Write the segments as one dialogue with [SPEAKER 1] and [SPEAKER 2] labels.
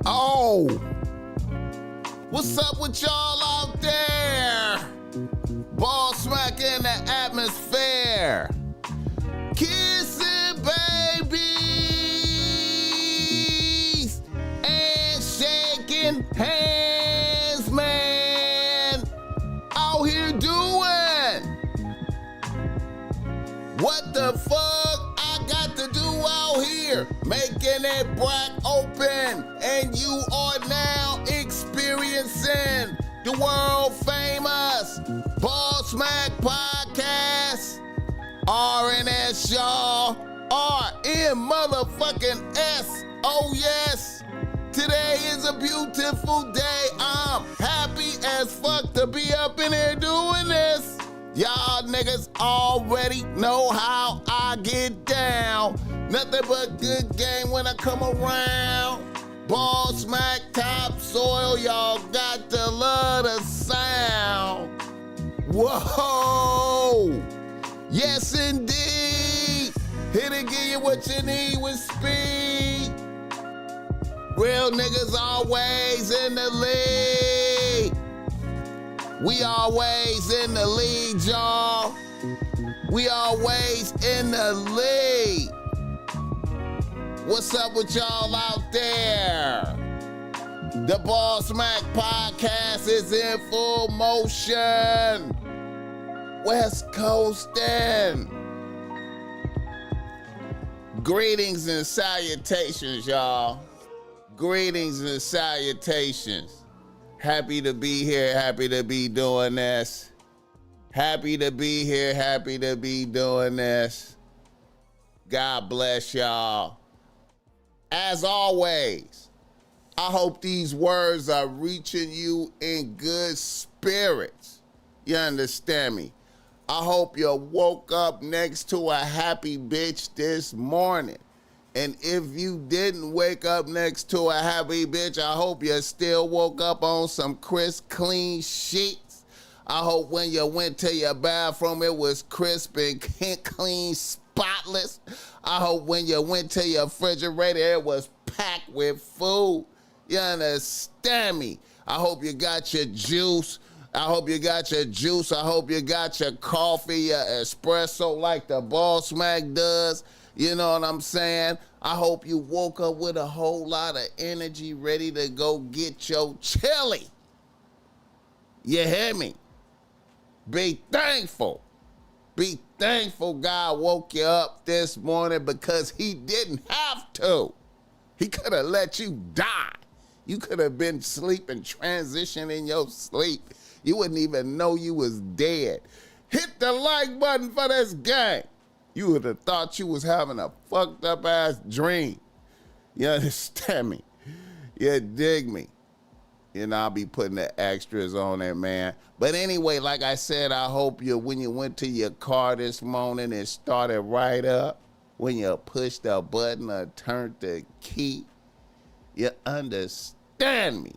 [SPEAKER 1] Oh, what's up with y'all out there? BossMack in the atmosphere. Kissing babies and shaking hands, man. Out here doing what the fuck I got to do out here? Making it black open, and you are now experiencing the world famous BossMack podcast. RNS, y'all. RN motherfucking S. Oh, yes. Today is a beautiful day. I'm happy as fuck to be up in here doing this. Y'all niggas already know how I get down. Nothing but good game when I come around. BossMack topsoil, y'all got to love the sound. Whoa! Yes, indeed. Here to give you what you need with speed. Real niggas always in the lead. We always in the lead, y'all. We always in the lead. What's up with y'all out there? The BossMack podcast is in full motion. West Coastin'. Greetings and salutations, y'all. Greetings and salutations. Happy to be here, happy to be doing this. Happy to be here, happy to be doing this. God bless y'all. As always, I hope these words are reaching you in good spirits. You understand me? I hope you woke up next to a happy bitch this morning. And if you didn't wake up next to a happy bitch, I hope you still woke up on some crisp, clean sheets. I hope when you went to your bathroom, it was crisp and clean, spotless. I hope when you went to your refrigerator, it was packed with food. You understand me? I hope you got your juice. I hope you got your juice. I hope you got your coffee, your espresso like the BossMack does. You know what I'm saying? I hope you woke up with a whole lot of energy ready to go get your chili. You hear me? Be thankful. Be thankful God woke you up this morning because he didn't have to. He could have let you die. You could have been sleeping, transitioning in your sleep. You wouldn't even know you was dead. Hit the like button for this game. You would have thought you was having a fucked up ass dream. You understand me? You dig me? You know, I'll be putting the extras on there, man. But anyway, like I said, I hope when you went to your car this morning, it started right up. When you pushed the button or turned the key, you understand me?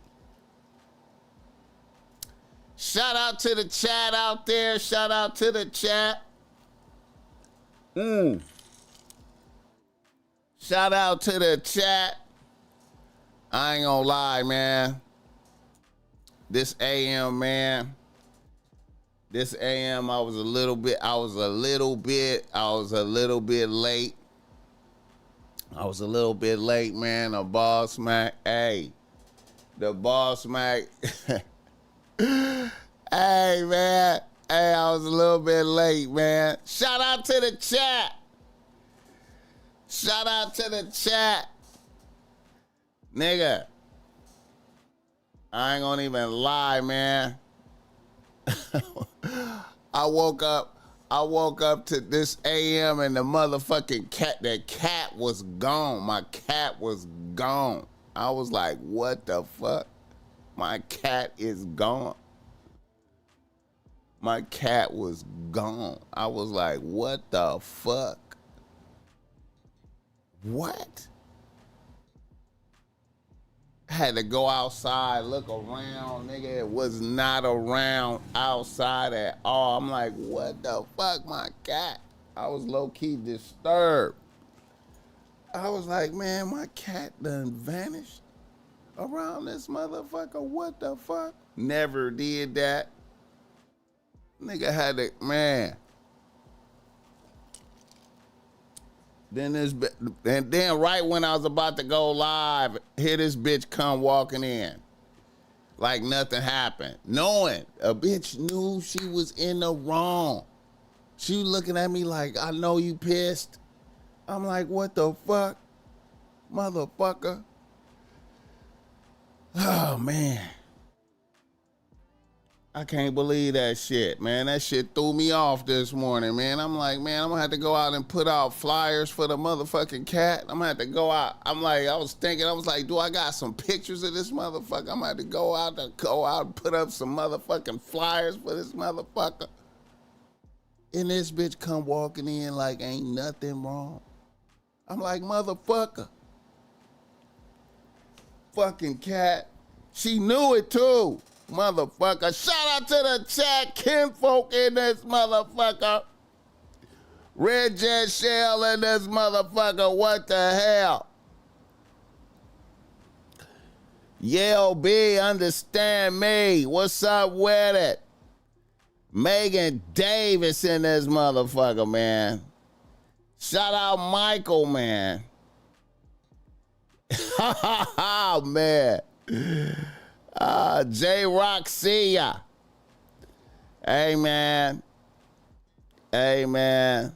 [SPEAKER 1] Shout out to the chat out there. Shout out to the chat. Shout out to the chat. I ain't gonna lie, man. This AM, man. This AM, I was a little bit late. I was a little bit late, man. The BossMack, hey. The BossMack. Hey, man. Hey, I was a little bit late, man. Shout out to the chat. Shout out to the chat. Nigga. I ain't gonna even lie, man. I woke up to this AM and the motherfucking cat was gone. My cat was gone. I was like, what the fuck? My cat is gone. My cat was gone. I was like, what the fuck? What? Had to go outside, look around, nigga. It was not around outside at all. I'm like, what the fuck, my cat? I was low-key disturbed. I was like, man, my cat done vanished around this motherfucker. What the fuck? Never did that. Nigga had to, man. And then right when I was about to go live, here this bitch come walking in. Like nothing happened. Knowing a bitch knew she was in the wrong. She was looking at me like, I know you pissed. I'm like, what the fuck? Motherfucker. Oh, man. I can't believe that shit, man. That shit threw me off this morning, man. I'm like, man, I'm gonna have to go out and put out flyers for the motherfucking cat. I'm gonna have to go out. I was like, do I got some pictures of this motherfucker? I'm gonna have to go out and put up some motherfucking flyers for this motherfucker. And this bitch come walking in like ain't nothing wrong. I'm like, motherfucker. Fucking cat. She knew it too. Motherfucker. Shout out to the chat. Kinfolk in this motherfucker. Red Jet Shell in this motherfucker. What the hell? Yale B, understand me. What's up with it? Megan Davis in this motherfucker, man. Shout out Michael, man. Oh, man. J-Rock, see ya. Hey, man. Hey, man.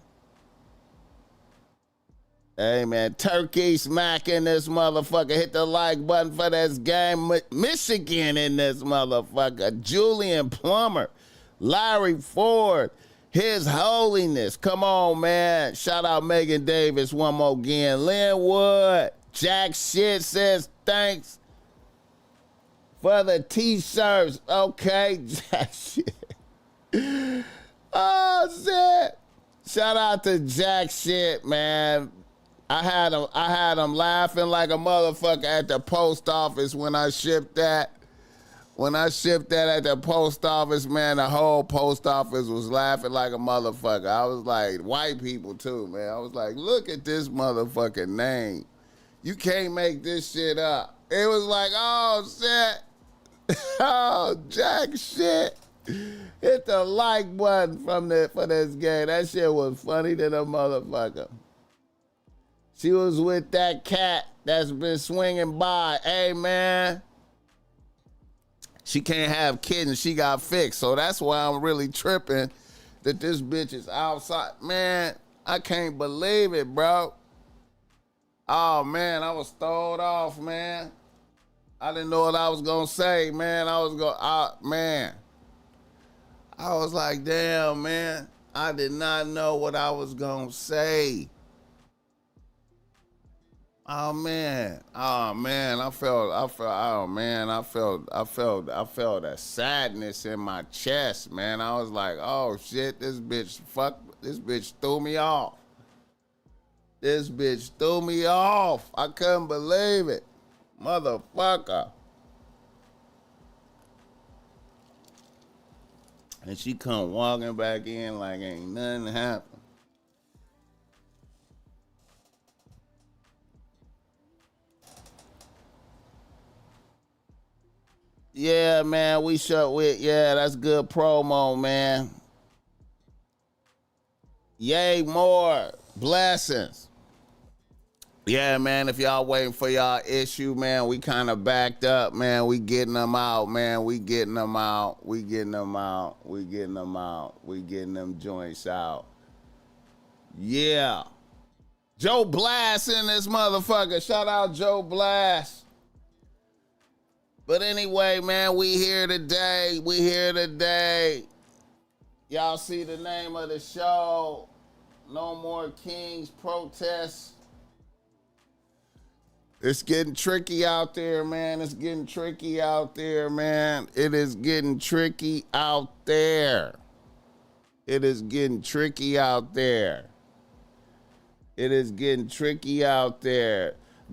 [SPEAKER 1] Hey, man. Turkey Smack in this motherfucker. Hit the like button for this game. Michigan in this motherfucker. Julian Plummer. Larry Ford. His Holiness. Come on, man. Shout out Megan Davis one more again. Lynn Wood. Jack Shit says thanks for the t-shirts. Okay. Jack Shit. Oh, shit. Shout out to Jack Shit, man. I had him laughing like a motherfucker at the post office when I shipped that. When I shipped that at the post office, man, the whole post office was laughing like a motherfucker. I was like, white people too, man. I was like, look at this motherfucking name. You can't make this shit up. It was like, oh, shit. Oh, Jack Shit. Hit the like button for this game. That shit was funny to the motherfucker. She was with that cat that's been swinging by. Hey, man. She can't have kittens. She got fixed. So that's why I'm really tripping that this bitch is outside. Man, I can't believe it, bro. Oh, man, I was thrown off, man. I didn't know what I was going to say, man. Man. I was like, damn, man. I did not know what I was going to say. Oh man, I felt a sadness in my chest, man. I was like, oh shit, this bitch threw me off. This bitch threw me off. I couldn't believe it. Motherfucker. And she come walking back in like ain't nothing happened. Yeah, man, that's good promo, man. Yay, more blessings. Yeah, man, if y'all waiting for y'all issue, man, we kind of backed up, man. We getting them out, man. We getting them joints out. Yeah. Joe Blast in this motherfucker. Shout out Joe Blast. But anyway, man, we here today. Y'all see the name of the show. No More Kings Protests. It's getting tricky out there, man. It is getting tricky out there. It is getting tricky out there. The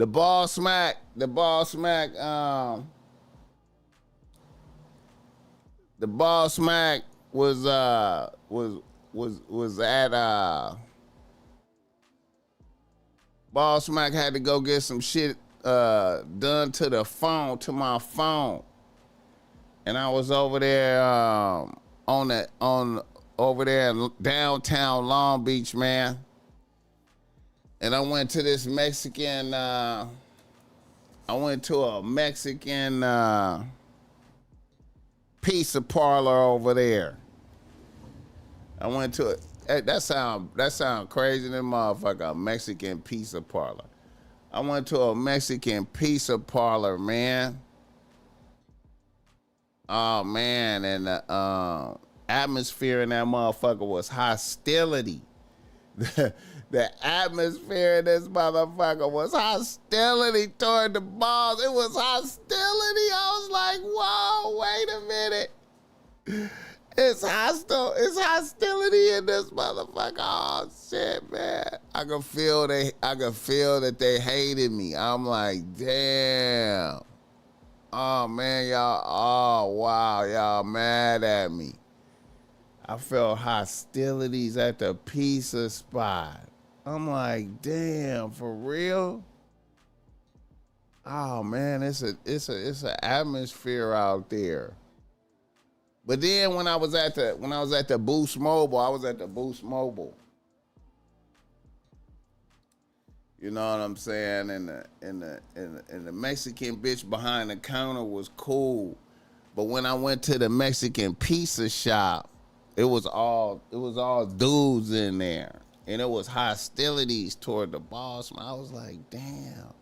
[SPEAKER 1] BossMack, the BossMack was BossMack had to go get some shit done to the phone, to my phone. And I was over there over there in downtown Long Beach, man. And I went to this Mexican, I went to a Mexican pizza parlor over there. I went to it. That sound crazy, that motherfucker, a Mexican pizza parlor. I went to a Mexican pizza parlor, man. Oh man, and the atmosphere in that motherfucker was hostility. The atmosphere in this motherfucker was hostility toward the boss. It was hostility. I was like, whoa, wait a minute. It's hostility in this motherfucker. Oh shit, man. I could feel that they hated me. I'm like, damn. Oh man, y'all. Oh wow, y'all mad at me. I felt hostilities at the pizza spot. I'm like, damn, for real? Oh man, it's an atmosphere out there. But then when I was at the Boost Mobile, you know what I'm saying? And the Mexican bitch behind the counter was cool. But when I went to the Mexican pizza shop, it was all dudes in there. And it was hostilities toward the boss. I was like, damn.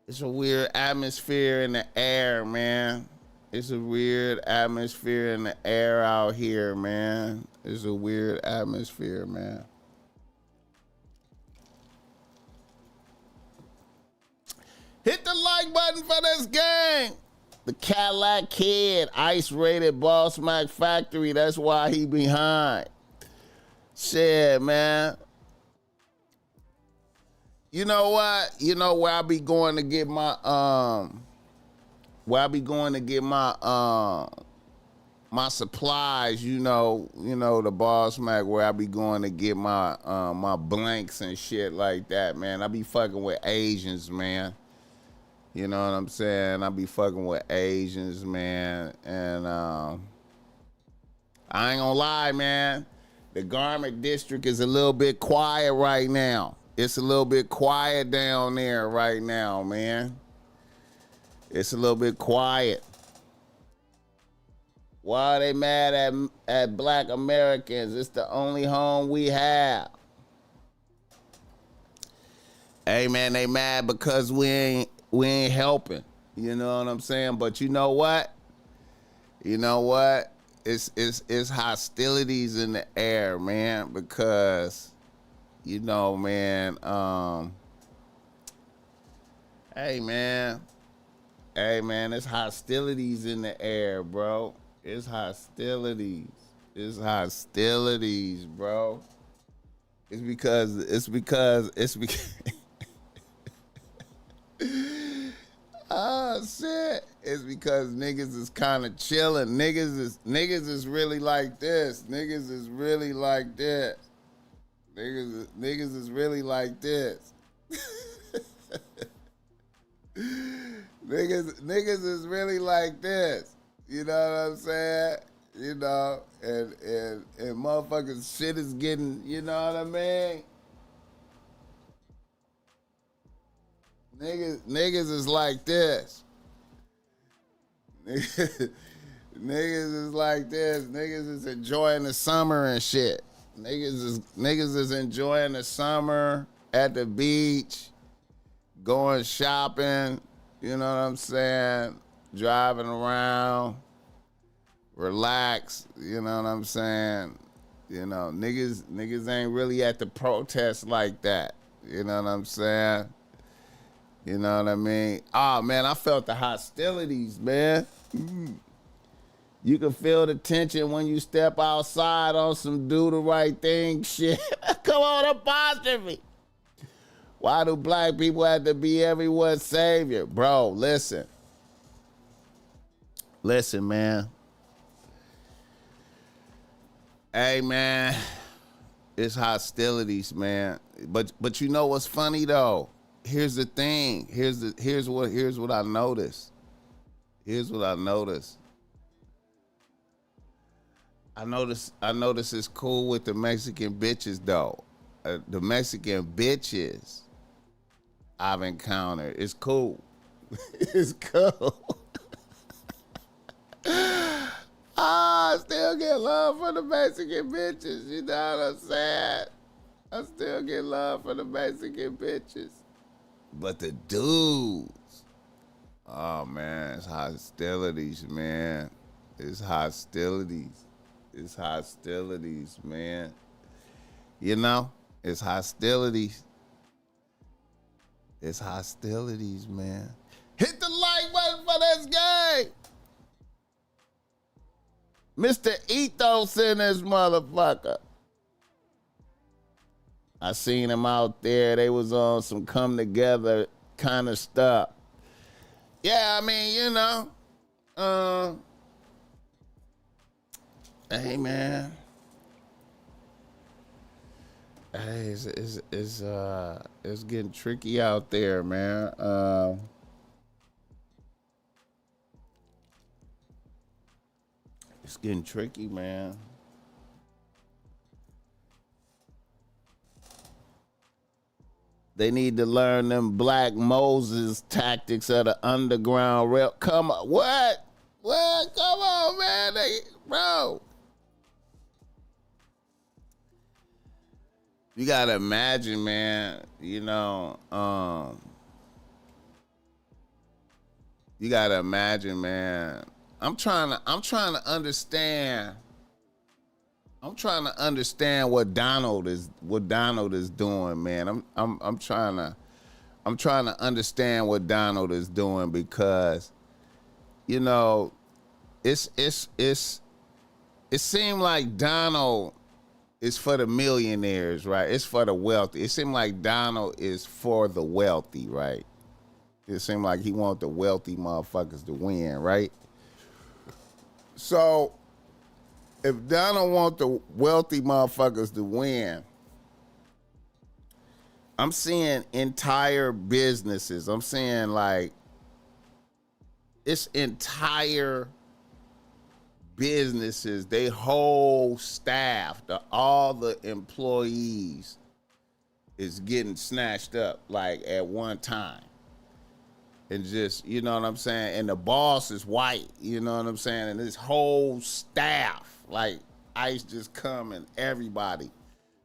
[SPEAKER 1] It's a weird atmosphere in the air, man. It's a weird atmosphere in the air out here, man. It's a weird atmosphere, man. Hit the like button for this gang. The Cadillac Kid, ice-rated BossMack Factory. That's why he behind. Shit, man. You know what? You know where I be going to get my my supplies, you know the BossMack, where I be going to get my my blanks and shit like that, man. I be fucking with Asians, man. You know what I'm saying? I be fucking with Asians, man. And I ain't gonna lie, man. The garment district is a little bit quiet right now. It's a little bit quiet down there right now, man. It's a little bit quiet. Why are they mad at black Americans? It's the only home we have. Hey, man, they mad because we ain't helping. You know what I'm saying? But you know what? You know what? It's hostilities in the air, man, because, you know, man, hey, man, it's hostilities in the air, bro. It's hostilities. It's hostilities, bro. It's because oh shit. It's because niggas is kind of chilling. Niggas is really like this. Niggas is really like this. Niggas is really like this. Niggas is really like this. You know what I'm saying? You know, and motherfuckers shit is getting, you know what I mean? Niggas is like this. Niggas is like this. Niggas is enjoying the summer and shit. Niggas is enjoying the summer at the beach, going shopping, you know what I'm saying? Driving around, relax, you know what I'm saying? You know, niggas ain't really at the protest like that. You know what I'm saying? You know what I mean? Oh, man, I felt the hostilities, man. You can feel the tension when you step outside on some do the right thing shit. Come on, apostrophe. Why do black people have to be everyone's savior? Bro, listen. Listen, man. Hey, man. It's hostilities, man. But you know what's funny though? Here's the thing. Here's what I noticed. Here's what I noticed. I noticed it's cool with the Mexican bitches though. The Mexican bitches I've encountered. It's cool. It's cool. I still get love for the Mexican bitches. You know what I'm saying? I still get love for the Mexican bitches. But the dudes, oh man, it's hostilities, man. It's hostilities. It's hostilities, man. You know, it's hostilities. It's hostilities, man. Hit the like button for this game. Mr. Ethos in this motherfucker. I seen him out there. They was on some come together kind of stuff. Yeah, I mean, you know. Hey, man. Hey, it's getting tricky out there, man. It's getting tricky, man. They need to learn them Black Moses tactics of the underground rail. Come on, what? What? Come on, man. Bro. You gotta imagine, man, you know, you gotta imagine, man. I'm trying to understand. I'm trying to understand what Donald is doing, man. I'm trying to understand what Donald is doing because, you know, it seemed like Donald is for the millionaires, right? It's for the wealthy. It seemed like Donald is for the wealthy, right? It seemed like he want the wealthy motherfuckers to win, right? So if Donald want the wealthy motherfuckers to win, I'm seeing entire businesses. I'm seeing like it's entire businesses, they whole staff, all the employees is getting snatched up like at one time. And just, you know what I'm saying? And the boss is white, you know what I'm saying? And this whole staff, like ICE just come and everybody,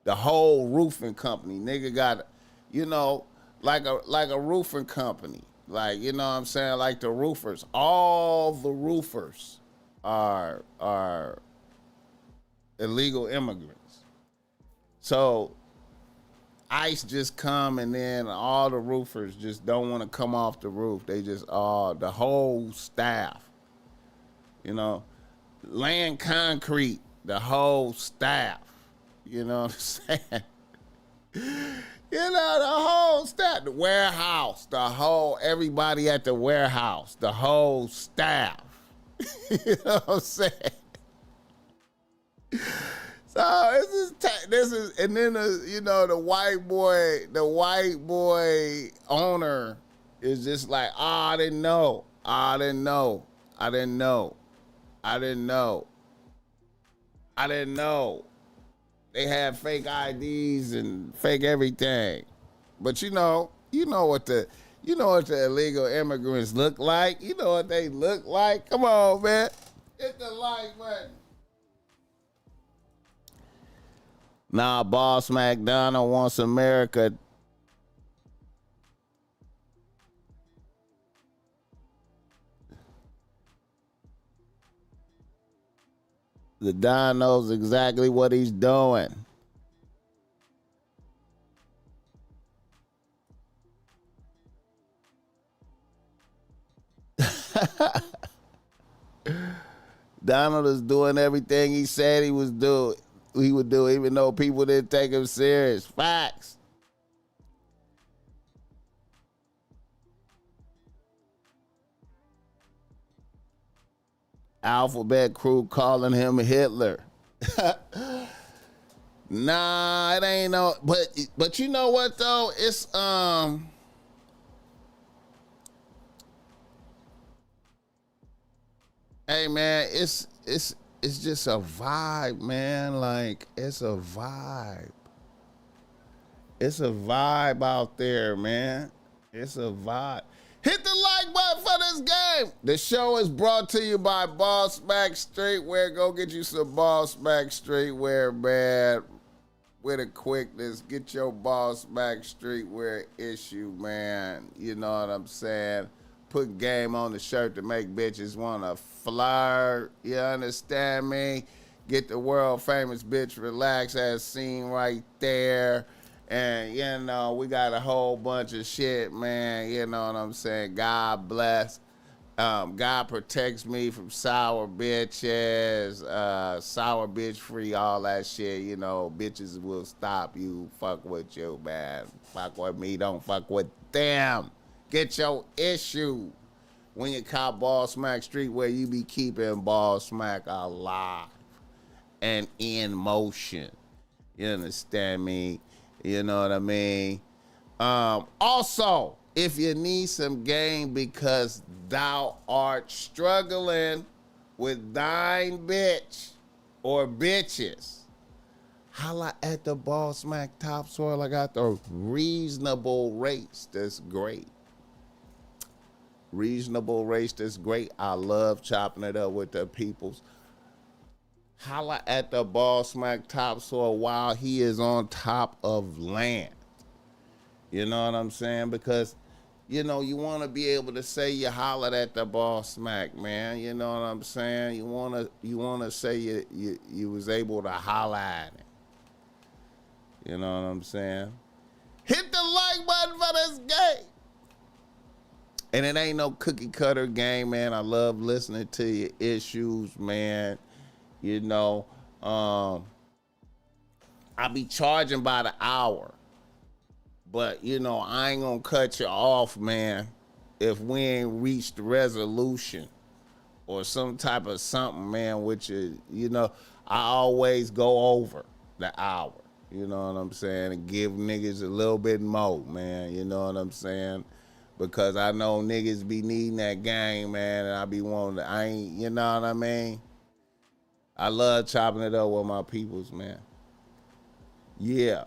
[SPEAKER 1] the whole roofing company, nigga got, you know, like a roofing company. Like, you know what I'm saying? Like the roofers, all the roofers are illegal immigrants. So ICE just come and then all the roofers just don't want to come off the roof. They just the whole staff, you know, laying concrete, the whole staff, you know what I'm saying? You know, the whole staff, the warehouse, everybody at the warehouse, the whole staff. You know what I'm saying? So this is, and then you know the white boy owner is just like, I didn't know. They have fake IDs and fake everything, but you know what the illegal immigrants look like. You know what they look like. Come on, man, hit the like button. Nah, BossMack Donald wants America. The Don knows exactly what he's doing. Donald is doing everything he said he would do, even though people didn't take him serious. Facts. Alphabet crew calling him Hitler. Nah, it ain't no. But you know what though? It's Hey man, it's just a vibe, man. Like it's a vibe. It's a vibe out there, man. It's a vibe. Hit the like button for this game. The show is brought to you by BossMack Streetwear. Go get you some BossMack Streetwear, man. With a quickness, get your BossMack Streetwear issue, man. You know what I'm saying? Put game on the shirt to make bitches want to flirt. You understand me? Get the world famous bitch relax as seen right there. And, you know, we got a whole bunch of shit, man. You know what I'm saying? God bless. God protects me from sour bitches, sour bitch free, all that shit. You know, bitches will stop you. Fuck with you, man. Fuck with me, don't fuck with them. Get your issue. When you cop BossMack Street, where you be keeping BossMack alive and in motion. You understand me? You know what I mean? Also, if you need some game because thou art struggling with thine bitch or bitches, holla at the BossMack Topsoil. I got the reasonable rates. That's great. Reasonable rates. That's great. I love chopping it up with the peoples. Holla at the BossMack Topsoil while he is on top of land. You know what I'm saying? Because, you know, you want to be able to say you hollered at the BossMack, man. You know what I'm saying? You want to say you was able to holla at it. You know what I'm saying? Hit the like button for this game. And it ain't no cookie cutter game, man. I love listening to your issues, man. You know, I be charging by the hour. But, you know, I ain't gonna cut you off, man, if we ain't reached resolution or some type of something, man, which is, you know, I always go over the hour. You know what I'm saying? And give niggas a little bit more, man. You know what I'm saying? Because I know niggas be needing that game, man, and I be wanting to, you know what I mean? I love chopping it up with my peoples, man. Yeah.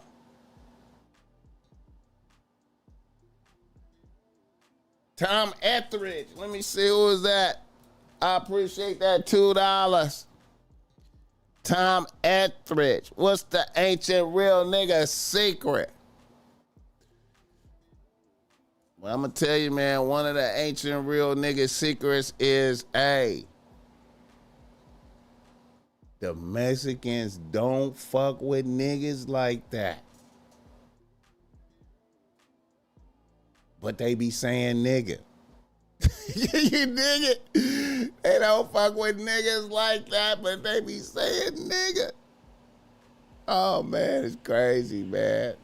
[SPEAKER 1] Tom Etheridge. Let me see who is that. I appreciate that $2. Tom Etheridge. What's the ancient real nigga secret? Well, I'm going to tell you, man, one of the ancient real nigga secrets is, the Mexicans don't fuck with niggas like that. But they be saying nigga. You dig it? They don't fuck with niggas like that, but they be saying nigga. Oh, man, it's crazy, man.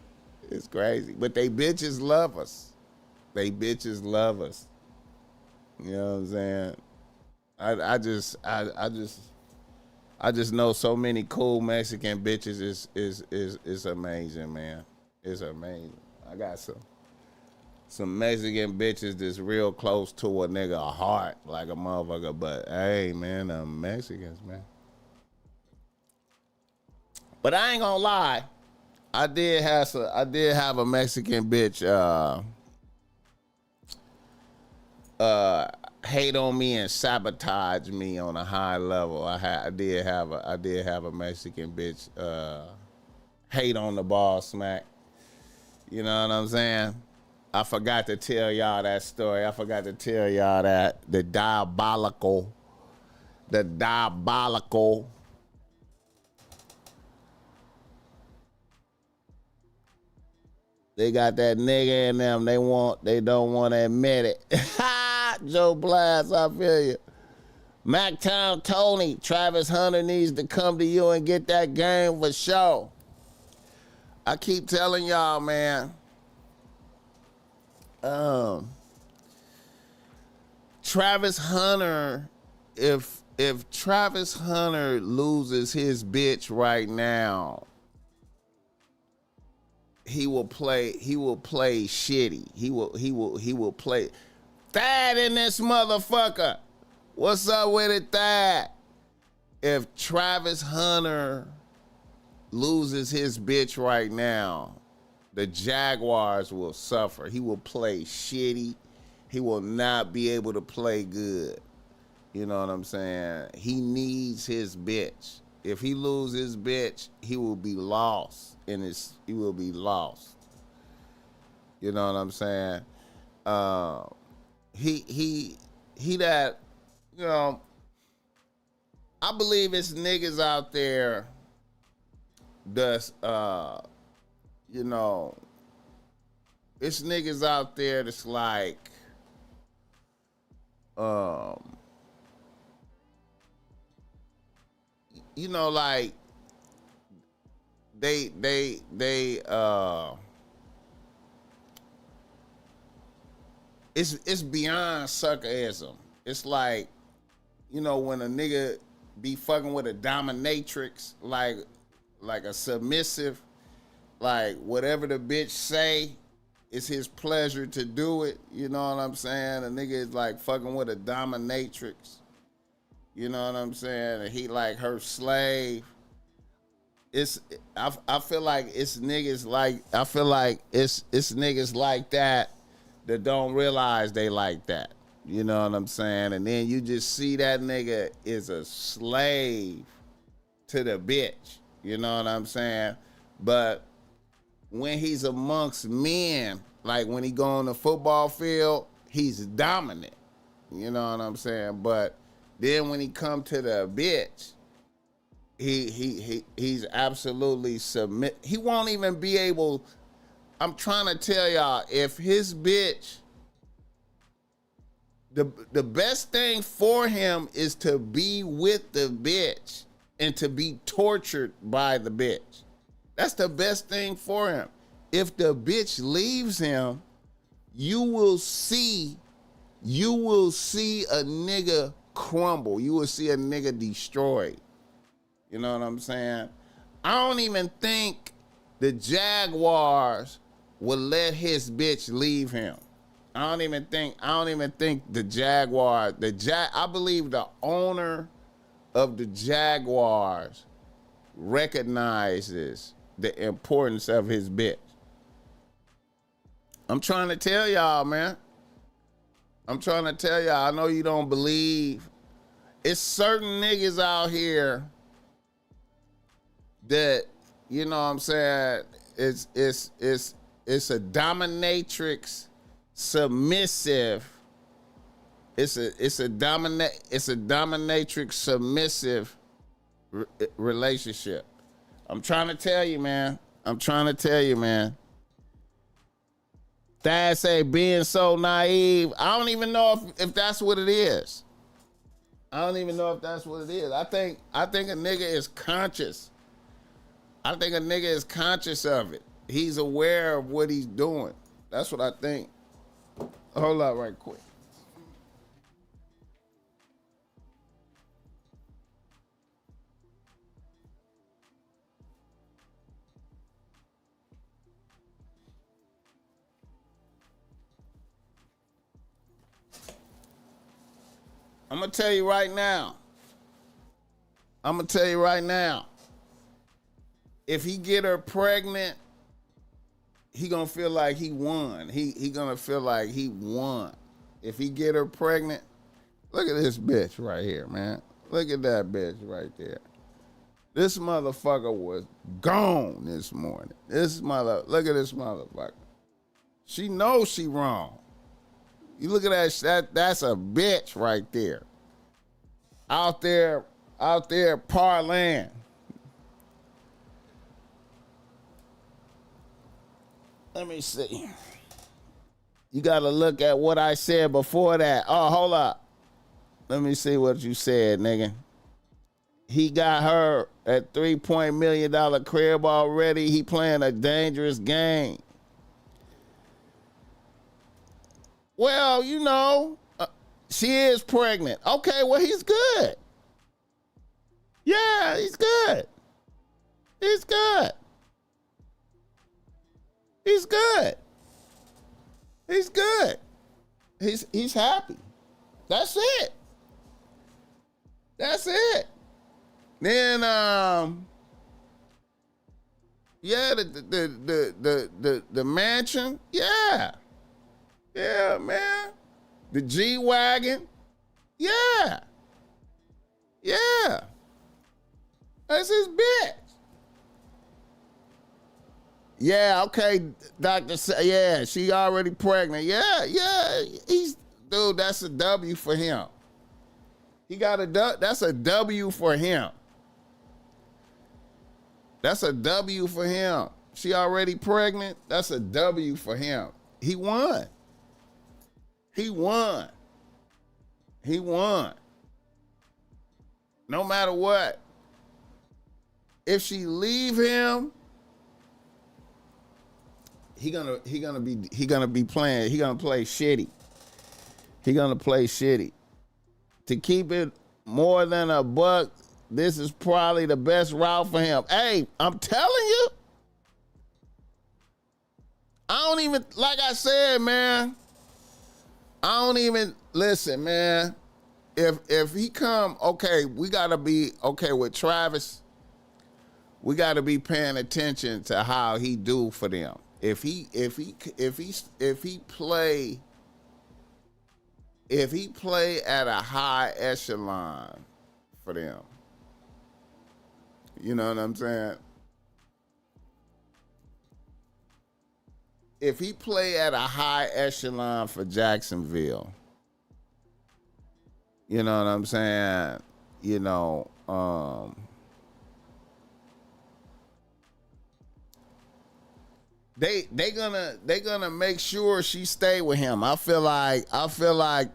[SPEAKER 1] It's crazy. But they bitches love us. They bitches love us. You know what I'm saying? I just know so many cool Mexican bitches is amazing, man. It's amazing. I got some Mexican bitches that's real close to a nigga heart, like a motherfucker. But hey, man, I'm Mexicans, man. But I ain't gonna lie, I did have a Mexican bitch hate on me and sabotage me on a high level. I did have a Mexican bitch hate on the BossMack. You know what I'm saying? I forgot to tell y'all that story. I forgot to tell y'all that the diabolical. They got that nigga in them. They don't want to admit it. Joe Blast, I feel you. MacTown Tony, Travis Hunter needs to come to you and get that game for sure. I keep telling y'all, man. Travis Hunter, if Travis Hunter loses his bitch right now, he will play shitty. He will play Thad in this motherfucker. What's up with it, Thad? If Travis Hunter loses his bitch right now, the Jaguars will suffer. He will play shitty. He will not be able to play good. You know what I'm saying? He needs his bitch. If he loses his bitch, he will be lost. He will be lost. You know what I'm saying? He that, you know, I believe it's niggas out there that's, you know, it's niggas out there that's like, you know, like they it's beyond suckerism. It's like, you know, when a nigga be fucking with a dominatrix, like a submissive, like whatever the bitch say, it's his pleasure to do it. You know what I'm saying? A nigga is like fucking with a dominatrix. You know what I'm saying? And he like her slave. I feel like it's niggas like it's niggas like that don't realize they like that. You know what I'm saying? And then you just see that nigga is a slave to the bitch. You know what I'm saying? But when he's amongst men, like when he go on the football field, he's dominant. You know what I'm saying? But then when he come to the bitch, he's absolutely submit. He won't even be able. I'm trying to tell y'all, if his bitch, the best thing for him is to be with the bitch and to be tortured by the bitch. That's the best thing for him. If the bitch leaves him, you will see a nigga crumble. You will see a nigga destroyed. You know what I'm saying? I don't even think the Jaguars will let his bitch leave him. I don't even think the Jaguar, I believe the owner of the Jaguars recognizes the importance of his bitch. I'm trying to tell y'all, man. I know you don't believe. It's certain niggas out here that, you know what I'm saying, it's a dominatrix submissive. It's a dominatrix submissive relationship. I'm trying to tell you, man. Thad say being so naive. I don't even know if that's what it is. I think a nigga is conscious. I think a nigga is conscious of it. He's aware of what he's doing. That's what I think. Hold up right quick. I'm going to tell you right now. If he get her pregnant, he going to feel like he won. He going to feel like he won. If he get her pregnant, look at this bitch right here, man. Look at that bitch right there. This motherfucker was gone this morning. Look at this motherfucker. She knows she wrong. You look at that, that's a bitch right there. Out there parlaying. Let me see. You got to look at what I said before that. Oh, hold up. Let me see what you said, nigga. He got her at $3 million crib already. He playing a dangerous game. Well, you know, she is pregnant. Okay, well, he's good. Yeah, he's good. He's good. He's good. He's happy. That's it. That's it. Then yeah, the mansion, yeah. Yeah, man. The G-Wagon, yeah. Yeah. That's his bitch. Yeah, okay, Doctor. Yeah, she already pregnant. Yeah. Dude. That's a W for him. He got a. That's a W for him. That's a W for him. She already pregnant. That's a W for him. He won. He won. He won. No matter what. If she leave him, he gonna be playing. He gonna play shitty. He gonna play shitty. To keep it more than a buck, this is probably the best route for him. Hey, I'm telling you. I don't even, like I said, man. I don't even listen, man. If he come, okay, we gotta be okay with Travis. We gotta be paying attention to how he do for them. If he play at a high echelon for them, you know what I'm saying? If he play at a high echelon for Jacksonville, you know what I'm saying? You know, they gonna make sure she stay with him. I feel like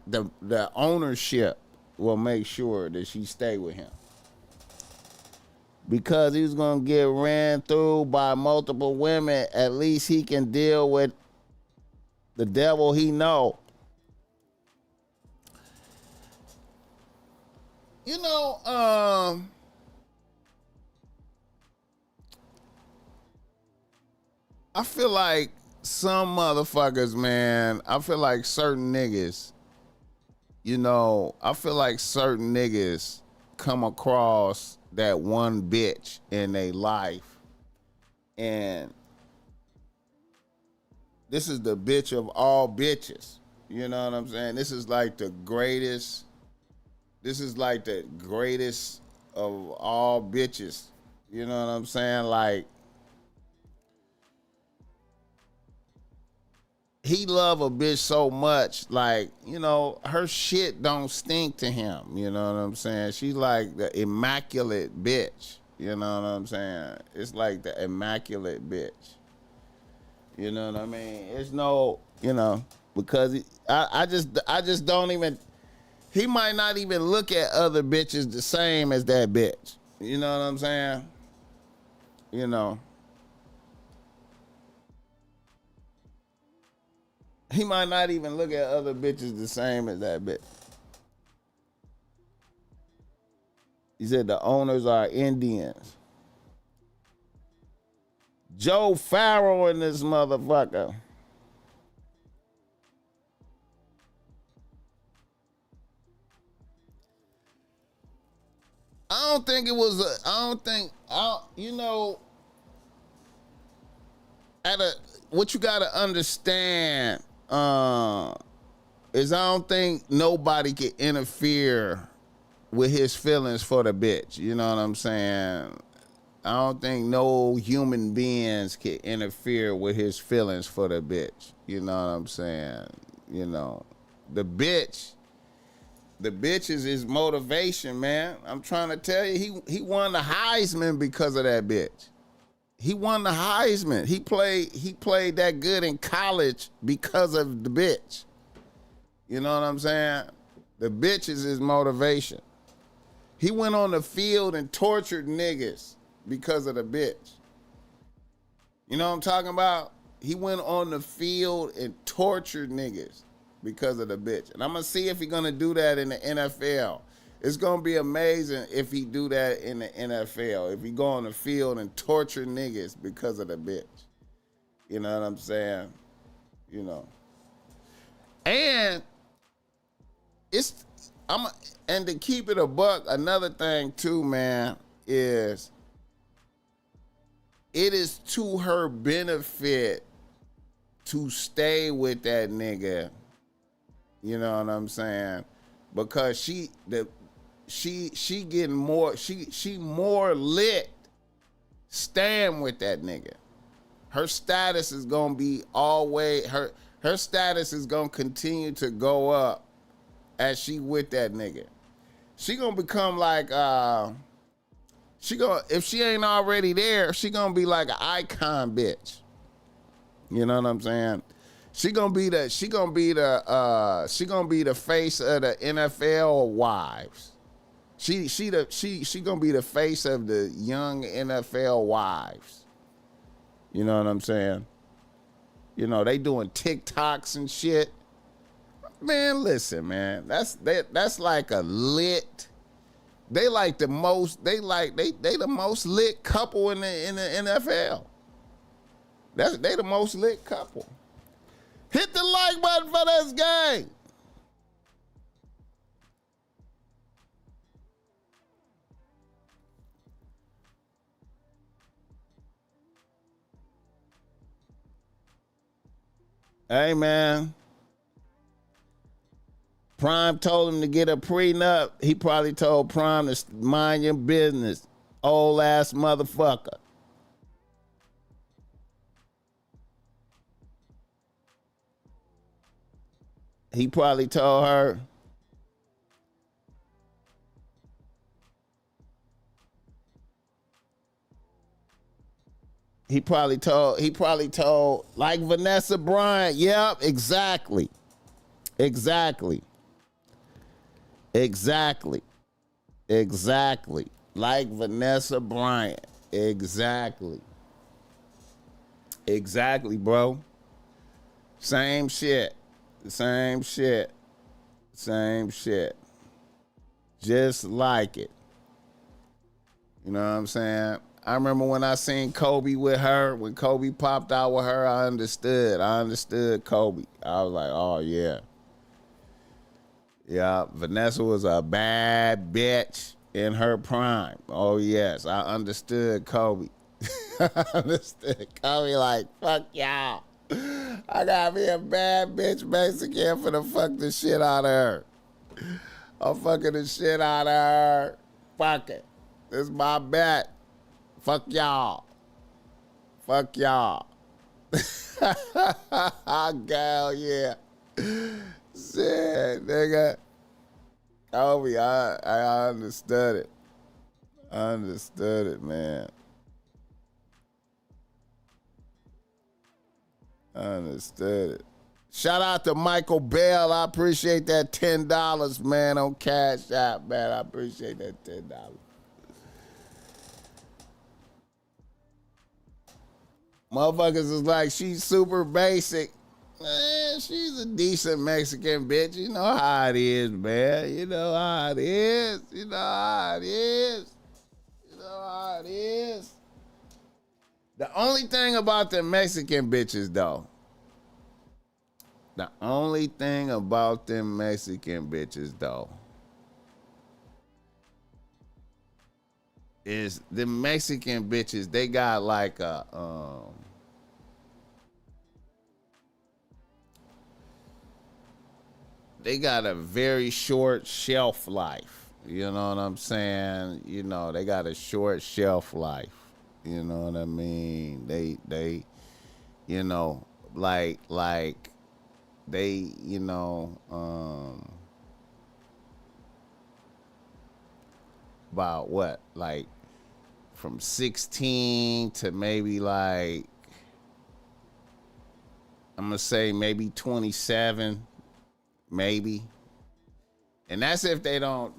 [SPEAKER 1] the ownership will make sure that she stay with him. Because he's gonna get ran through by multiple women, at least he can deal with the devil he know. You know, I feel like some motherfuckers, man, I feel like certain niggas, you know, I feel like certain niggas come across that one bitch in their life, and this is the bitch of all bitches. You know what I'm saying? This is like the greatest of all bitches. You know what I'm saying? Like, he love a bitch so much, like, you know, her shit don't stink to him. You know what I'm saying? She's like the immaculate bitch. You know what I'm saying? It's like the immaculate bitch. You know what I mean? It's no, you know, because I just don't even. He might not even look at other bitches the same as that bitch. You know what I'm saying? You know. He might not even look at other bitches the same as that bitch. He said the owners are Indians. Joe Farrell in this motherfucker. You know, what you gotta understand is I don't think nobody can interfere with his feelings for the bitch. You know what I'm saying? I don't think no human beings can interfere with his feelings for the bitch. You know what I'm saying? You know, the bitch is his motivation, man. I'm trying to tell you, he won the Heisman because of that bitch. He won the Heisman. He played that good in college because of the bitch. You know what I'm saying? The bitch is his motivation. He went on the field and tortured niggas because of the bitch. You know what I'm talking about? He went on the field and tortured niggas because of the bitch. And I'm going to see if he's going to do that in the NFL. It's going to be amazing if he do that in the NFL. If he go on the field and torture niggas because of the bitch. You know what I'm saying? You know. And it's and to keep it a buck, another thing too, man, is it is to her benefit to stay with that nigga. You know what I'm saying? Because she getting more, she more lit staying with that nigga. Her status is gonna be always her status is gonna continue to go up as she with that nigga. She gonna become like if she ain't already there, she gonna be like an icon bitch. You know what I'm saying? She gonna be the face of the NFL wives. She gonna be the face of the young NFL wives. You know what I'm saying? You know, they doing TikToks and shit. Man, listen, man. That's like a lit. They like the most. They the most lit couple in the NFL. They the most lit couple. Hit the like button for this game. Hey, man. Prime told him to get a prenup. He probably told Prime to mind your business. Old ass motherfucker. He probably told her. He probably told like Vanessa Bryant. Yep, exactly. Like Vanessa Bryant. Exactly, bro. Same shit. Just like it. You know what I'm saying? I remember when I seen Kobe with her, when Kobe popped out with her, I understood Kobe. I was like, oh, yeah. Yeah, Vanessa was a bad bitch in her prime. Oh, yes, I understood Kobe. I understood Kobe like, fuck y'all. I gotta be a bad bitch Mexican for the fuck the shit out of her. I'm fucking the shit out of her. Fuck it. This is my bet. Fuck y'all. Hell yeah. Shit, nigga. Kobe, I understood it. Man. I understood it. Shout out to Michael Bell. I appreciate that $10, man, on Cash App, man. I appreciate that $10. Motherfuckers is like, she's super basic. Man, she's a decent Mexican bitch. You know how it is, man. You know how it is. The only thing about the Mexican bitches, though, is the Mexican bitches, they got like a, they got a very short shelf life. You know what I'm saying? You know, they got a short shelf life. You know what I mean? They, you know, like they, you know, about what? Like from 16 to maybe like, I'm gonna say maybe 27, maybe. And that's if they don't,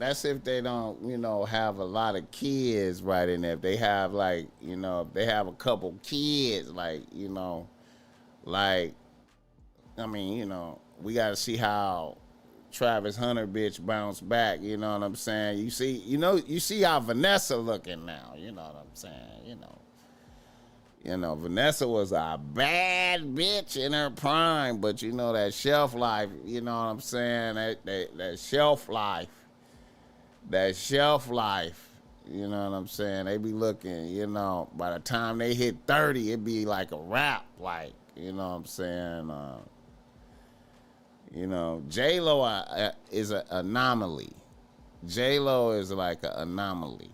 [SPEAKER 1] you know, have a lot of kids right in there. If they have like, you know, if they have a couple kids, like, you know, like, I mean, you know, we got to see how Travis Hunter bitch bounce back. You know what I'm saying? You see how Vanessa looking now. You know what I'm saying? You You know, Vanessa was a bad bitch in her prime, but you know that shelf life. You know what I'm saying? That shelf life. That shelf life. You know what I'm saying? They be looking. You know, by the time they hit 30, it be like a wrap. Like, you know what I'm saying? You know, J-Lo is an anomaly. J-Lo is like an anomaly.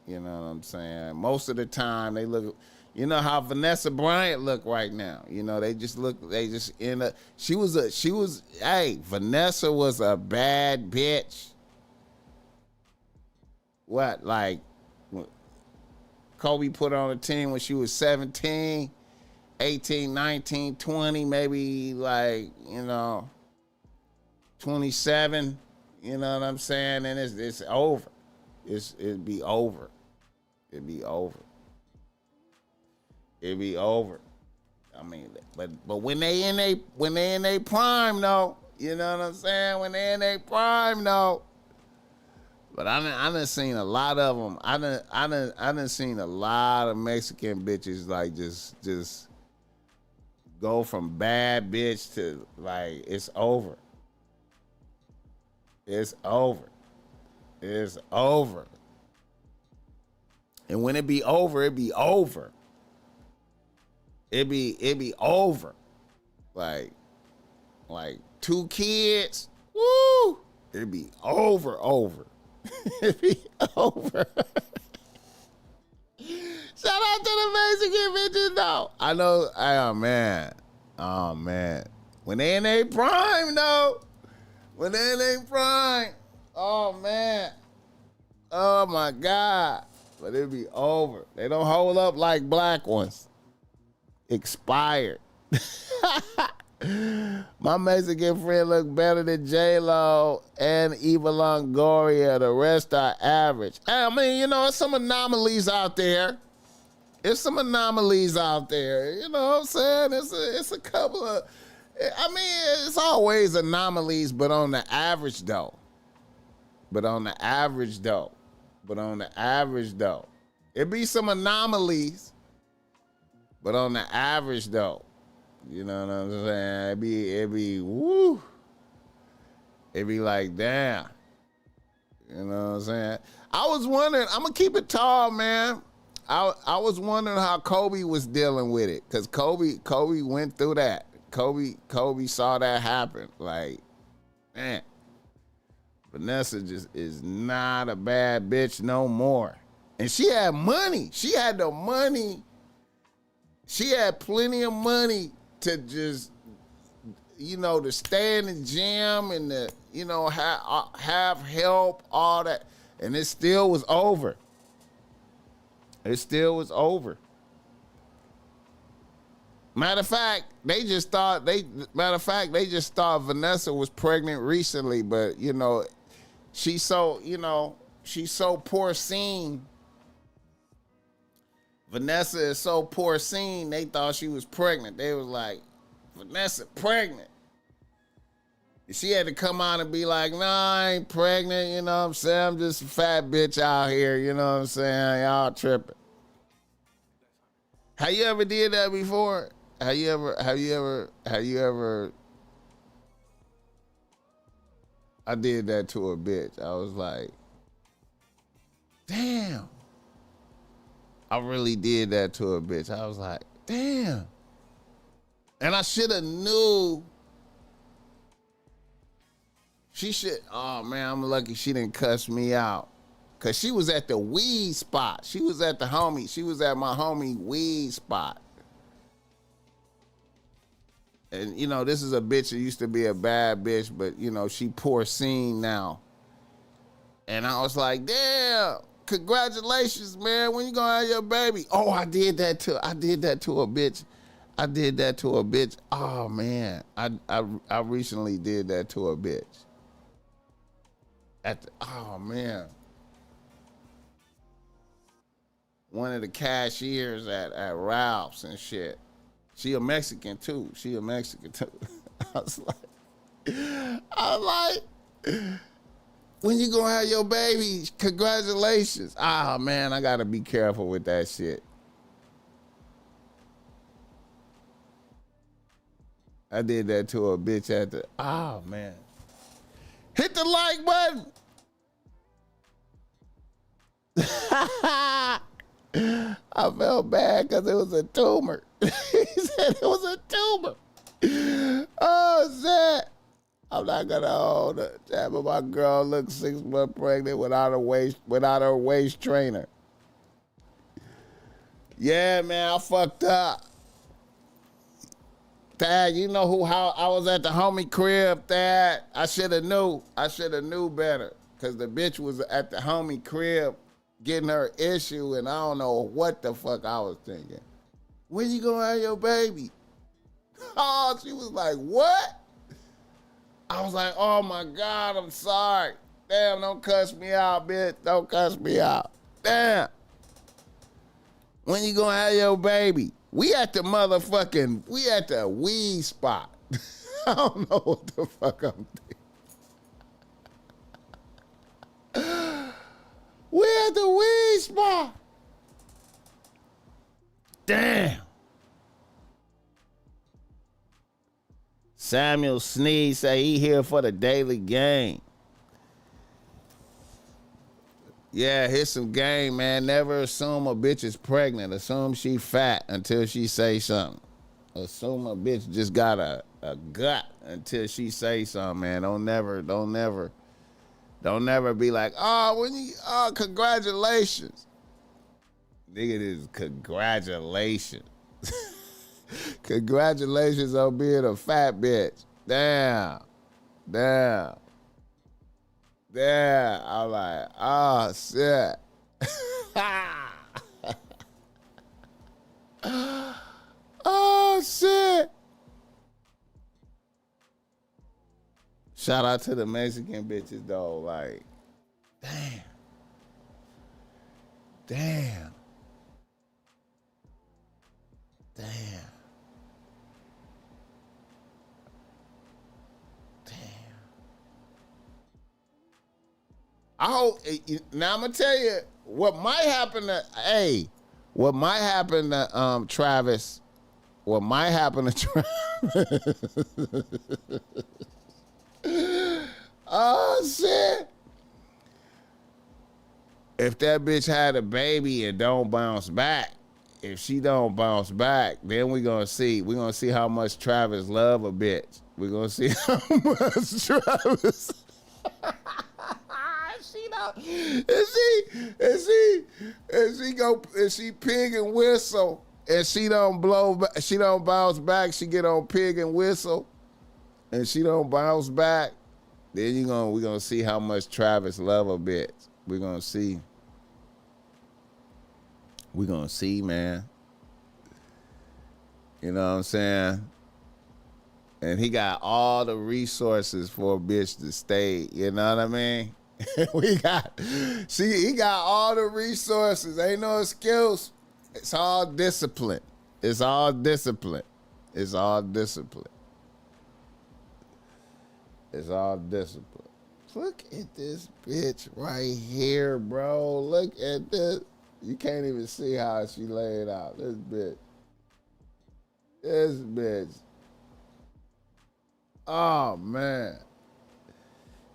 [SPEAKER 1] You know what I'm saying? Most of the time they look, you know how Vanessa Bryant look right now. You know, they just in a, hey, Vanessa was a bad bitch. What, like, Kobe put her on a team when she was 17, 18, 19, 20, maybe like, you know, 27. You know what I'm saying? And it's over. It'd be over. It'd be over. It'd be over. I mean, but when they in they prime though, you know what I'm saying? When they in their prime though. But I done seen a lot of them. I done seen a lot of Mexican bitches like just go from bad bitch to like it's over. It's over. It's over. And when it be over, it be over. It be over. Like 2 kids, woo! It be over. It be over. Shout out to the Mexican bitches though. I know, oh man. When they in their prime though. When they in their prime. Oh man. Oh my God. But it be over. They don't hold up like black ones. Expired. My Mexican friend look better than J-Lo and Eva Longoria. The rest are average. I mean, you know, it's some anomalies out there. It's some anomalies out there. You know what I'm saying? It's a couple of, I mean, it's always anomalies, but on the average though. It be some anomalies, but on the average though. You know what I'm saying? It be woo. It be like, damn. You know what I'm saying? I was wondering, I'm gonna keep it tall, man. I was wondering how Kobe was dealing with it. Cause Kobe went through that. Kobe saw that happen. Like, man. Vanessa just is not a bad bitch no more. And she had money. She had the money. She had plenty of money to just, you know, to stay in the gym and to, you know, have help, all that. And it still was over. It still was over. Matter of fact, they just thought Vanessa was pregnant recently, but you know, she's so porcine. Vanessa is so porcine, they thought she was pregnant. They was like, Vanessa pregnant. And she had to come out and be like, nah, I ain't pregnant, you know what I'm saying? I'm just a fat bitch out here, you know what I'm saying? Y'all tripping. Have you ever did that before? Have you ever I did that to a bitch. I was like, damn. I really did that to a bitch. I was like, damn. And I should have knew. She should, oh man, I'm lucky she didn't cuss me out. Cause she was at the weed spot. She was at my homie weed spot. And you know, this is a bitch that used to be a bad bitch, but you know, she porcine now. And I was like, damn, congratulations, man. When you gonna have your baby? Oh, I did that to a bitch. Oh man. I recently did that to a bitch. Oh man. One of the cashiers at Ralph's and shit. She a Mexican too. I was like, when you gonna have your baby? Congratulations. Ah man, I gotta be careful with that shit. I did that to a bitch at the, oh man. Hit the like button. I felt bad because it was a tumor. He said it was a tumor. Oh, shit. I'm not gonna hold it. Damn, but my girl looks 6 months pregnant without her waist trainer. Yeah, man, I fucked up. Dad, you know how I was at the homie crib, Dad. I should have knew. I should have knew better. Cause the bitch was at the homie crib getting her issue, and I don't know what the fuck I was thinking. When you gonna have your baby? Oh, she was like, what? I was like, oh my God, I'm sorry. Damn, don't cuss me out, bitch. Don't cuss me out. Damn. When you gonna have your baby? We at the weed spot. I don't know what the fuck I'm thinking. We at the weed spot. Damn. Samuel Sneed say he here for the daily game. Yeah, here's some game, man. Never assume a bitch is pregnant. Assume she fat until she say something. Assume a bitch just got a gut until she say something, man. Don't never be like, congratulations. Nigga, this is congratulations. Congratulations on being a fat bitch. Damn. I'm like, oh, shit. Oh, shit. Shout out to the Mexican bitches, though. Like, damn. I hope, now I'm gonna tell you what might happen to Travis. What might happen to Travis? Oh shit! If that bitch had a baby and don't bounce back, if she don't bounce back, then we're gonna see how much Travis love a bitch. We're gonna see how much Travis. If she pig and whistle and she don't bounce back, she get on pig and whistle and she don't bounce back, then we're gonna see how much Travis love a bitch. We're gonna see, man. You know what I'm saying? And he got all the resources for a bitch to stay, you know what I mean? He got all the resources. Ain't no excuse. It's all discipline. Look at this bitch right here, bro. Look at this. You can't even see how she laid out. This bitch. Oh, man.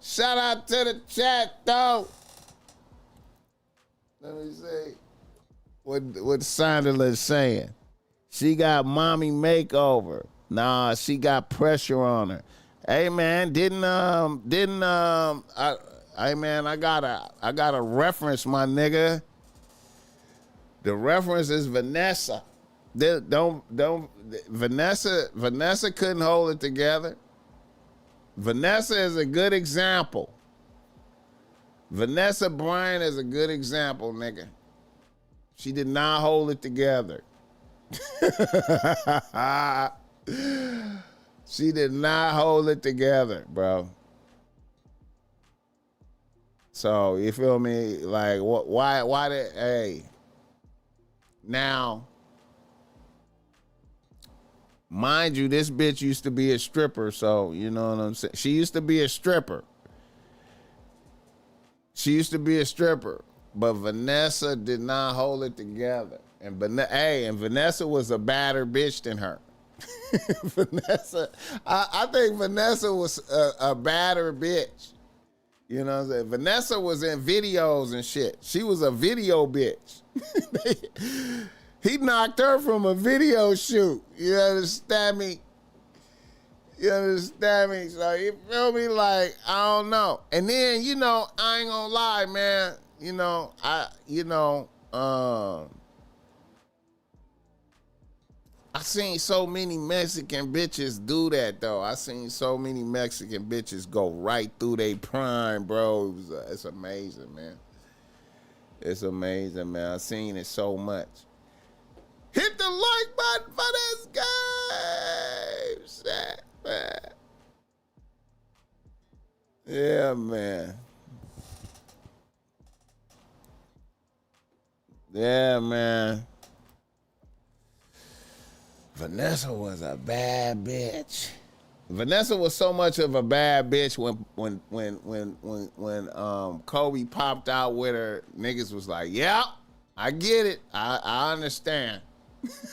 [SPEAKER 1] Shout out to the chat, though. Let me see what Sanderlin's saying. She got mommy makeover. Nah, she got pressure on her. Hey man, I gotta reference, my nigga. The reference is Vanessa. Vanessa couldn't hold it together. Vanessa is a good example. Vanessa Bryant is a good example, nigga. She did not hold it together. She did not hold it together, bro. So, you feel me? Like, why did, hey. Now, mind you, this bitch used to be a stripper, so you know what I'm saying? She used to be a stripper. But Vanessa did not hold it together. And Vanessa was a badder bitch than her. Vanessa, I think Vanessa was a badder bitch. You know what I'm saying? Vanessa was in videos and shit. She was a video bitch. He knocked her from a video shoot. You understand me? You understand me? So you feel me? Like, I don't know. And then, you know, I ain't gonna lie, man. You know, I seen so many Mexican bitches do that though. I seen so many Mexican bitches go right through their prime, bro. It's amazing, man. It's amazing, man. I seen it so much. Hit the like button for this game, shit, man. Yeah, man. Yeah, man. Vanessa was a bad bitch. Vanessa was so much of a bad bitch when Kobe popped out with her. Niggas was like, "Yeah, I get it. I understand.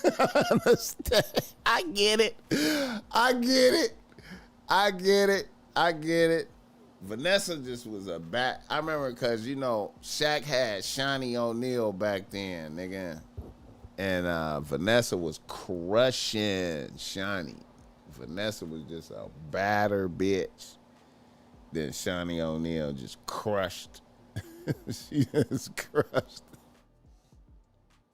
[SPEAKER 1] I understand. I get it. I get it. I get it. I get it." Vanessa just was a bad. I remember because you know Shaq had Shawnee O'Neal back then, nigga. And Vanessa was crushing Shawnee. Vanessa was just a badder bitch. Then Shawnee O'Neal just crushed. She just crushed.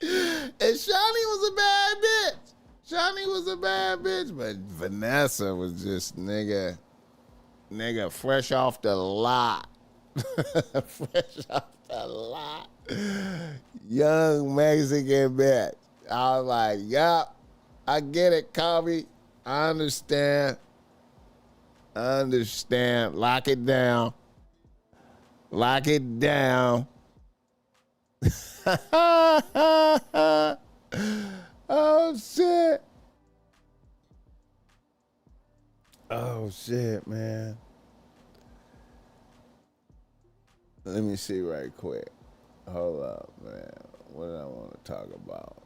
[SPEAKER 1] And Shawnee was a bad bitch. Shawnee was a bad bitch. But Vanessa was just nigga, fresh off the lot. Fresh off the lot. Young Mexican bitch. I was like, yup, I get it, Kobe. I understand. I understand. Lock it down. Lock it down. Oh, shit. Oh, shit, man. Let me see right quick. Hold up, man. What did I want to talk about?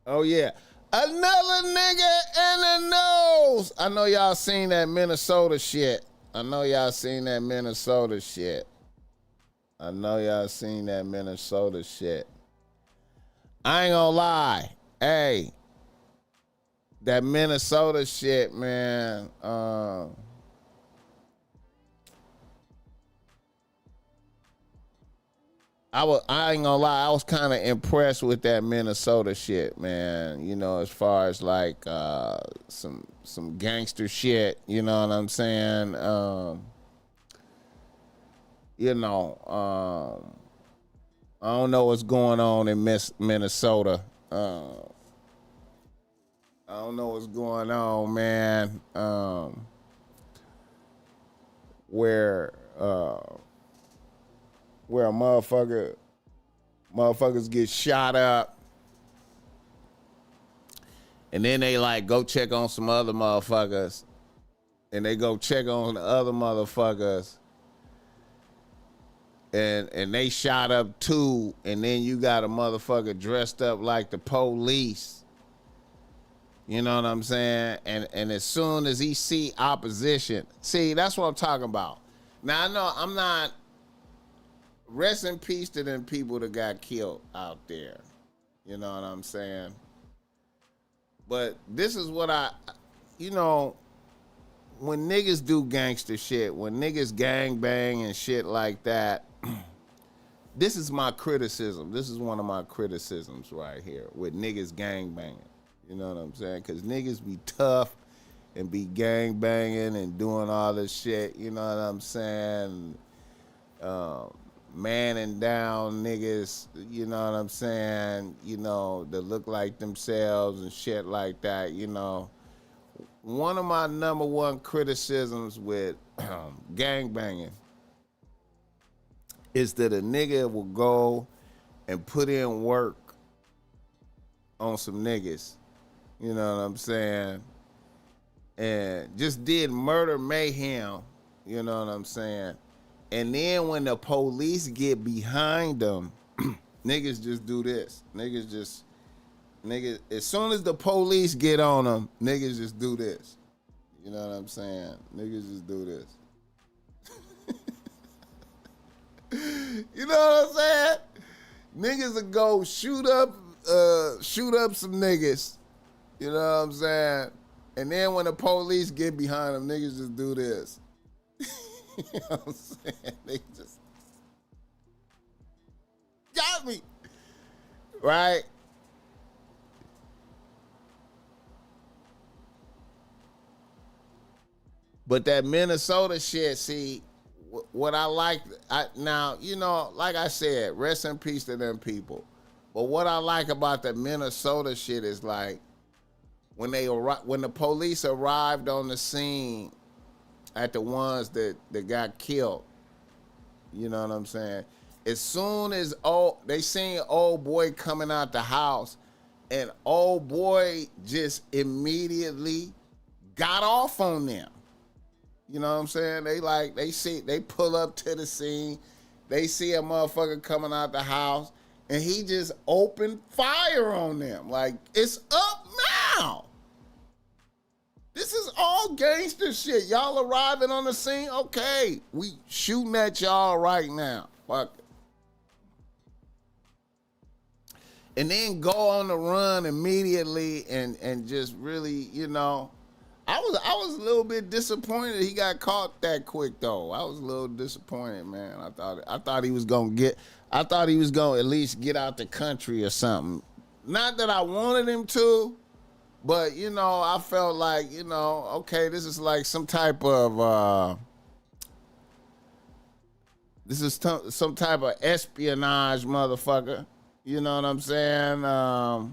[SPEAKER 1] Oh, yeah. Another nigga in the nose. I know y'all seen that Minnesota shit. I know y'all seen that Minnesota shit. I ain't gonna lie. Hey, that Minnesota shit, man. I ain't gonna lie, I was kind of impressed with that Minnesota shit, man. You know, as far as like some gangster shit, you know what I'm saying? I don't know what's going on in Minnesota. I don't know what's going on, man. Where motherfuckers get shot up, and then they like go check on some other motherfuckers, and they go check on the other motherfuckers, and they shot up too, and then you got a motherfucker dressed up like the police. You know what I'm saying? And as soon as he see opposition, see, that's what I'm talking about. Now I know I'm not. Rest in peace to them people that got killed out there. You know what I'm saying? But this is what when niggas do gangster shit, when niggas gang bang and shit like that, this is my criticism. This is one of my criticisms right here with niggas gang banging. You know what I'm saying? Because niggas be tough and be gang banging and doing all this shit. You know what I'm saying? Manning down niggas, you know what I'm saying, you know, that look like themselves and shit like that, you know. One of my number one criticisms with gangbanging is that a nigga will go and put in work on some niggas, you know what I'm saying, and just did murder mayhem, you know what I'm saying. And then when the police get behind them, niggas just do this. Niggas just Niggas, as soon as the police get on them, niggas just do this. You know what I'm saying? Niggas just do this. You know what I'm saying? Niggas will go shoot up some niggas. You know what I'm saying? And then when the police get behind them, niggas just do this. You know what I'm saying? They just got me. Right? But that Minnesota shit, see, what I like, now, you know, like I said, rest in peace to them people. But what I like about the Minnesota shit is like, when the police arrived on the scene at the ones that got killed, you know what I'm saying? As soon as they seen old boy coming out the house, and old boy just immediately got off on them. You know what I'm saying? They pull up to the scene, they see a motherfucker coming out the house, and he just opened fire on them. Like, it's up now. This is all gangster shit. Y'all arriving on the scene? Okay, we shooting at y'all right now. Fuck it. And then go on the run immediately and just really, you know. I was a little bit disappointed he got caught that quick though. I was a little disappointed, man. I thought he was gonna at least get out the country or something. Not that I wanted him to, but you know, I felt like, you know, okay, this is like some type of some type of espionage, motherfucker. You know what I'm saying? I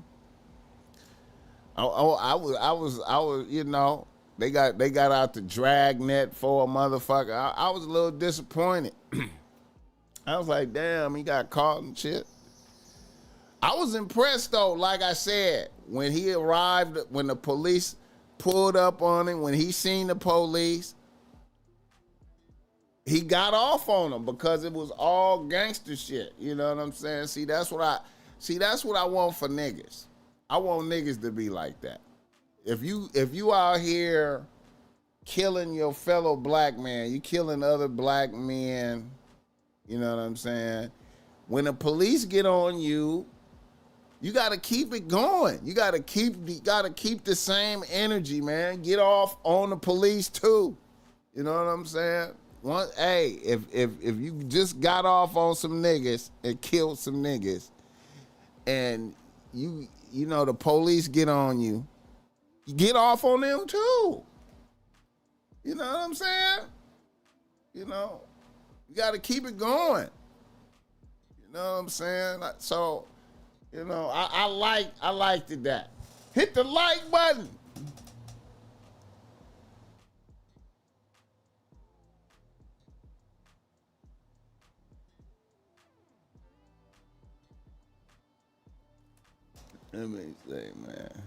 [SPEAKER 1] was, you know, they got out the drag net for a motherfucker. I was a little disappointed. I was like, damn, he got caught and shit. I was impressed though, like I said, when he arrived, when the police pulled up on him, when he seen the police, he got off on them because it was all gangster shit. You know what I'm saying? See, that's what I want for niggas. I want niggas to be like that. If you out here killing your fellow black man, you killing other black men, you know what I'm saying? When the police get on you, you got to keep it going. You got to keep the same energy, man. Get off on the police too. You know what I'm saying? If you just got off on some niggas and killed some niggas, and you know the police get on you, get off on them too. You know what I'm saying? You know, you got to keep it going. You know what I'm saying? So, you know, I liked it that. Hit the like button. Let me say, man.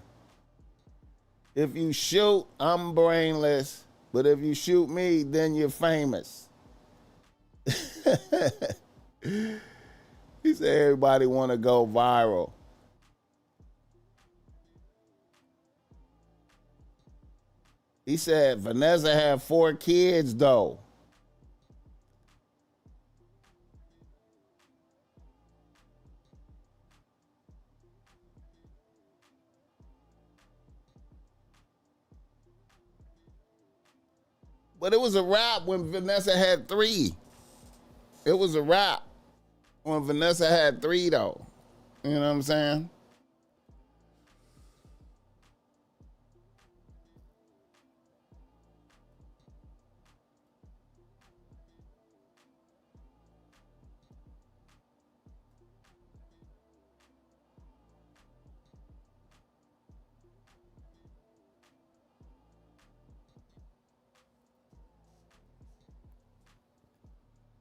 [SPEAKER 1] If you shoot, I'm brainless. But if you shoot me, then you're famous. He said everybody want to go viral. He said Vanessa had 4 kids, though. But it was a wrap when Vanessa had 3. It was a wrap when Vanessa had 3, though. You know what I'm saying?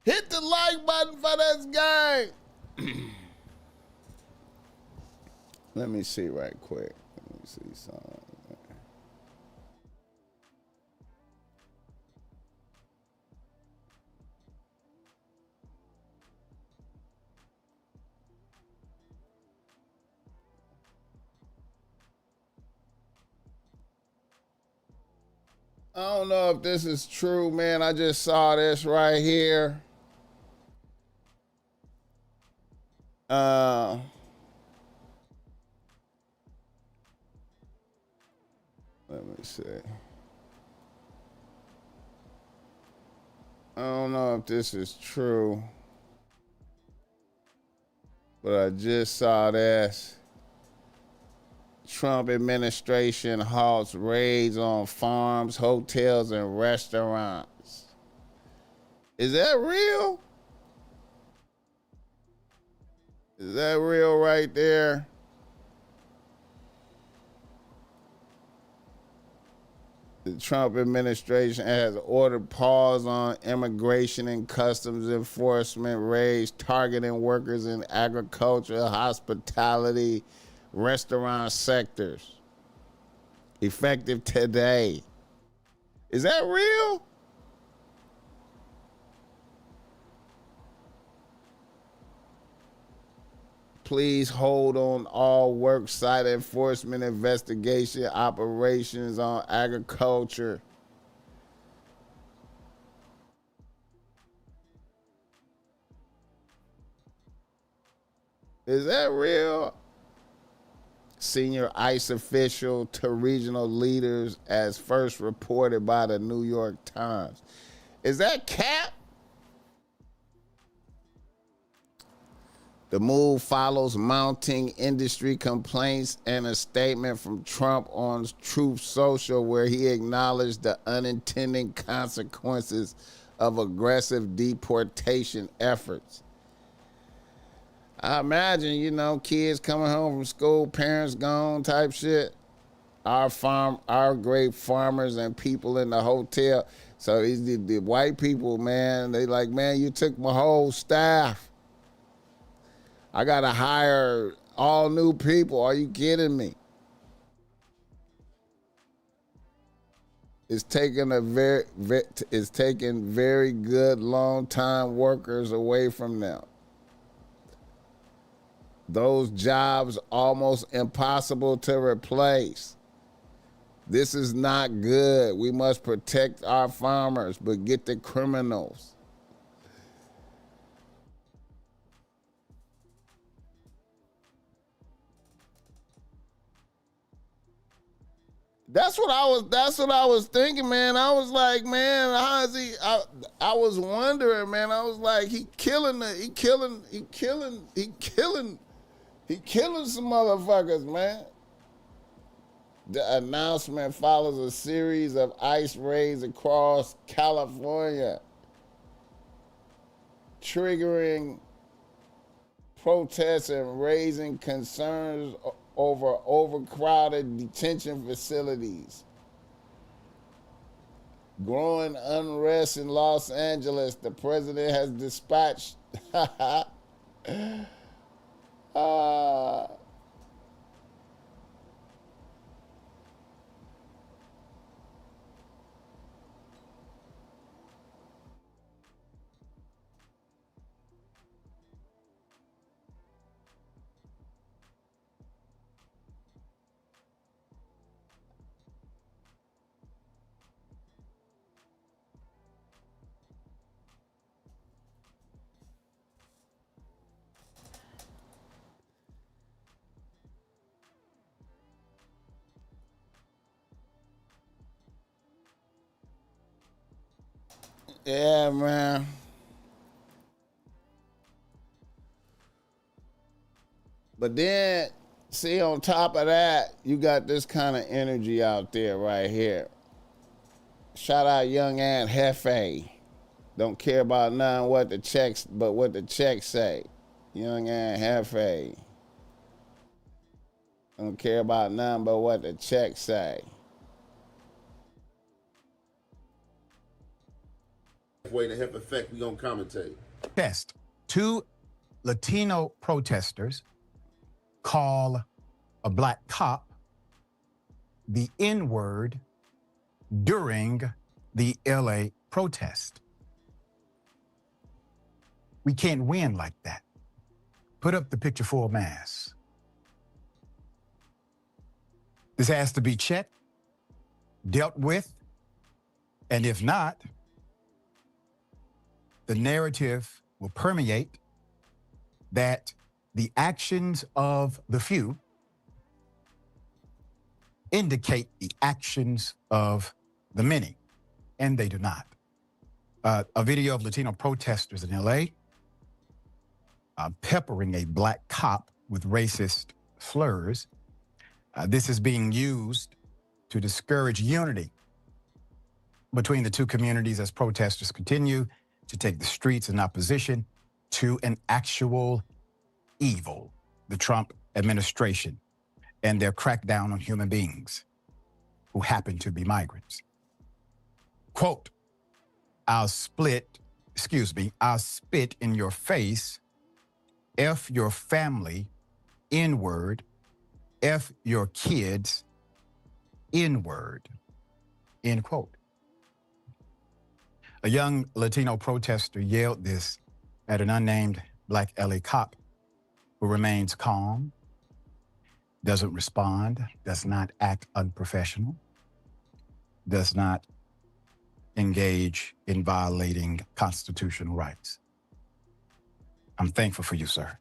[SPEAKER 1] Hit the like button for this game. Let me see right quick. Let me see something. I don't know if this is true, man. I just saw this right here. Let me see. I don't know if this is true, but I just saw this. Trump administration halts raids on farms, hotels, and restaurants. Is that real? Is that real right there? The Trump administration has ordered pause on immigration and customs enforcement raids targeting workers in agriculture, hospitality, restaurant sectors. Effective today. Is that real? Please hold on all worksite enforcement investigation operations on agriculture. Is that real? Senior ICE official to regional leaders as first reported by the New York Times. Is that cap? The move follows mounting industry complaints and a statement from Trump on Truth Social where he acknowledged the unintended consequences of aggressive deportation efforts. I imagine, you know, kids coming home from school, parents gone type shit. Our great farmers and people in the hotel. So the white people, man, they like, man, you took my whole staff. I gotta hire all new people. Are you kidding me? It's taking very good long-time workers away from them. Those jobs almost impossible to replace. This is not good. We must protect our farmers, but get the criminals. That's what I was thinking, man. I was like, man, how is he? I was wondering, man. I was like, he killing some motherfuckers, man. The announcement follows a series of ICE raids across California, triggering protests and raising concerns over overcrowded detention facilities. Growing unrest in Los Angeles, the president has dispatched yeah, man. But then, see, on top of that, you got this kind of energy out there right here. Shout out young Aunt Hefe. Don't care about none what the checks, but what the checks say. Young Aunt Hefe. Don't care about none but what the checks say.
[SPEAKER 2] Way to help effect, we gonna commentate.
[SPEAKER 3] Test. Two Latino protesters call a black cop the N-word during the LA protest. We can't win like that. Put up the picture full mass. This has to be checked, dealt with, And if not, the narrative will permeate that the actions of the few indicate the actions of the many, and they do not. A video of Latino protesters in LA peppering a black cop with racist slurs. This is being used to discourage unity between the two communities as protesters continue to take the streets in opposition to an actual evil, the Trump administration, and their crackdown on human beings who happen to be migrants. Quote, I'll spit in your face, F your family, N-word, F your kids, N-word, end quote. A young Latino protester yelled this at an unnamed black LA cop who remains calm, doesn't respond, does not act unprofessional, does not engage in violating constitutional rights. I'm thankful for you, sir.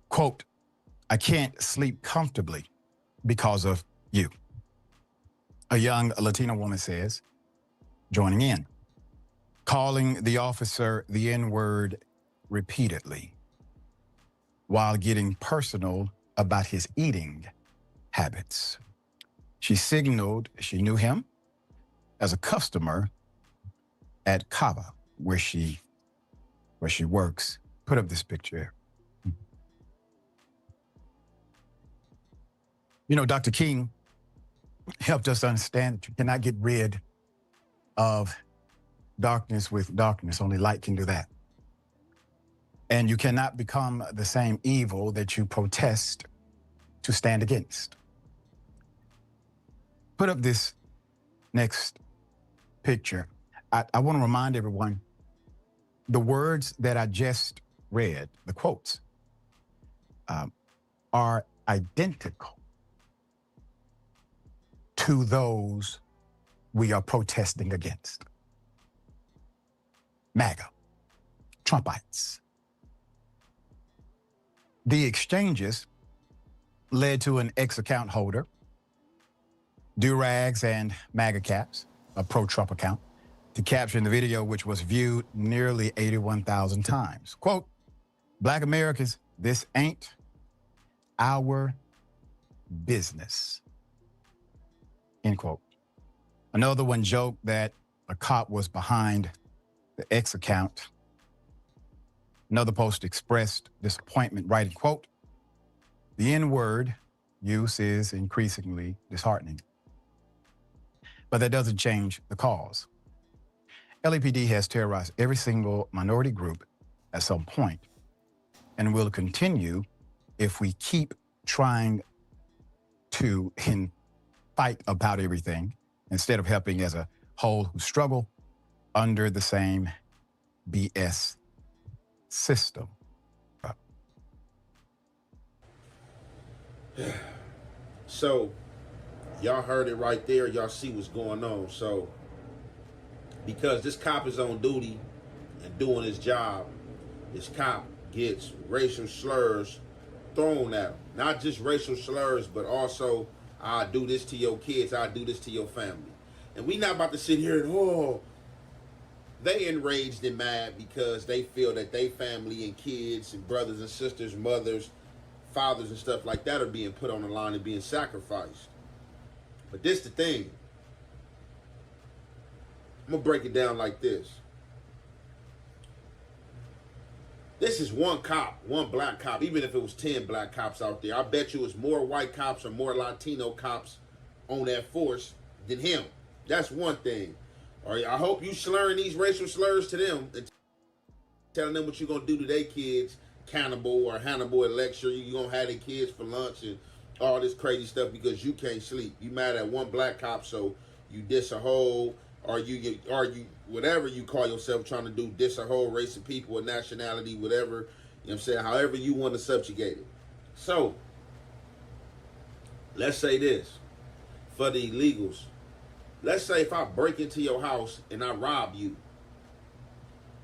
[SPEAKER 3] Quote, I can't sleep comfortably because of you. A young Latino woman says, joining in, calling the officer the N-word repeatedly while getting personal about his eating habits. She signaled she knew him as a customer at Cava, where she works. Put up this picture. You know, Dr. King helped us understand that you cannot get rid of darkness with darkness. Only light can do that. And you cannot become the same evil that you protest to stand against. Put up this next picture. I want to remind everyone, the words that I just read, the quotes, are identical to those we are protesting against. MAGA, Trumpites. The exchanges led to an ex-account holder, do-rags and MAGA caps, a pro-Trump account, to capture in the video, which was viewed nearly 81,000 times. Quote, Black Americans, this ain't our business. End quote. Another one joked that a cop was behind the X account. Another post expressed disappointment, writing, quote, the N-word use is increasingly disheartening. But that doesn't change the cause. LAPD has terrorized every single minority group at some point and will continue if we keep trying to fight about everything instead of helping as a whole who struggle under the same BS system.
[SPEAKER 2] So, y'all heard it right there. Y'all see what's going on. So, because this cop is on duty and doing his job, this cop gets racial slurs thrown at him. Not just racial slurs, but also, I'll do this to your kids, I'll do this to your family. And we not about to sit here and, they enraged and mad because they feel that they family and kids and brothers and sisters, mothers, fathers and stuff like that are being put on the line and being sacrificed. But this the thing. I'm going to break it down like this. This is one cop, one black cop. Even if it was 10 black cops out there, I bet you it was more white cops or more Latino cops on that force than him. That's one thing. All right, I hope you slurring these racial slurs to them and telling them what you're going to do to their kids, cannibal or Hannibal lecture. You're going to have their kids for lunch and all this crazy stuff because you can't sleep. You mad at one black cop, so you diss a whole, or you whatever you call yourself trying to do, diss a whole race of people, a nationality, whatever, you know what I'm saying, however you want to subjugate it. So, let's say this, for the illegals, let's say if I break into your house and I rob you,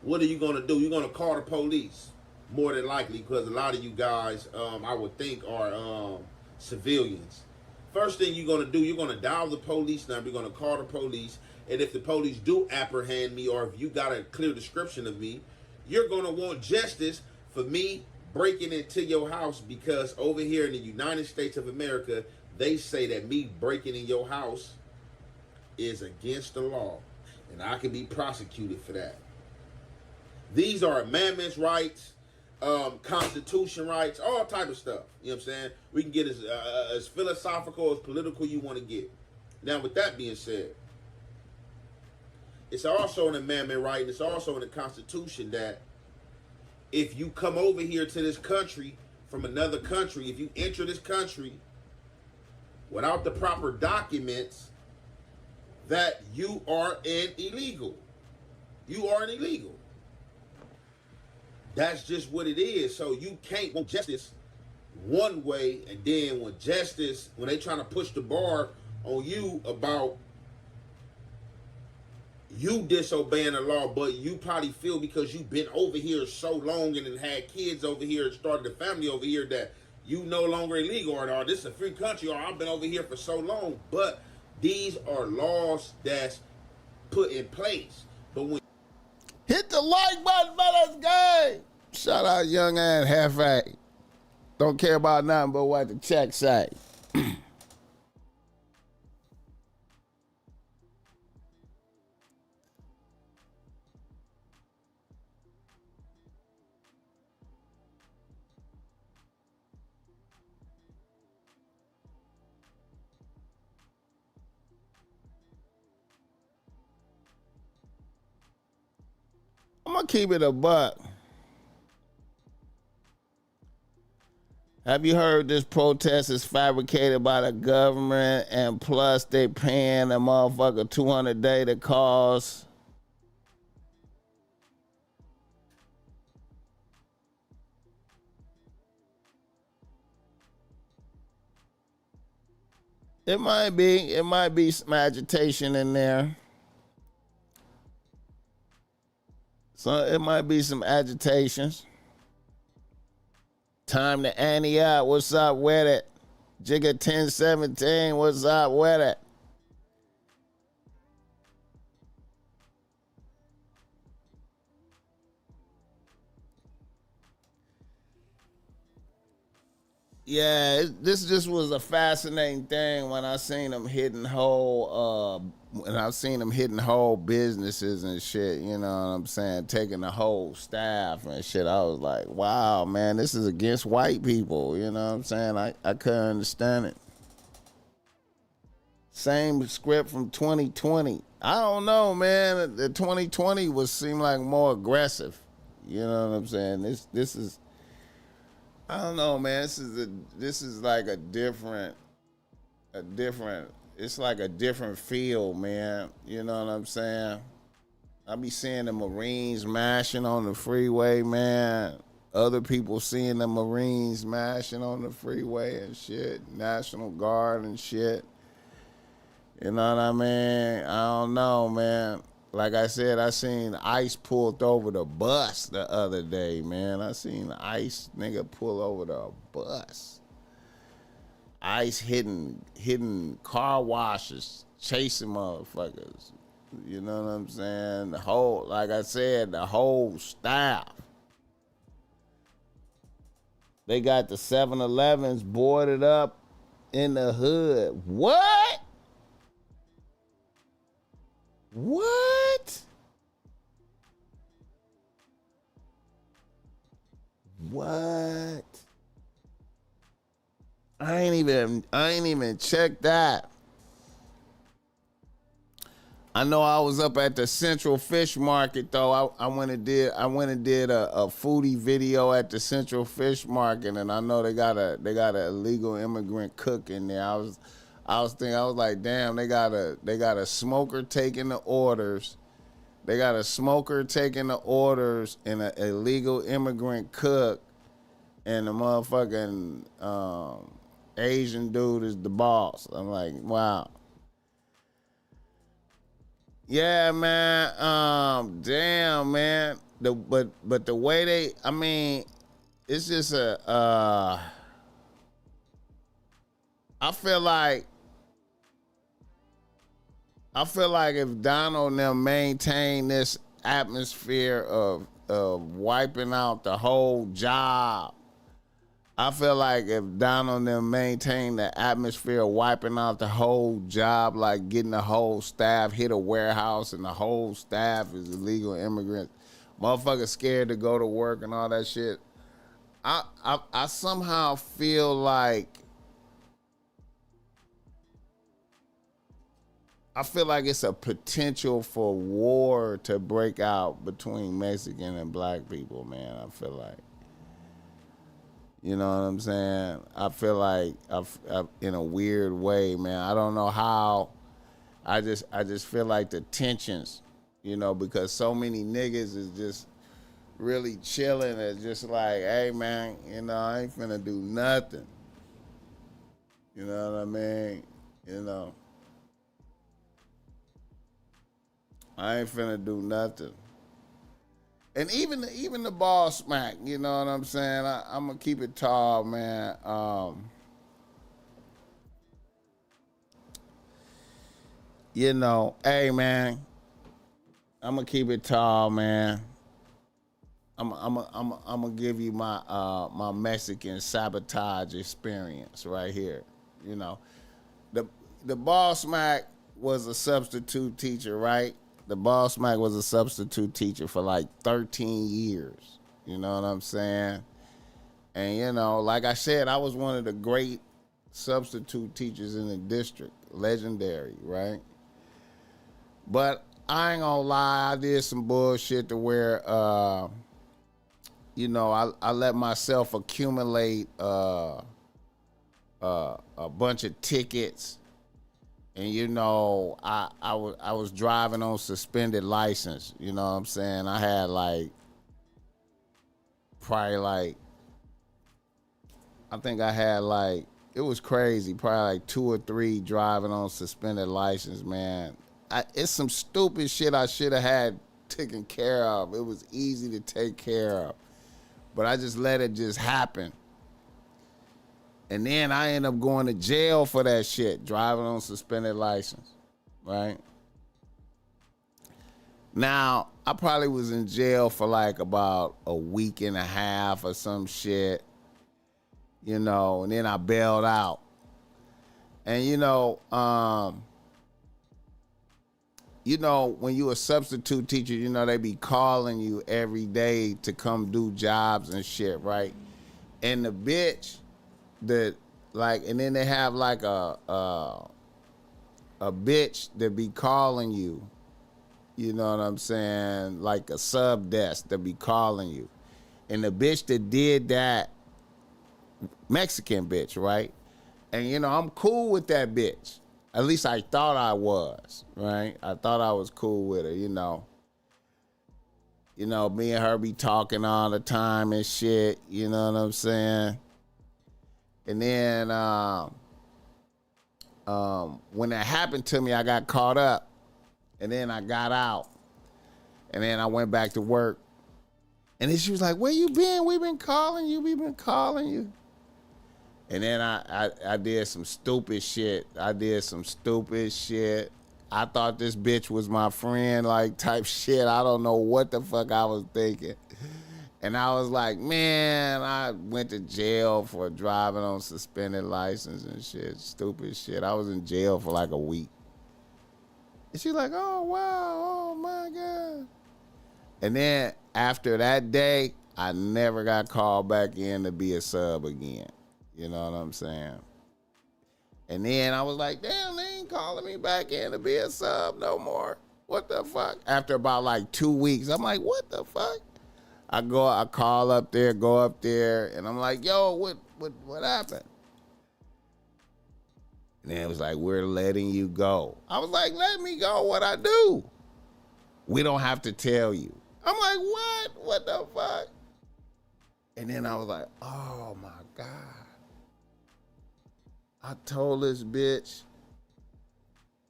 [SPEAKER 2] what are you gonna do? You're gonna call the police, more than likely, because a lot of you guys, I would think, are civilians. First thing you're gonna do, you're gonna dial the police number. You're gonna call the police, and if the police do apprehend me, or if you got a clear description of me, you're gonna want justice for me breaking into your house, because over here in the United States of America, they say that me breaking in your house is against the law, and I can be prosecuted for that. These are amendments rights, constitution rights, all type of stuff. You know what I'm saying? We can get as philosophical, as political you want to get. Now, with that being said, it's also an amendment right, and it's also in the Constitution that if you come over here to this country from another country, if you enter this country without the proper documents, that you are an illegal. You are an illegal. That's just what it is. So you can't want justice one way, and then when they trying to push the bar on you about you disobeying the law, but you probably feel because you've been over here so long and then had kids over here and started a family over here that you no longer illegal, or this is a free country, or I've been over here for so long. But these are laws that's put in place. But when
[SPEAKER 1] Hit the like button, fellas, gang. Shout out Young and Hefe. Don't care about nothing but what the check say. I'm gonna keep it a buck. Have you heard this protest is fabricated by the government, and plus they paying a motherfucker $200 a day to cause? It might be some agitation in there. So it might be some agitations. Time to ante up. What's up with it? Jigga 1017. What's up with it? Yeah, this just was a fascinating thing when I seen them hitting whole businesses and shit, you know what I'm saying, taking the whole staff and shit. I was like, wow, man, this is against white people, you know what I'm saying? I couldn't understand it. Same script from 2020. I don't know, man. The 2020 seemed like more aggressive. You know what I'm saying? This is, I don't know, man. This is like a different. It's like a different feel, man. You know what I'm saying? I be seeing the Marines mashing on the freeway, man. Other people seeing the Marines mashing on the freeway and shit. National Guard and shit. You know what I mean? I don't know, man. Like I said, I seen ICE pulled over the bus the other day, man. I seen ICE nigga pull over the bus. ICE hitting car washes, chasing motherfuckers. You know what I'm saying? Like I said, the whole staff. They got the 7-Elevens boarded up in the hood. What? What? What? I ain't even checked that. I know I was up at the Central Fish Market though. I went and did a foodie video at the Central Fish Market, and I know they got an illegal immigrant cook in there. I was like, damn, they got a smoker taking the orders. They got a smoker taking the orders and an illegal immigrant cook, and the motherfucking Asian dude is the boss. I'm like, wow. Yeah, man. Damn, man. But the way they, I mean, it's just I feel like if Donald and them maintain this atmosphere of wiping out the whole job, I feel like if Donald and them maintain the atmosphere of wiping out the whole job, like getting the whole staff hit a warehouse and the whole staff is illegal immigrants, motherfuckers scared to go to work and all that shit. I somehow feel like it's a potential for war to break out between Mexican and black people, man. I feel like. You know what I'm saying? I feel like in a weird way, man. I don't know how. I just feel like the tensions, because so many niggas is just really chilling. It's just like, hey, man, I ain't finna do nothing. You know what I mean? I ain't finna do nothing. And even the BossMack, you know what I'm saying? I'm gonna keep it tall, man. Hey, man, I'm gonna keep it tall, man. I'm gonna give you my Mexican sabotage experience right here. The BossMack was a substitute teacher, right? The BossMack was a substitute teacher for like 13 years. You know what I'm saying? And, like I said, I was one of the great substitute teachers in the district. Legendary, right? But I ain't gonna lie, I did some bullshit to where, I let myself accumulate a bunch of tickets. And I was driving on suspended license. You know what I'm saying? I had it was crazy. Probably like 2 or 3 driving on suspended license, man. It's some stupid shit I should have had taken care of. It was easy to take care of, but I just let it just happen. And then I end up going to jail for that shit, driving on suspended license, right? Now, I probably was in jail for like about a week and a half or some shit, and then I bailed out. And, when you a substitute teacher, they be calling you every day to come do jobs and shit, right? And the bitch... and then they have like a bitch that be calling you, you know what I'm saying, like a sub desk that be calling you, and the bitch that did that, Mexican bitch, right? And I'm cool with that bitch. At least I thought I was, right? I thought I was cool with her, me and her be talking all the time and shit, you know what I'm saying? And then when that happened to me, I got caught up. And then I got out. And then I went back to work. And then she was like, where you been? We've been calling you. And then I did some stupid shit. I thought this bitch was my friend, like type shit. I don't know what the fuck I was thinking. And I was like, man, I went to jail for driving on suspended license and shit. Stupid shit. I was in jail for like a week. And she's like, oh, wow, oh, my God. And then after that day, I never got called back in to be a sub again. You know what I'm saying? And then I was like, damn, they ain't calling me back in to be a sub no more. What the fuck? After about like 2 weeks, I'm like, what the fuck? I call up there, and I'm like, yo, what happened? And then it was like, we're letting you go. I was like, let me go, what I do? We don't have to tell you. I'm like, what? What the fuck? And then I was like, oh my God. I told this bitch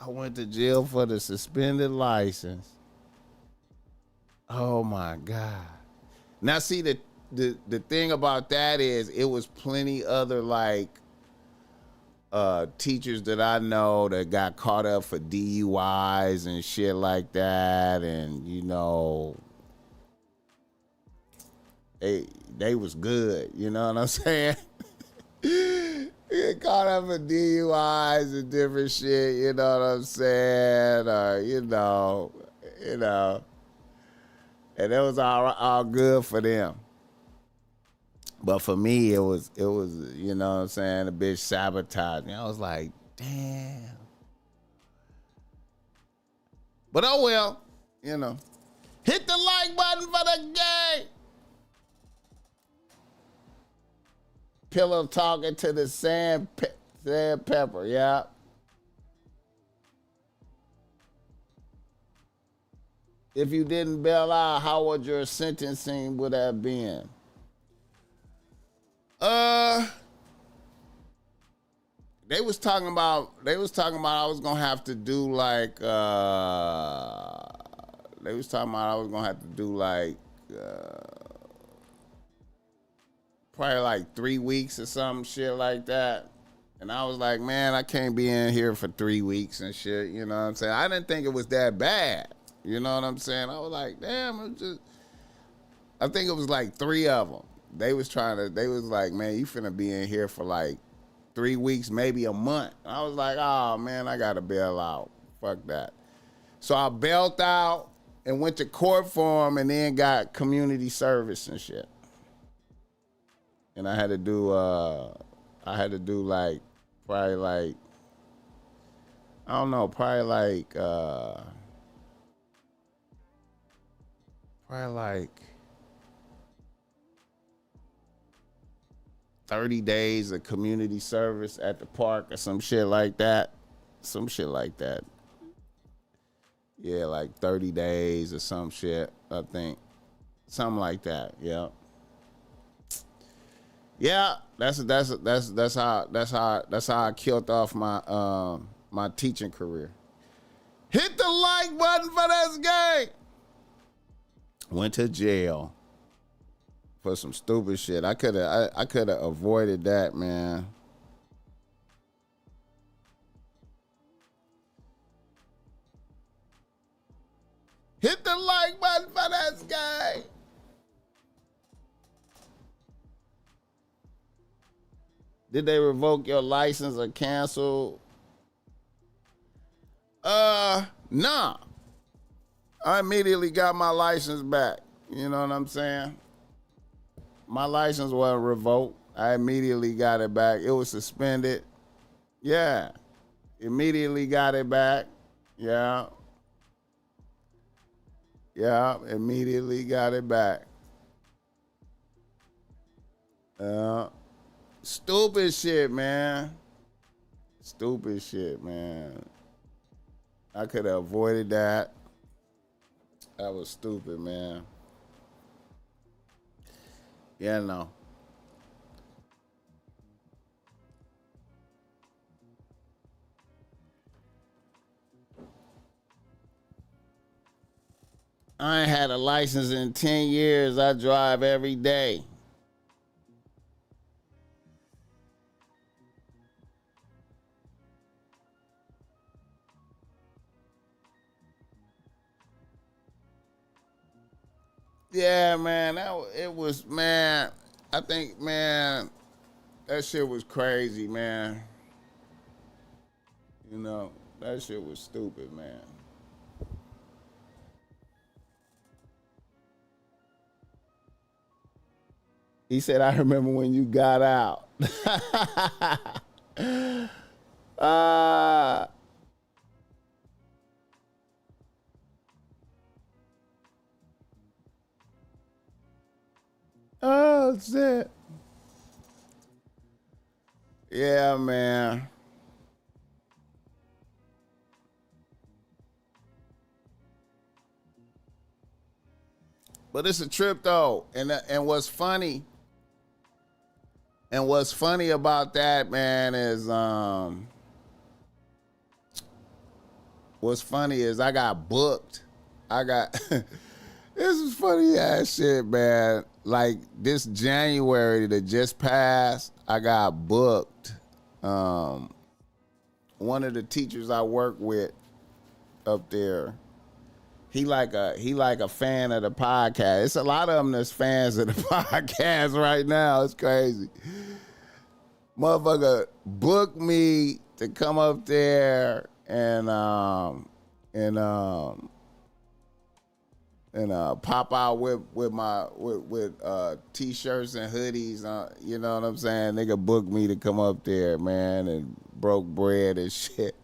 [SPEAKER 1] I went to jail for the suspended license. Oh my God. Now see the thing about that is it was plenty other like teachers that I know that got caught up for DUIs and shit like that, and you know they was good, you know what I'm saying? Get caught up in DUIs and different shit, you know what I'm saying? Or you know, and it was all good for them. But for me, it was, you know what I'm saying, the bitch sabotaged me. I was like, damn. But oh well, you know. Hit the like button for the game. Pillow talking to the sandpepper, yeah. If you didn't bail out, how would your sentencing would have been? They was talking about I was gonna have to do like they was talking about I was gonna have to do like probably like 3 weeks or some shit like that. And I was like, man, I can't be in here for 3 weeks and shit, you know what I'm saying? I didn't think it was that bad. You know what I'm saying? I was like, damn, I think it was like 3 of them. They was like, man, you finna be in here for like 3 weeks, maybe a month. I was like, oh man, I gotta bail out. Fuck that. So I bailed out and went to court for him and then got community service and shit. And I had to do like, probably like, I don't know, probably like 30 days of community service at the park or some shit like that. Yeah, like 30 days or some shit, I think. Something like that, yeah. Yeah, that's how I killed off my my teaching career. Hit the like button for this game. Went to jail for some stupid shit. I could have avoided that, man. Hit the like button for this game. Did they revoke your license or cancel? Nah. I immediately got my license back. You know what I'm saying? My license wasn't revoked. I immediately got it back. It was suspended. Yeah. Immediately got it back. Yeah. Yeah, immediately got it back. Stupid shit, man. Stupid shit, man. I could have avoided that. That was stupid, man. Yeah, no. I ain't had a license in 10 years. I drive every day. Yeah, man, it was, man, I think, man, that shit was crazy, man. You know, that shit was stupid, man. He said, I remember when you got out. Oh, shit. Yeah, man. But it's a trip, though. And what's funny... And what's funny about that, man, is what's funny is I got booked. I got this is funny ass shit, man. Like this January that just passed, I got booked. One of the teachers I work with up there, he like a fan of the podcast. It's a lot of them that's fans of the podcast right now. It's crazy. Motherfucker booked me to come up there and pop out with t-shirts and hoodies. You know what I'm saying? Nigga booked me to come up there, man, and broke bread and shit.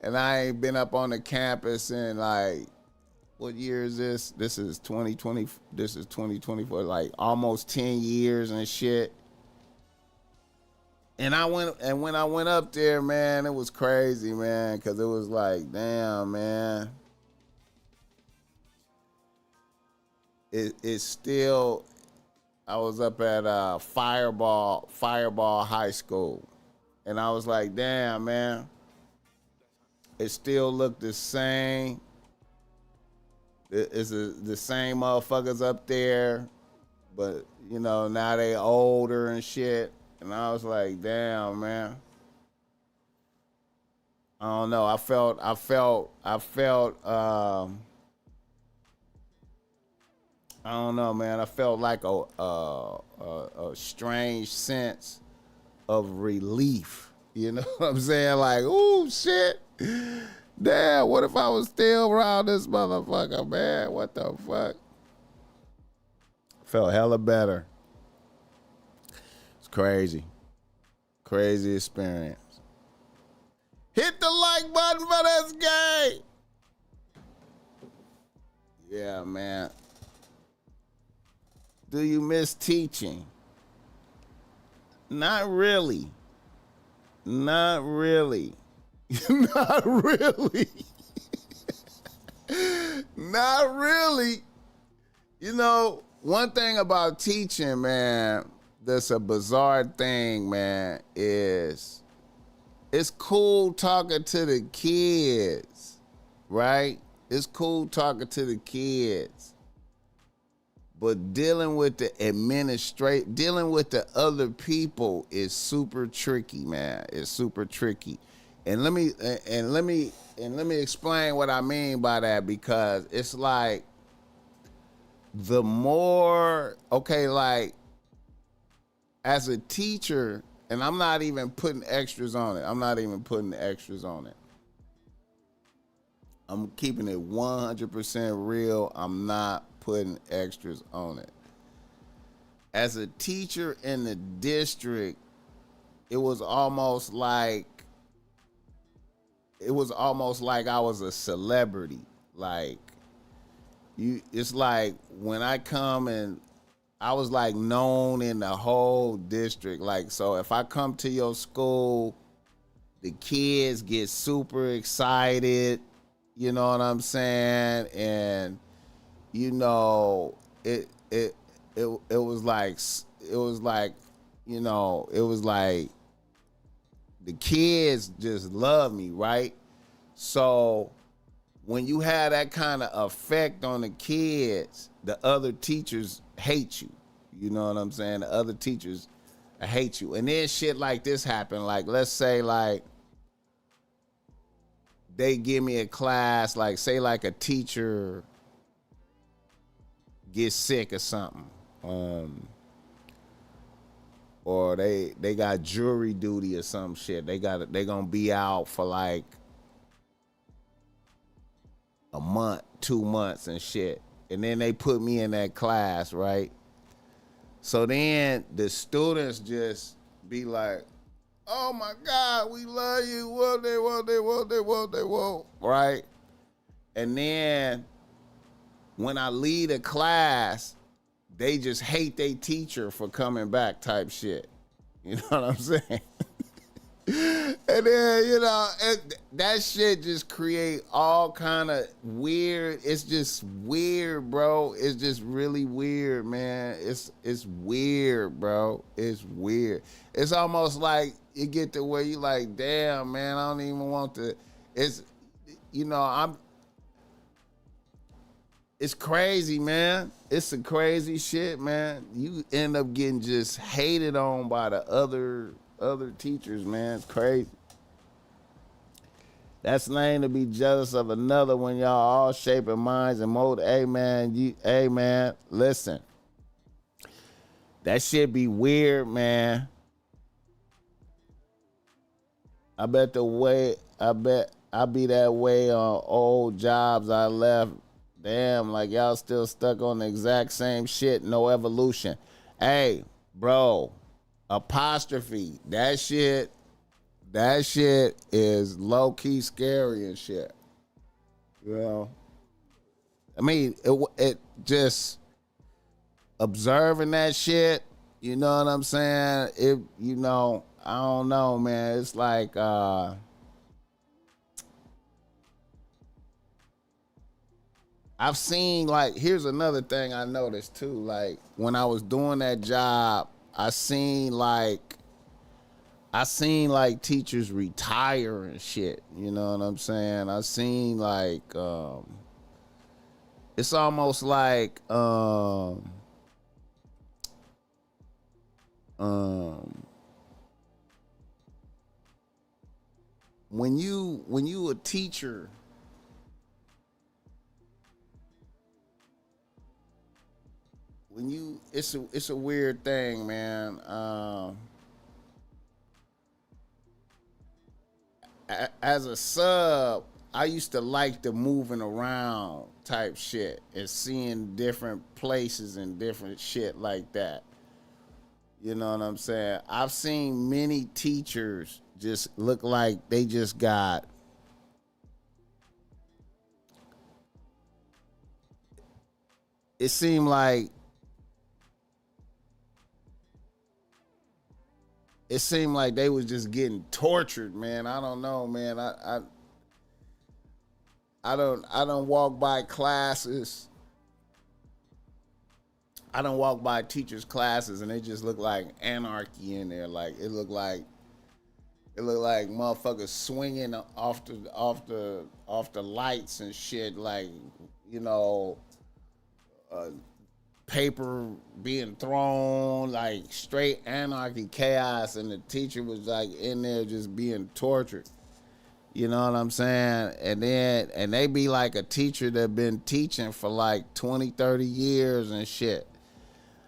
[SPEAKER 1] And I ain't been up on the campus in like, what year is this? This is 2020. This is 2024. Like almost 10 years and shit. And when I went up there, man, it was crazy, man, because it was like, damn, man. It's still, I was up at Fireball High School, and I was like, damn, man, it still looked the same. It's the same motherfuckers up there, but you know now they older and shit. And I was like, damn, man. I don't know. I felt I don't know, man. I felt like a strange sense of relief. You know what I'm saying? Like, ooh, shit. Damn, what if I was still around this motherfucker, man? What the fuck? Felt hella better. It's crazy. Crazy experience. Hit the like button for this game. Yeah, man. Do you miss teaching? Not really. Not really. Not really. Not really. You know, one thing about teaching, man, that's a bizarre thing, man, is it's cool talking to the kids, right? It's cool talking to the kids. But dealing with the dealing with the other people is super tricky, man. It's super tricky. And let me explain what I mean by that, because it's like the more, okay, like as a teacher, and I'm not even putting extras on it. I'm keeping it 100% real. I'm not putting extras on it. As a teacher in the district, it was almost like I was a celebrity. Like it's like when I come and I was like known in the whole district. Like, so if I come to your school, the kids get super excited. You know what I'm saying? And you know, it was like the kids just love me, right? So when you have that kind of effect on the kids, the other teachers hate you. You know what I'm saying? The other teachers hate you. And then shit like this happen. Like, let's say like they give me a class, like say like a teacher gets sick or something, or they got jury duty or some shit. They gonna be out for like a month, 2 months and shit, and then they put me in that class, right? So then the students just be like, "Oh my God, we love you." What they want, right? And then when I leave a class, they just hate their teacher for coming back type shit. You know what I'm saying? And then, you know, that shit just create all kind of weird. It's just weird, bro. It's just really weird, man. It's weird, bro. It's weird. It's almost like you get to where you like, damn, man, I don't even want to. it's crazy, man. It's some crazy shit, man. You end up getting just hated on by the other teachers, man. It's crazy. That's lame to be jealous of another when y'all all shaping minds and mold. Hey man, listen. That shit be weird, man. I bet I be that way on old jobs I left. Damn, like y'all still stuck on the exact same shit, no evolution. Hey, bro, apostrophe. That shit is low-key scary and shit. You know? I mean, it just observing that shit, you know what I'm saying? I don't know, man. It's like I've seen, like, here's another thing I noticed too. Like, when I was doing that job, I seen like teachers retire and shit. You know what I'm saying? I seen like it's almost like when you a teacher, it's a weird thing, man. As a sub, I used to like the moving around type shit and seeing different places and different shit like that. You know what I'm saying? I've seen many teachers just look like they just got it seemed like they was just getting tortured, man. I don't know, man. I don't walk by classes. I don't walk by teachers' classes and they just look like anarchy in there. Like it look like motherfuckers swinging off the lights and shit. Like, you know, paper being thrown, like straight anarchy, chaos, and the teacher was like in there just being tortured. You know what I'm saying? And they be like a teacher that been teaching for like 20, 30 years and shit.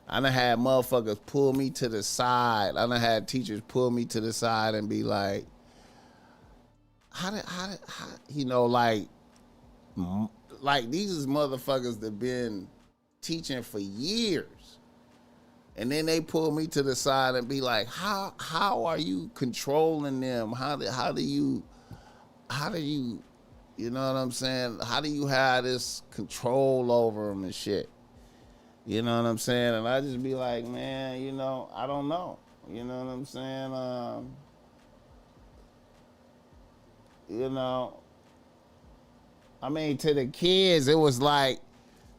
[SPEAKER 1] I done had motherfuckers pull me to the side. I done had teachers pull me to the side and be like, how you know, like these is motherfuckers that been teaching for years. And then they pull me to the side and be like, how are you controlling them? How do you, you know what I'm saying? How do you have this control over them and shit? You know what I'm saying? And I just be like, man, you know, I don't know. You know what I'm saying? You know, I mean, to the kids, it was like,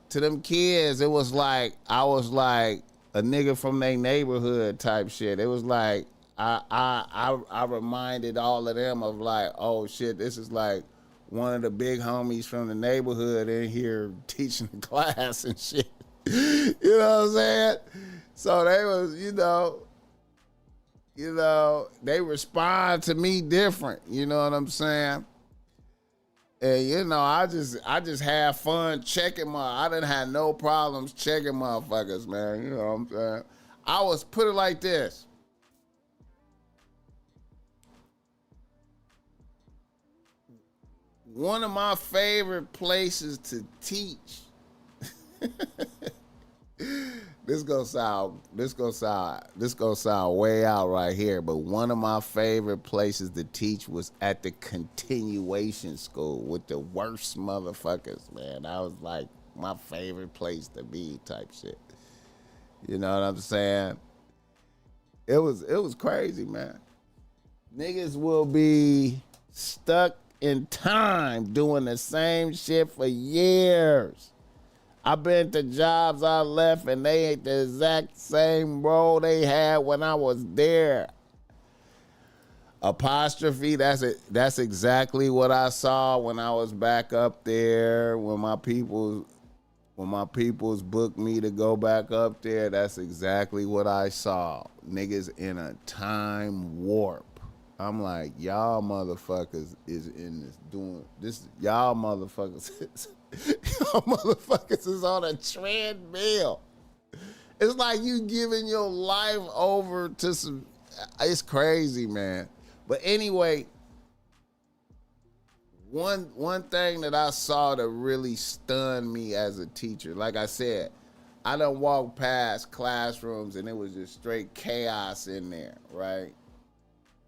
[SPEAKER 1] to them kids, it was like I was like a nigga from their neighborhood type shit. It was like I reminded all of them of like, oh shit, this is like one of the big homies from the neighborhood in here teaching the class and shit. You know what I'm saying? So they was, you know, they respond to me different. You know what I'm saying? And you know, I just have fun checking I didn't have no problems checking motherfuckers, man. You know what I'm saying? I was put it like this. One of my favorite places to teach. This gonna sound way out right here, but one of my favorite places to teach was at the continuation school with the worst motherfuckers, man. That was like my favorite place to be type shit. You know what I'm saying? It was crazy, man. Niggas will be stuck in time doing the same shit for years. I've been to jobs I left and they ain't the exact same role they had when I was there. Apostrophe, that's it. That's exactly what I saw when I was back up there. When my peoples booked me to go back up there, that's exactly what I saw. Niggas in a time warp. I'm like, y'all motherfuckers is in this doing this. Y'all motherfuckers is on a treadmill. It's like you giving your life over to some. It's crazy, man. But anyway, one thing that I saw that really stunned me as a teacher, like I said, I done walked past classrooms and it was just straight chaos in there, right?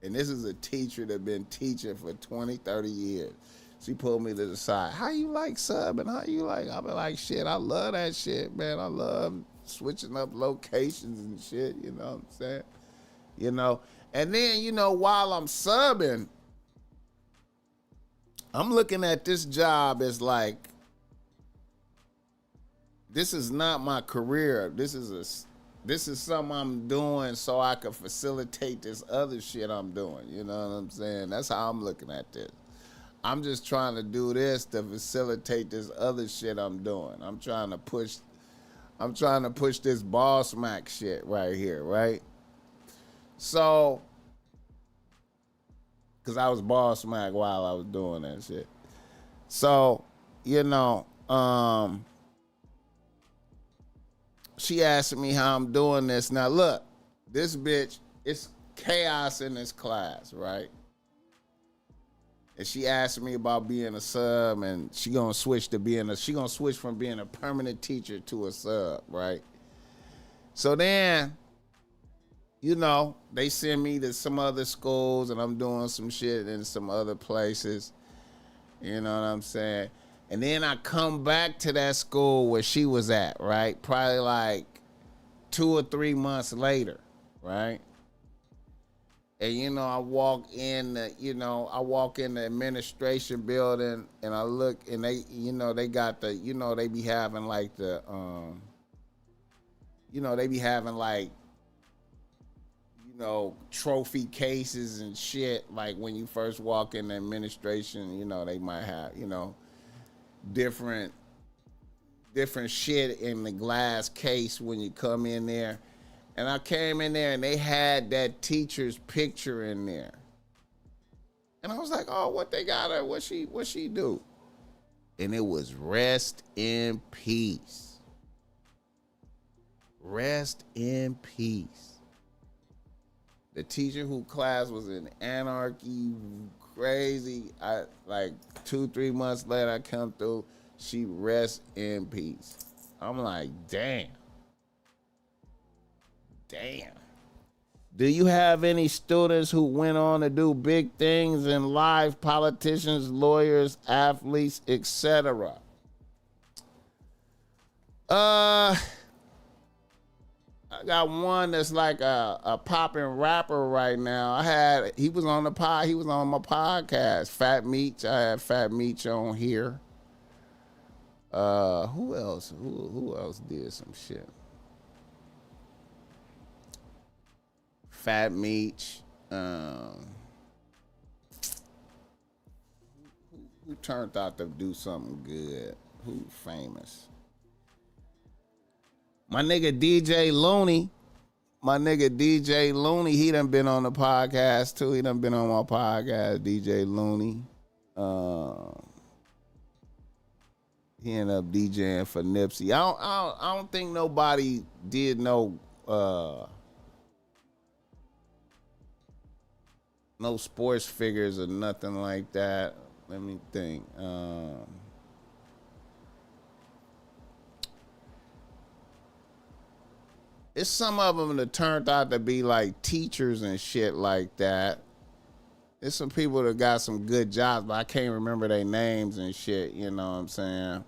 [SPEAKER 1] And this is a teacher that been teaching for 20, 30 years. She pulled me to the side. How you like subbing? How you like? I be like, shit, I love that shit, man. I love switching up locations and shit, you know what I'm saying? You know, and then, you know, while I'm subbing, I'm looking at this job as like, this is not my career. This is something I'm doing so I can facilitate this other shit I'm doing. You know what I'm saying? That's how I'm looking at this. I'm just trying to do this to facilitate this other shit I'm doing. I'm trying to push this BossMack shit right here, right? So, because I was BossMack while I was doing that shit. So, you know, she asked me how I'm doing this. Now, look, this bitch, it's chaos in this class, right? And she asked me about being a sub, and she gonna switch from being a permanent teacher to a sub, right? So then, you know, they send me to some other schools, and I'm doing some shit in some other places. You know what I'm saying? And then I come back to that school where she was at, right? Probably like 2 or 3 months later, right? And, you know, I walk in the administration building, and I look, and they, you know, they got the, you know, they be having like the, you know, they be having like, you know, trophy cases and shit. Like when you first walk in the administration, you know, they might have, you know, different shit in the glass case when you come in there. And I came in there and they had that teacher's picture in there. And I was like, oh, what they got her? What she do? And it was rest in peace. Rest in peace. The teacher whose class was in anarchy, crazy. I like 2-3 months later I come through, she rests in peace. I'm like, damn. Do you have any students who went on to do big things in life, politicians, lawyers, athletes, etc.? I got one that's like a popping rapper right now. He was on my podcast, Fat Meech. I had Fat Meech on here. Who else? Who else did some shit? Fat Meech. Who turned out to do something good? Who famous? My nigga DJ Looney. He done been on the podcast too. He done been on my podcast, DJ Looney. He ended up DJing for Nipsey. I don't think nobody did no sports figures or nothing like that. Let me think. It's some of them that turned out to be like teachers and shit like that. There's some people that got some good jobs, but I can't remember their names and shit. You know what I'm saying?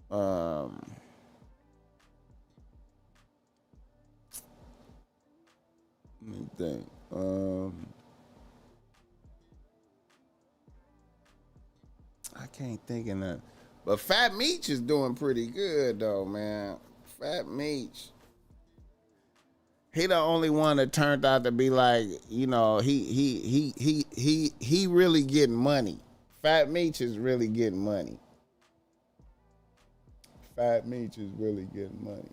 [SPEAKER 1] Let me think. I can't think of that. But Fat Meech is doing pretty good though, man. Fat Meech. He the only one that turned out to be like, you know, he really getting money. Fat Meech is really getting money. Fat Meech is really getting money.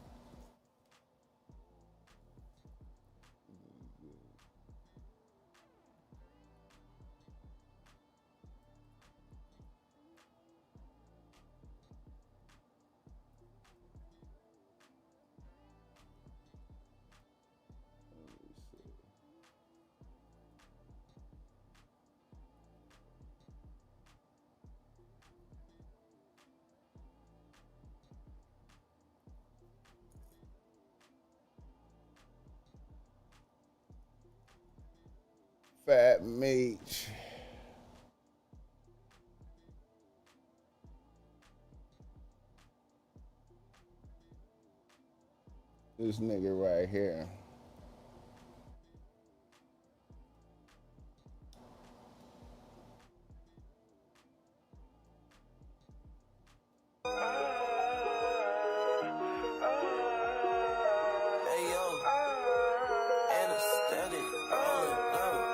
[SPEAKER 1] Fat Meech. This nigga right here.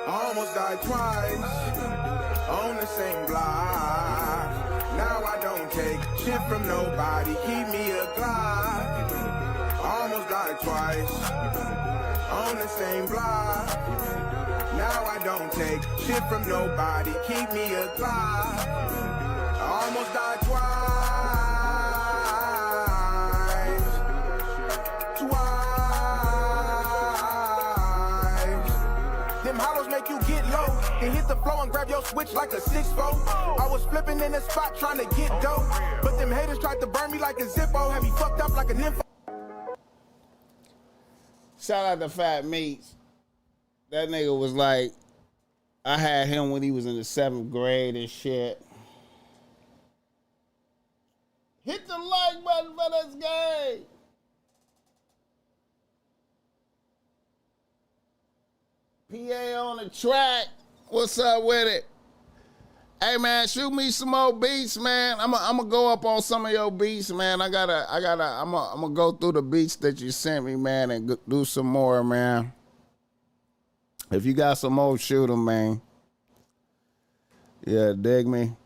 [SPEAKER 4] Almost died twice on the same block. Now I don't take shit from nobody. Keep me a Glock. Almost died twice on the same block. Now I don't take shit from nobody. Keep me a Glock. Almost died twice. Them hollows make you get low, then hit the floor and grab your switch like a 6-4. I was flipping in the spot trying to get dope, but them haters tried to burn me like a Zippo. Had me fucked up like a nympho.
[SPEAKER 1] Shout out to Fat Meech. That nigga was like, I had him when he was in the 7th grade and shit. Hit the like button for this game. PA on the track. What's up with it? Hey man, shoot me some more beats, man. I'm gonna go up on some of your beats, man. I'm gonna go through the beats that you sent me, man, and do some more, man. If you got some more, shoot them, man. Yeah, dig me.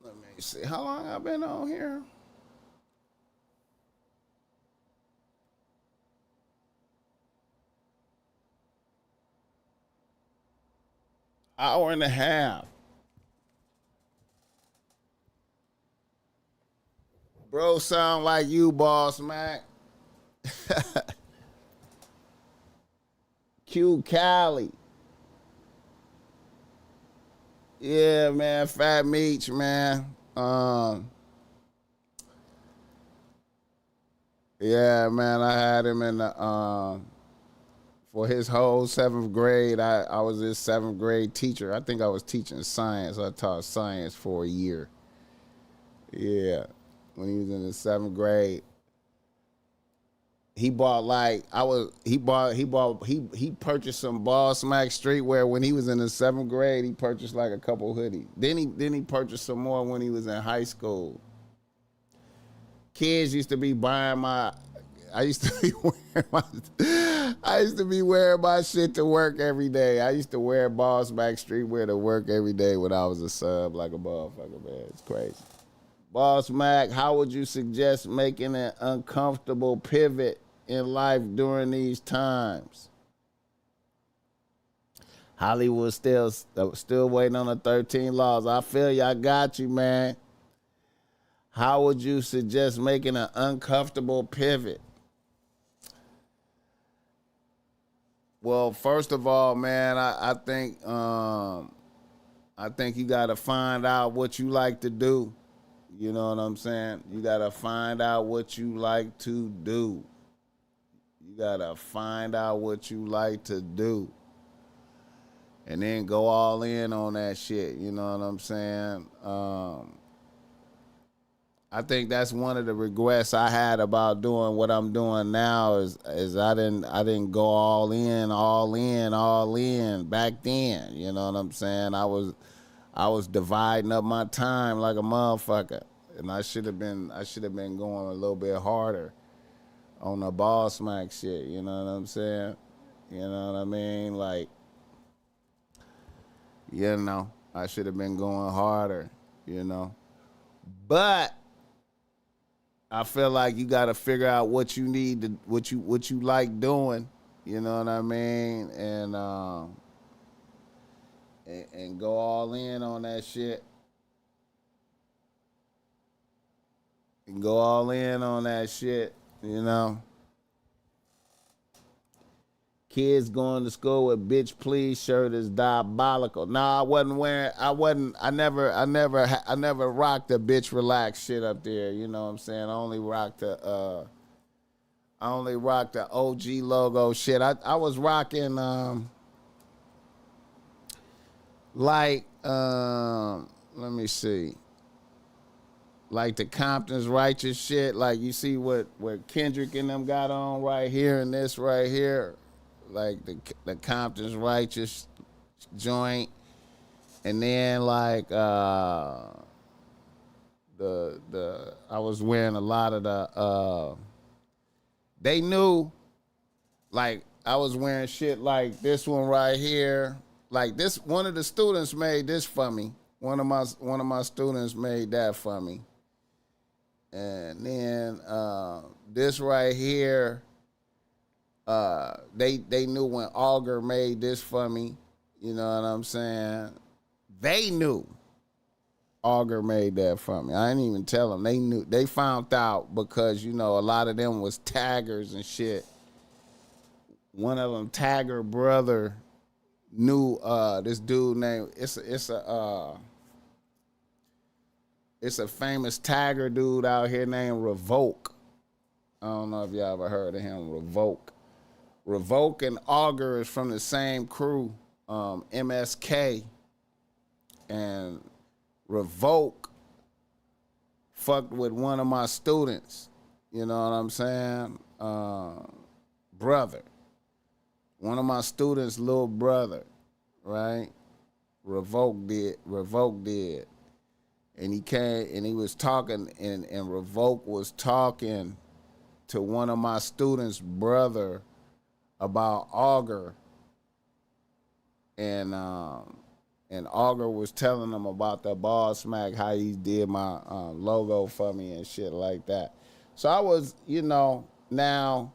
[SPEAKER 1] Let me see. How long I been on here? Hour and a half. Bro, sound like you, BossMack. Q Cali. Yeah, man, Fat Meech, man. Yeah, man, I had him in the for his whole 7th grade. I was his 7th grade teacher. I think I was teaching science. I taught science for a year. Yeah, when he was in the 7th grade. He bought he purchased some BossMack streetwear when he was in the 7th grade. He purchased like a couple hoodies. Then he purchased some more when he was in high school. Kids used to be buying I used to be wearing my shit to work every day. I used to wear BossMack streetwear to work every day when I was a sub like a motherfucker, man. It's crazy. BossMack, how would you suggest making an uncomfortable pivot in life during these times? Hollywood still waiting on the 13 laws. I feel you. I got you, man. How would you suggest making an uncomfortable pivot? Well, first of all, man, I think you got to find out what you like to do. You know what I'm saying? You got to find out what you like to do. You got to find out what you like to do. and then go all in on that shit. You know what I'm saying? I think that's one of the regrets I had about doing what I'm doing now is I didn't go all in back then. You know what I'm saying? I was dividing up my time like a motherfucker, and I should have been going a little bit harder on the BossMack shit. You know what I'm saying? You know what I mean? Like, you know, I should have been going harder. You know, but I feel like you got to figure out what you need to, what you like doing. You know what I mean? And go all in on that shit. And go all in on that shit. You know. Kids going to school with "bitch please" shirt is diabolical. Nah, I never rocked the "bitch relax" shit up there. You know what I'm saying? I only rocked the OG logo shit. I was rocking let me see. Like the Compton's Righteous shit. Like you see what Kendrick and them got on right here and this right here. Like the Compton's Righteous joint, and then like I was wearing a lot of the they knew, like I was wearing shit like this one right here, like this. One of the students made this for me. One of my students made that for me, and then this right here. They knew when Auger made this for me. You know what I'm saying? They knew Auger made that for me. I didn't even tell them. They knew. They found out because, you know, a lot of them was taggers and shit. One of them, tagger brother, knew this dude named, it's a famous tagger dude out here named Revoke. I don't know if y'all ever heard of him, Revoke. Revoke and Auger is from the same crew, MSK, and Revoke fucked with one of my students. You know what I'm saying? Brother. One of my students' little brother, right? Revoke did. And he came and he was talking, and Revoke was talking to one of my students' brother about Auger, and Auger was telling him about the BossMack, how he did my logo for me and shit like that. So I was, you know, now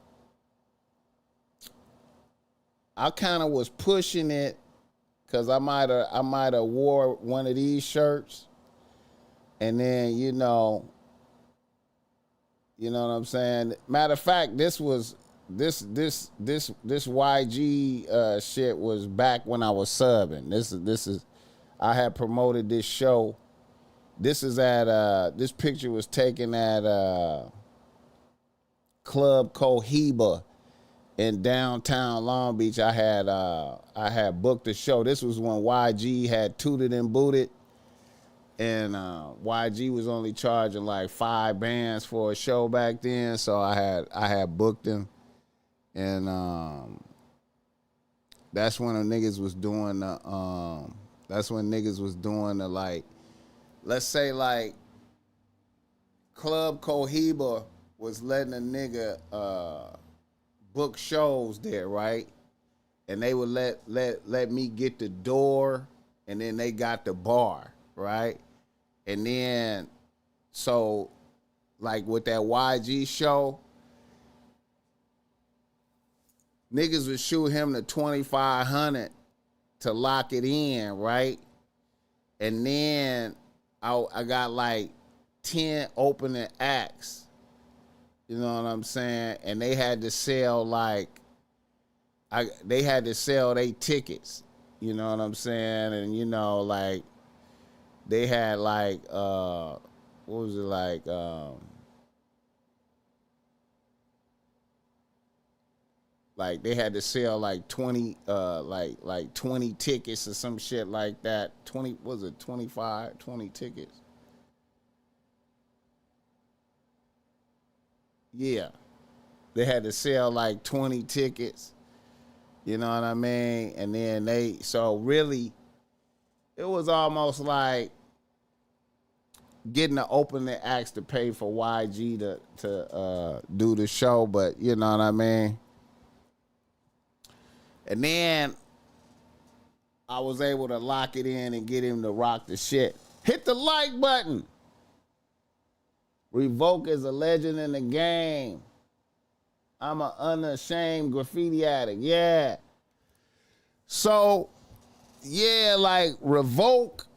[SPEAKER 1] I kind of was pushing it because I might have wore one of these shirts, and then you know what I'm saying. Matter of fact, this YG shit was back when I was subbing. This is I had promoted this show. This is at this picture was taken at Club Cohiba in downtown Long Beach. I had booked a show. This was when YG had Tooted and Booted, and YG was only charging like 5 bands for a show back then. So I had booked him. And that's when the niggas was doing the like, let's say like Club Cohiba was letting a nigga book shows there, right? And they would let me get the door, and then they got the bar, right? And then so like with that YG show, niggas would shoot him to 2,500 to lock it in, right? And then I got like 10 opening acts. You know what I'm saying? And they had to sell like, they had to sell their tickets. You know what I'm saying? And you know, like they had like what was it Like they had to sell like 20 like 20 tickets or some shit like that. 20 was it 25, 20 tickets? Yeah. They had to sell like 20 tickets. You know what I mean? And then so really it was almost like getting the opening acts to pay for YG to do the show, but you know what I mean? And then I was able to lock it in and get him to rock the shit. Hit the like button. Revoke is a legend in the game. I'm an unashamed graffiti addict. Yeah. So, yeah, like Revoke,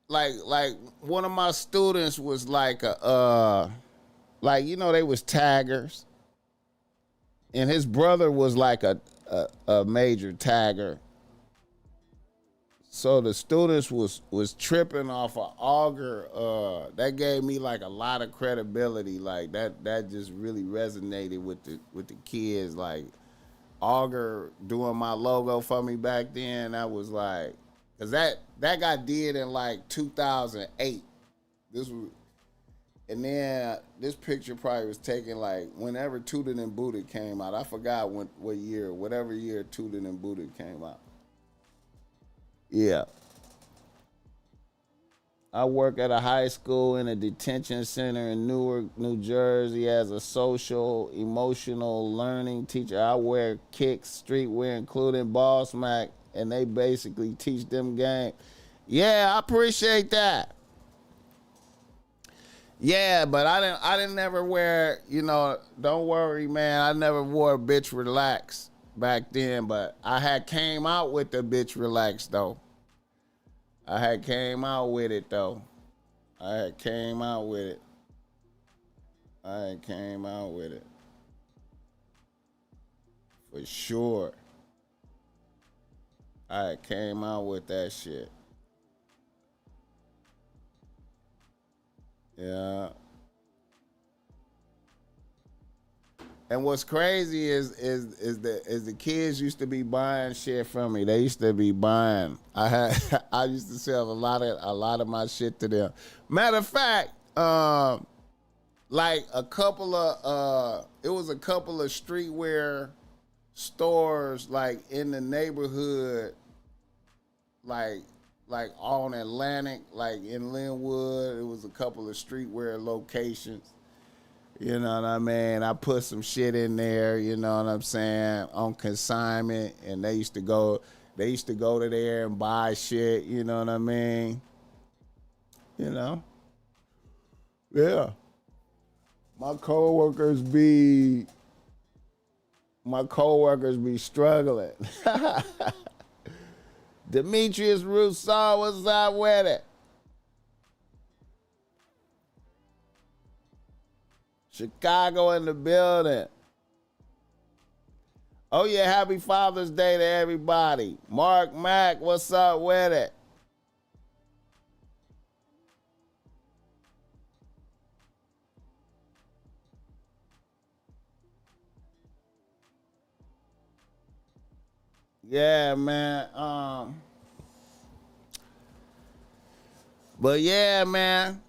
[SPEAKER 1] like one of my students was like like, you know, they was taggers. And his brother was like a major tagger. So the students was tripping off of Auger. That gave me like a lot of credibility. Like that just really resonated with the kids. Like Auger doing my logo for me back then. That was like, cause that got did in like 2008. This was. And then this picture probably was taken like whenever Tooted and Booted came out. I forgot what year, whatever year Tooted and Booted came out. Yeah. I work at a high school in a detention center in Newark, New Jersey as a social, emotional learning teacher. I wear kicks, streetwear, including BossMack, and they basically teach them game. Yeah, I appreciate that. Yeah, but I didn't never wear, you know, don't worry, man. I never wore Bitch Relax back then, but I had came out with the Bitch Relax, though. I had came out with it. For sure. I came out with that shit. Yeah. And what's crazy is the kids used to be buying shit from me. They used to be buying. I used to sell a lot of my shit to them. Matter of fact, like it was a couple of streetwear stores like in the neighborhood, like on Atlantic, like in Linwood. It was a couple of streetwear locations. You know what I mean? I put some shit in there, you know what I'm saying, on consignment, and they used to go to there and buy shit, you know what I mean? You know? Yeah. My coworkers be struggling. Demetrius Rousseau, what's up with it? Chicago in the building. Oh yeah, happy Father's Day to everybody. Mark Mack, what's up with it? Yeah, man. But yeah, man.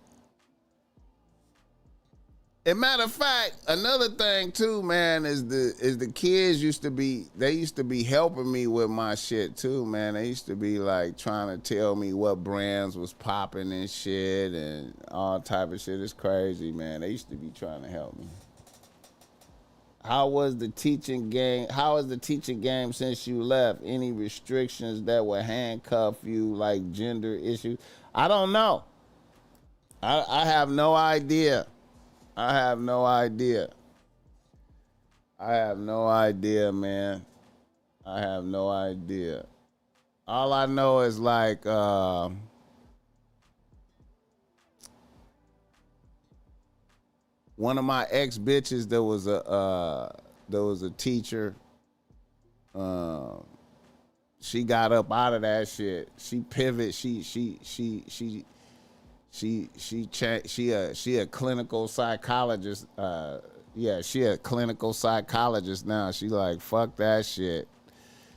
[SPEAKER 1] And matter of fact, another thing too, man, is the kids used to be helping me with my shit too, man. They used to be like trying to tell me what brands was popping and shit and all type of shit. It's crazy, man. They used to be trying to help me. How was the teaching game since you left? Any restrictions that would handcuff you, like gender issues? I don't know. I have no idea. I have no idea, man. I have no idea. All I know is like one of my ex bitches that was a teacher. She got up out of that shit. She pivoted. She a clinical psychologist. Yeah, she a clinical psychologist now. She like, fuck that shit.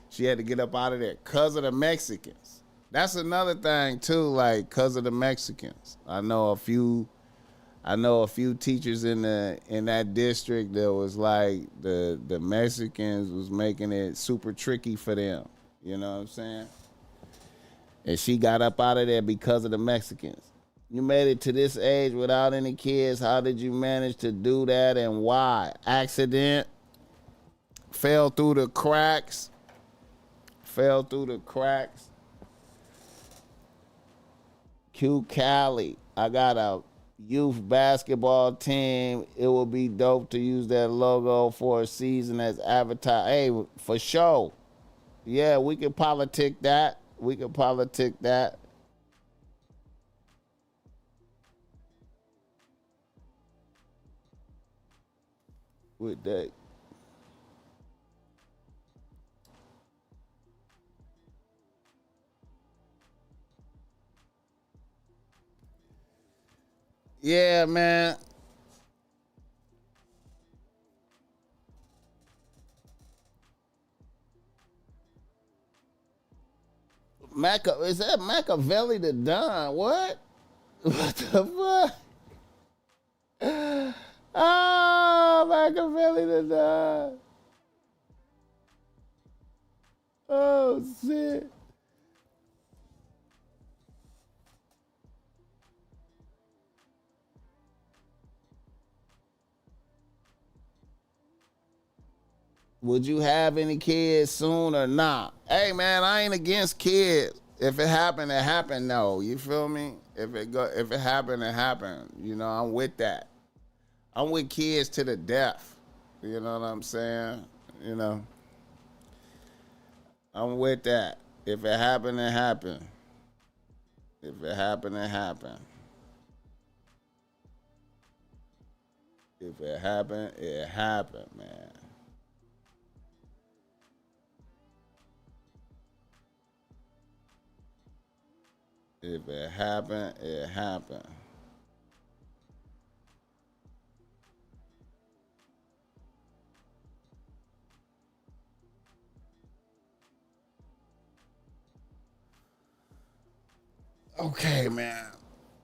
[SPEAKER 1] She had to get up out of there because of the Mexicans. That's another thing too, like because of the Mexicans. I know a few teachers in that district that was like the Mexicans was making it super tricky for them. You know what I'm saying? And she got up out of there because of the Mexicans. You made it to this age without any kids. How did you manage to do that and why? Accident? Fell through the cracks? Q Cali. I got a youth basketball team. It would be dope to use that logo for a season as advertised. Hey, for sure. Yeah, we can politic that. With that. Yeah, man. Is that Machiavelli the Don? What? What the fuck? Oh, Machiavelli the Don. Oh, shit. Would you have any kids soon or not? Hey, man, I ain't against kids. If it happened, it happened. No, you feel me? If it happened, it happened. You know, I'm with that. I'm with kids to the death. You know what I'm saying? You know, I'm with that. If it happened, it happened. If it happened, it happened. If it happened, it happened, man. If it happened, it happened. Okay, man.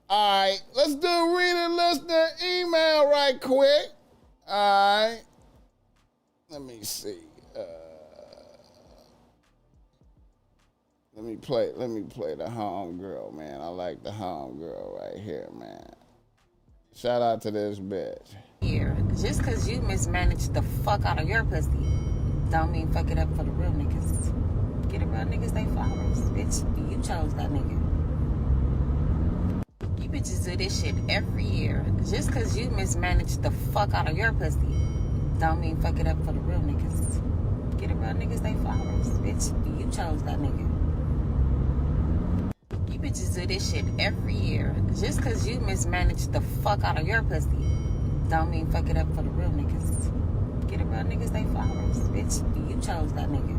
[SPEAKER 1] All right, let's do reader, listener, email right quick. All right. Let me see. Let me play the home girl, man. I like the home girl right here, man. Shout out to this bitch.
[SPEAKER 5] Here, just cause you mismanaged the fuck out of your pussy, don't mean fuck it up for the real niggas. Get a real niggas they flowers, bitch. You chose that nigga. You bitches do this shit every year. Just cause you mismanaged the fuck out of your pussy, don't mean fuck it up for the real niggas. Get a real niggas they flowers, bitch. You chose that nigga. You bitches do this shit every year. Just cause you mismanaged the fuck out of your pussy, don't mean fuck it up for the real niggas. Get a real niggas they flowers, bitch. You chose that nigga.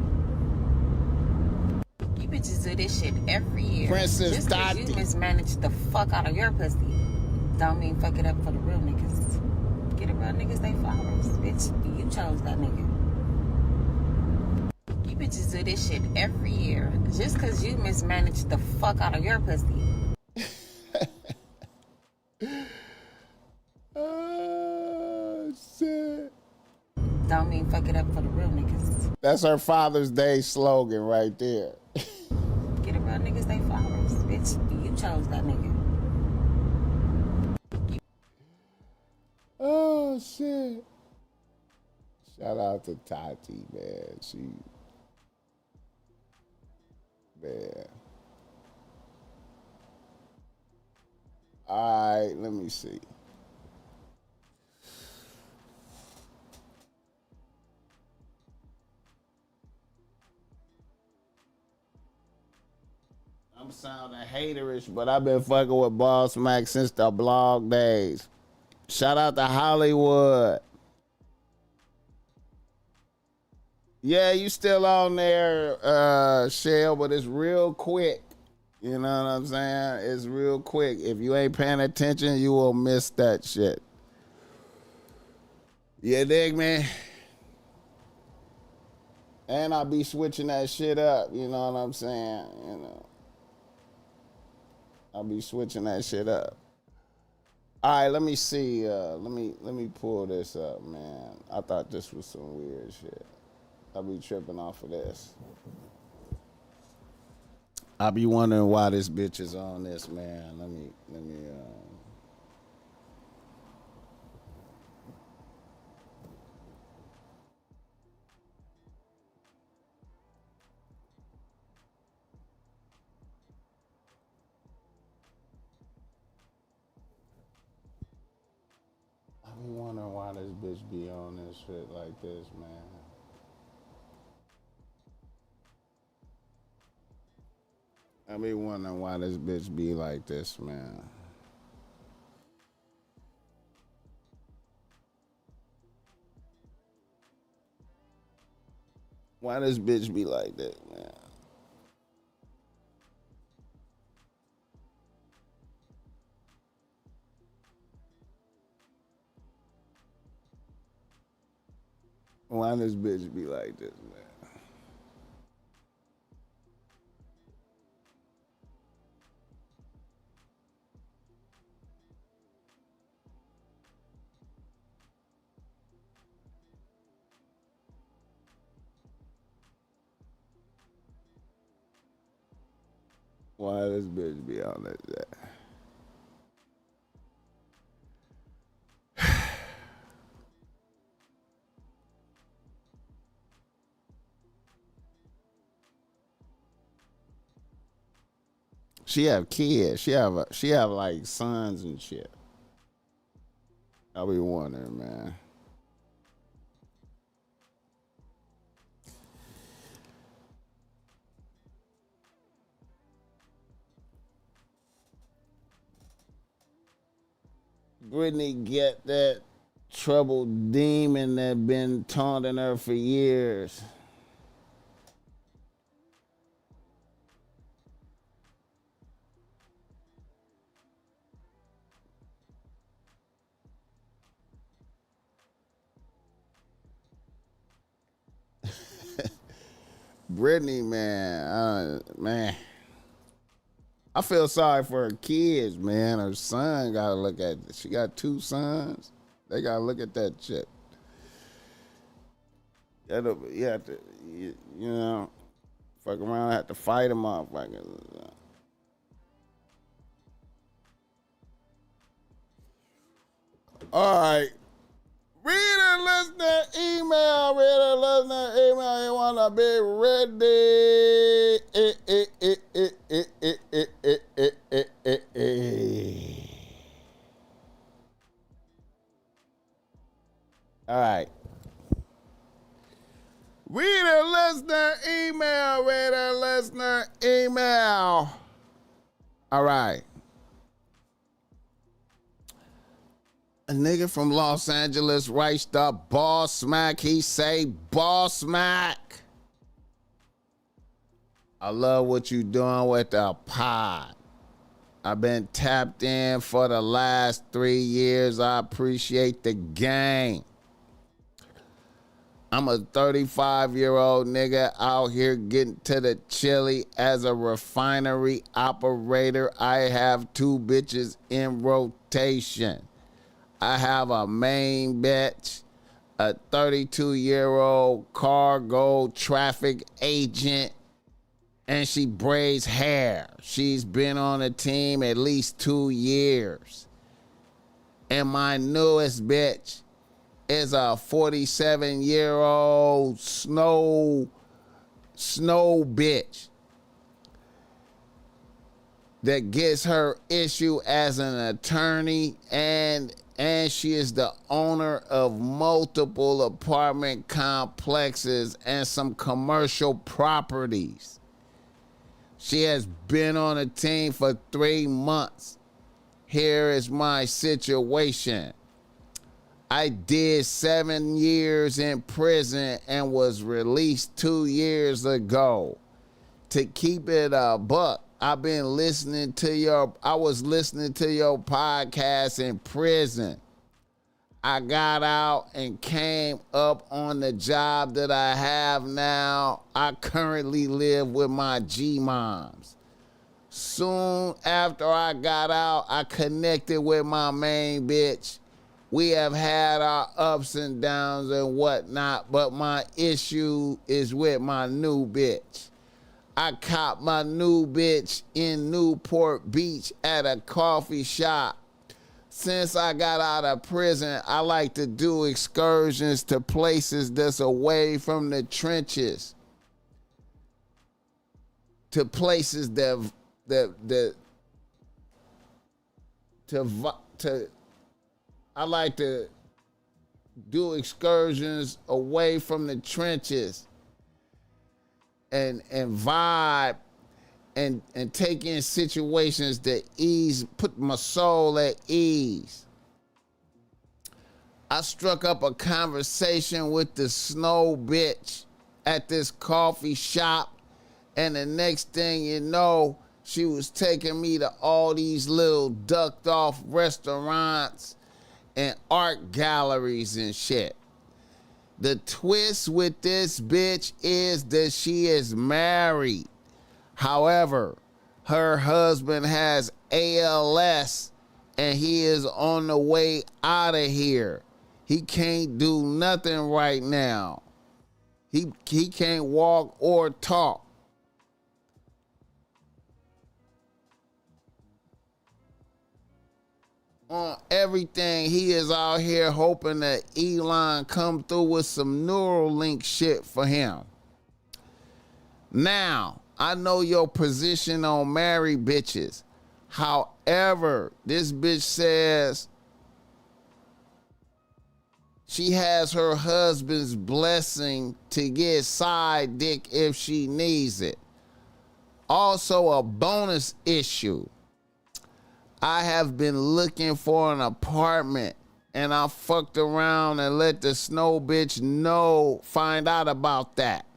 [SPEAKER 5] You bitches do this shit every year.
[SPEAKER 1] Princess
[SPEAKER 5] just cause
[SPEAKER 1] Dottie.
[SPEAKER 5] you mismanaged the fuck out of your pussy, don't mean fuck it up for the real niggas. Get a real niggas they flowers, bitch. You chose that nigga. You bitches do this shit every year. Just cause you mismanaged the fuck out of your pussy.
[SPEAKER 1] Oh, shit.
[SPEAKER 5] Don't mean fuck it up for the real niggas.
[SPEAKER 1] That's her Father's Day slogan right there.
[SPEAKER 5] Get a real niggas they flowers, bitch. You chose that nigga.
[SPEAKER 1] Oh, shit. Shout out to Tati, man. Man. All right, let me see. I'm sounding haterish, but I've been fucking with BossMack since the blog days. Shout out to Hollywood. Yeah, you still on there, Shell, but it's real quick. You know what I'm saying? It's real quick. If you ain't paying attention, you will miss that shit. You dig me? And I'll be switching that shit up, you know what I'm saying? You know. I'll be switching that shit up. All right, let me see. Let me pull this up, man. I thought this was some weird shit. I'll be tripping off of this. I'll be wondering why this bitch is on this, man. Let me I be wondering why this bitch be on this shit like this, man. I be wondering why this bitch be like this, man. Why this bitch be like this, man? Why this bitch be like this, man? Why this bitch be on that? She have kids. She have like sons and shit. I be wondering, man. Brittany get that troubled demon that been taunting her for years. Brittany, man, I feel sorry for her kids, man. Her son gotta look at. She got 2 sons. They gotta look at that shit. You have to, you know, fuck around, have to fight them off. All right. Read a listener email. You wanna be ready. All right. Read a listener email. All right. A nigga from Los Angeles writes the BossMack. He say, BossMack, I love what you doing with the pod. I've been tapped in for the last 3 years. I appreciate the game. I'm a 35-year-old nigga out here getting to the chili as a refinery operator. I have 2 bitches in rotation. I have a main bitch, a 32-year-old cargo traffic agent, and she braids hair. She's been on the team at least 2 years. And my newest bitch is a 47-year-old snow bitch that gets her issue as an attorney, and she is the owner of multiple apartment complexes and some commercial properties. She has been on a team for 3 months. Here is my situation. I did 7 years in prison and was released 2 years ago. To keep it a buck, I was listening to your podcast in prison. I got out and came up on the job that I have now. I currently live with my G-moms. Soon after I got out, I connected with my main bitch. We have had our ups and downs and whatnot, but my issue is with my new bitch. I caught my new bitch in Newport Beach at a coffee shop. Since I got out of prison, I like to do excursions to places that's away from the trenches. To places that I like to do excursions away from the trenches and vibe and take in situations that put my soul at ease. I struck up a conversation with the snow bitch at this coffee shop, and the next thing you know, she was taking me to all these little ducked off restaurants and art galleries and shit. The twist with this bitch is that she is married. However, her husband has ALS and he is on the way out of here. He can't do nothing right now. He can't walk or talk. On everything, he is out here hoping that Elon come through with some Neuralink shit for him. Now, I know your position on married bitches. However, this bitch says she has her husband's blessing to get side dick if she needs it. Also, a bonus issue. I have been looking for an apartment and I fucked around and let the snow bitch find out about that.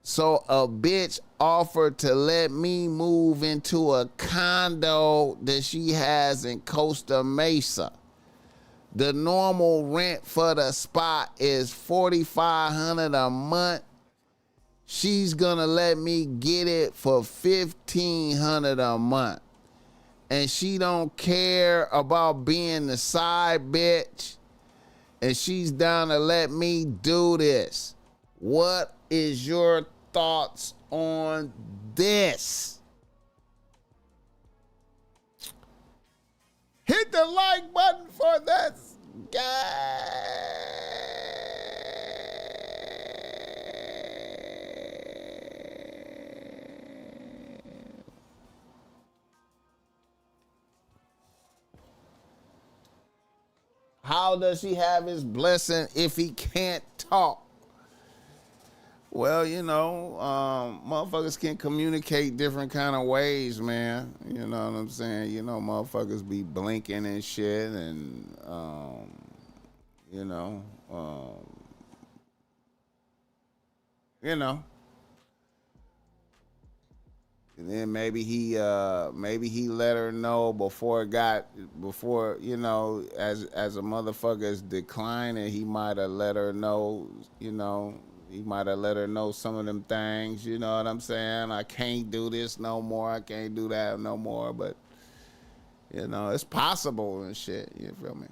[SPEAKER 1] So a bitch offered to let me move into a condo that she has in Costa Mesa. The normal rent for the spot is $4,500 a month. She's gonna let me get it for $1,500 a month. And she don't care about being the side bitch. And she's down to let me do this. What is your thoughts on this? Hit the like button for this guy. How does he have his blessing if he can't talk? Well, motherfuckers can communicate different kind of ways, man. You know what I'm saying? Motherfuckers be blinking and shit and, And then maybe he let her know before, as a motherfucker is declining, he might have let her know, he might have let her know some of them things, you know what I'm saying? I can't do this no more, I can't do that no more, but, it's possible and shit, you feel me?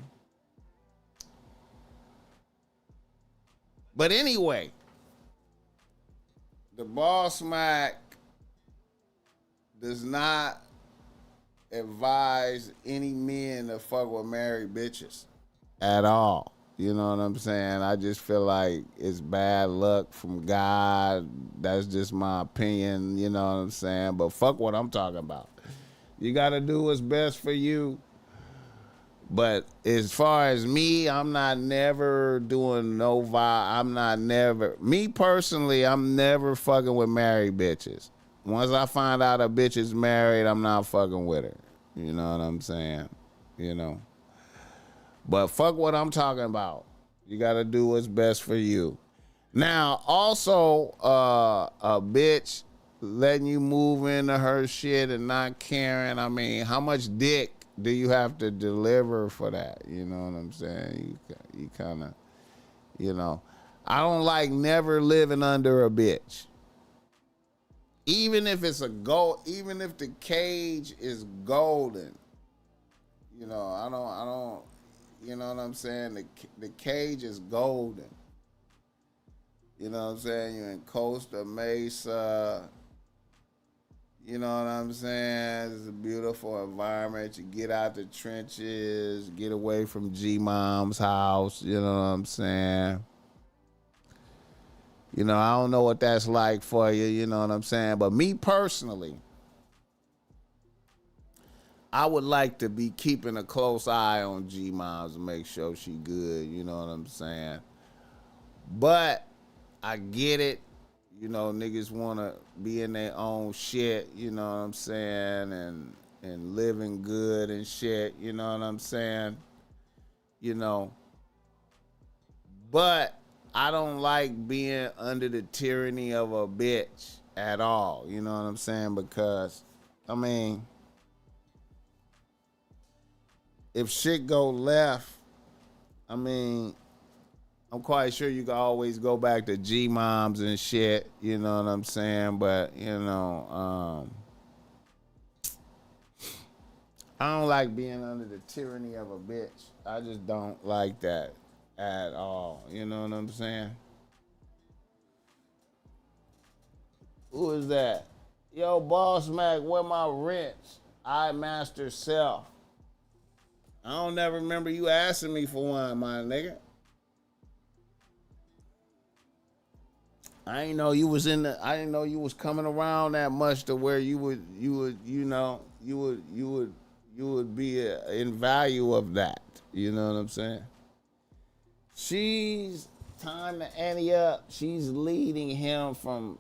[SPEAKER 1] But anyway, the BossMack does not advise any men to fuck with married bitches at all. You know what I'm saying? I just feel like it's bad luck from God. That's just my opinion, you know what I'm saying? But fuck what I'm talking about. You got to do what's best for you. But as far as me, I'm not never doing no vibe. Me personally, I'm never fucking with married bitches. Once I find out a bitch is married, I'm not fucking with her. You know what I'm saying? But fuck what I'm talking about. You got to do what's best for you. Now, also, a bitch letting you move into her shit and not caring. I mean, how much dick do you have to deliver for that? You know what I'm saying? You kind of, you know. I don't like never living under a bitch. Even if it's a gold, even if the cage is golden, you know, I don't, you know what I'm saying? The cage is golden. You know what I'm saying? You're in Costa Mesa. You know what I'm saying? It's a beautiful environment. You get out the trenches, get away from G-Mom's house. You know what I'm saying? You know, I don't know what that's like for you. You know what I'm saying? But me personally, I would like to be keeping a close eye on G-Mom's and make sure she good. You know what I'm saying? But I get it. You know, niggas want to be in their own shit, you know what I'm saying, and living good and shit, you know what I'm saying, you know. But I don't like being under the tyranny of a bitch at all, you know what I'm saying, because, I mean, if shit go left, I mean, I'm quite sure you can always go back to G-Moms and shit, you know what I'm saying? But, you know, I don't like being under the tyranny of a bitch. I just don't like that at all, you know what I'm saying? Who is that? Yo, BossMack, where my rents? I master self. I don't never remember you asking me for one, my nigga. I didn't know you was I didn't know you was coming around that much to where you would be in value of that. You know what I'm saying? She's time to ante up. She's leading him from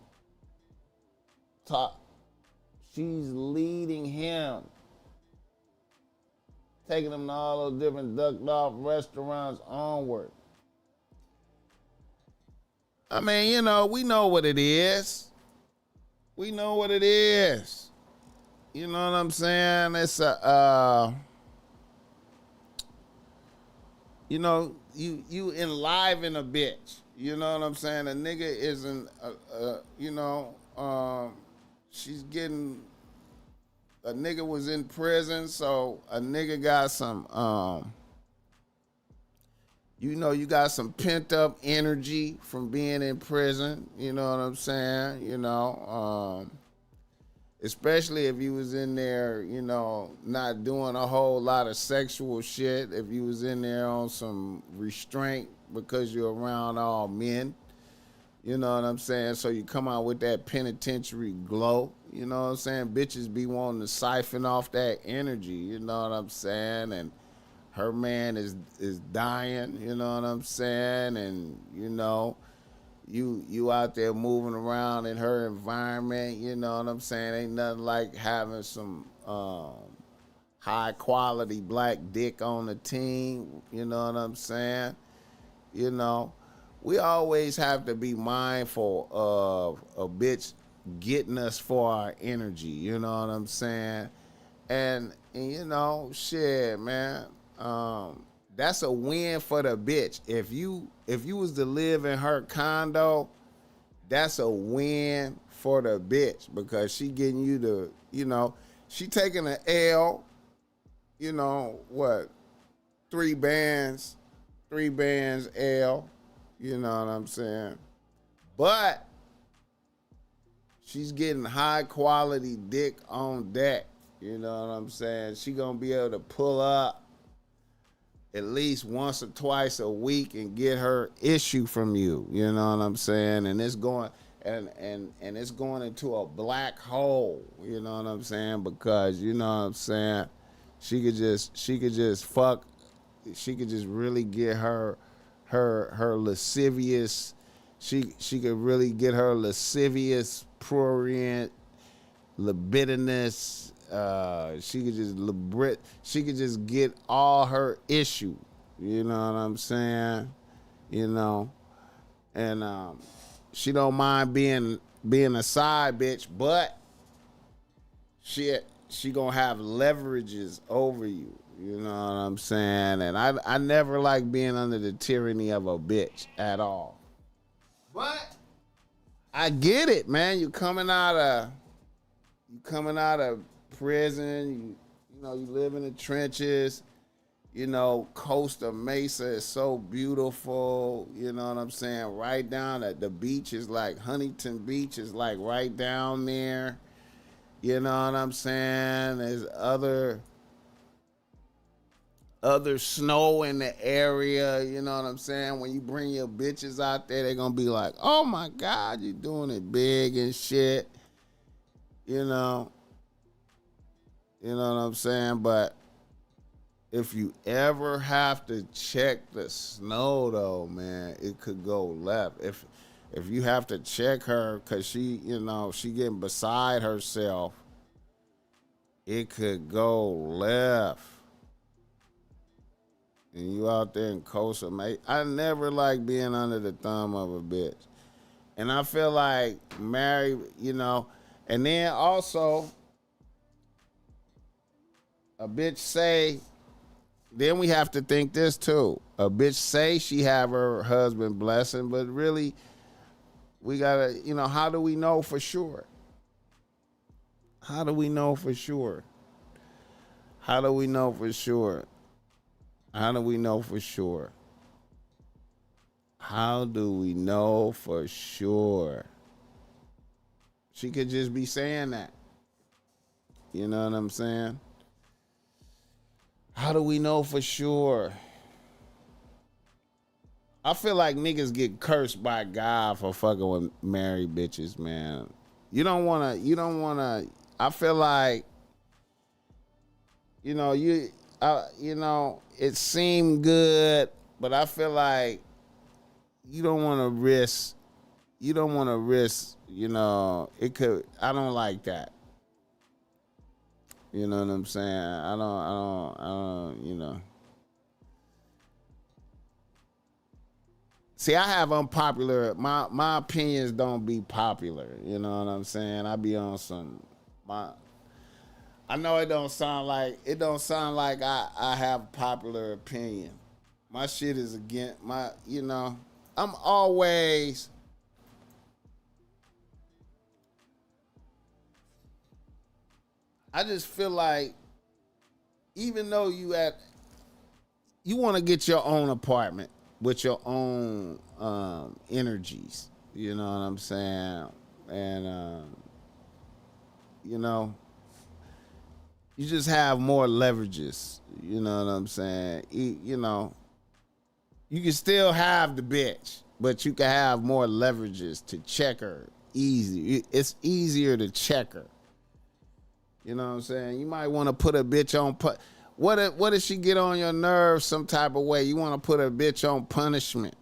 [SPEAKER 1] top. She's leading him, taking him to all those different ducked off restaurants onward. I mean, you know, we know what it is. We know what it is. You know what I'm saying? It's you know, you enliven a bitch. You know what I'm saying? A nigga isn't, you know, she's getting, a nigga was in prison, so a nigga got some, you know, you got some pent up energy from being in prison. You know what I'm saying? You know, especially if you was in there, you know, not doing a whole lot of sexual shit. If you was in there on some restraint because you're around all men. You know what I'm saying? So you come out with that penitentiary glow. You know what I'm saying? Bitches be wanting to siphon off that energy. You know what I'm saying? And her man is dying, you know what I'm saying? And, you know, you out there moving around in her environment, you know what I'm saying? Ain't nothing like having some high quality black dick on the team, you know what I'm saying? You know, we always have to be mindful of a bitch getting us for our energy, you know what I'm saying? And you know, shit, man. That's a win for the bitch. If you was to live in her condo, that's a win for the bitch because she getting you to, you know, she taking an L, you know, what, 3 bands L, you know what I'm saying? But she's getting high quality dick on deck, you know what I'm saying? She gonna be able to pull up at least once or twice a week and get her issue from you. You know what I'm saying? And it's going and it's going into a black hole. You know what I'm saying? Because you know what I'm saying, she could just fuck. She could just really get her lascivious. She could really get her lascivious, prurient, libidinous. She could just get all her issue, you know what I'm saying, you know, and she don't mind being a side bitch, but she she gonna have leverages over you. You know what I'm saying? And I never like being under the tyranny of a bitch at all. But I get it, man. You coming out of prison. You know you live in the trenches. You know, Costa Mesa is so beautiful. You know what I'm saying? Right down at the beach is like Huntington Beach is like right down there. You know what I'm saying? There's other snow in the area. You know what I'm saying? When you bring your bitches out there, they're gonna be like, "Oh my God, you doing it big and shit." You know what I'm saying? But if you ever have to check the snow, though, man, it could go left. If you have to check her because she getting beside herself, it could go left. And you out there in Costa, mate. I never like being under the thumb of a bitch. And I feel like married, and then also a bitch say, then we have to think this too. A bitch say she have her husband blessing, but really, we gotta, how do we know for sure? How do we know for sure? How do we know for sure? How do we know for sure? How do we know for sure? She could just be saying that. You know what I'm saying? How do we know for sure? I feel like niggas get cursed by God for fucking with married bitches, man. You don't wanna, I feel like, it seemed good, but I feel like you don't wanna risk, it could, I don't like that. You know what I'm saying? I don't. See, I have unpopular, my opinions don't be popular. You know what I'm saying? I be on I know it don't sound like I have popular opinion. My shit is against I'm always, I just feel like even though you want to get your own apartment with your own energies, you know what I'm saying? And you just have more leverages, you know what I'm saying? You can still have the bitch, but you can have more leverages to check her easy. It's easier to check her. You know what I'm saying? You might want to put a bitch on. What if she get on your nerves some type of way? You want to put a bitch on punishment.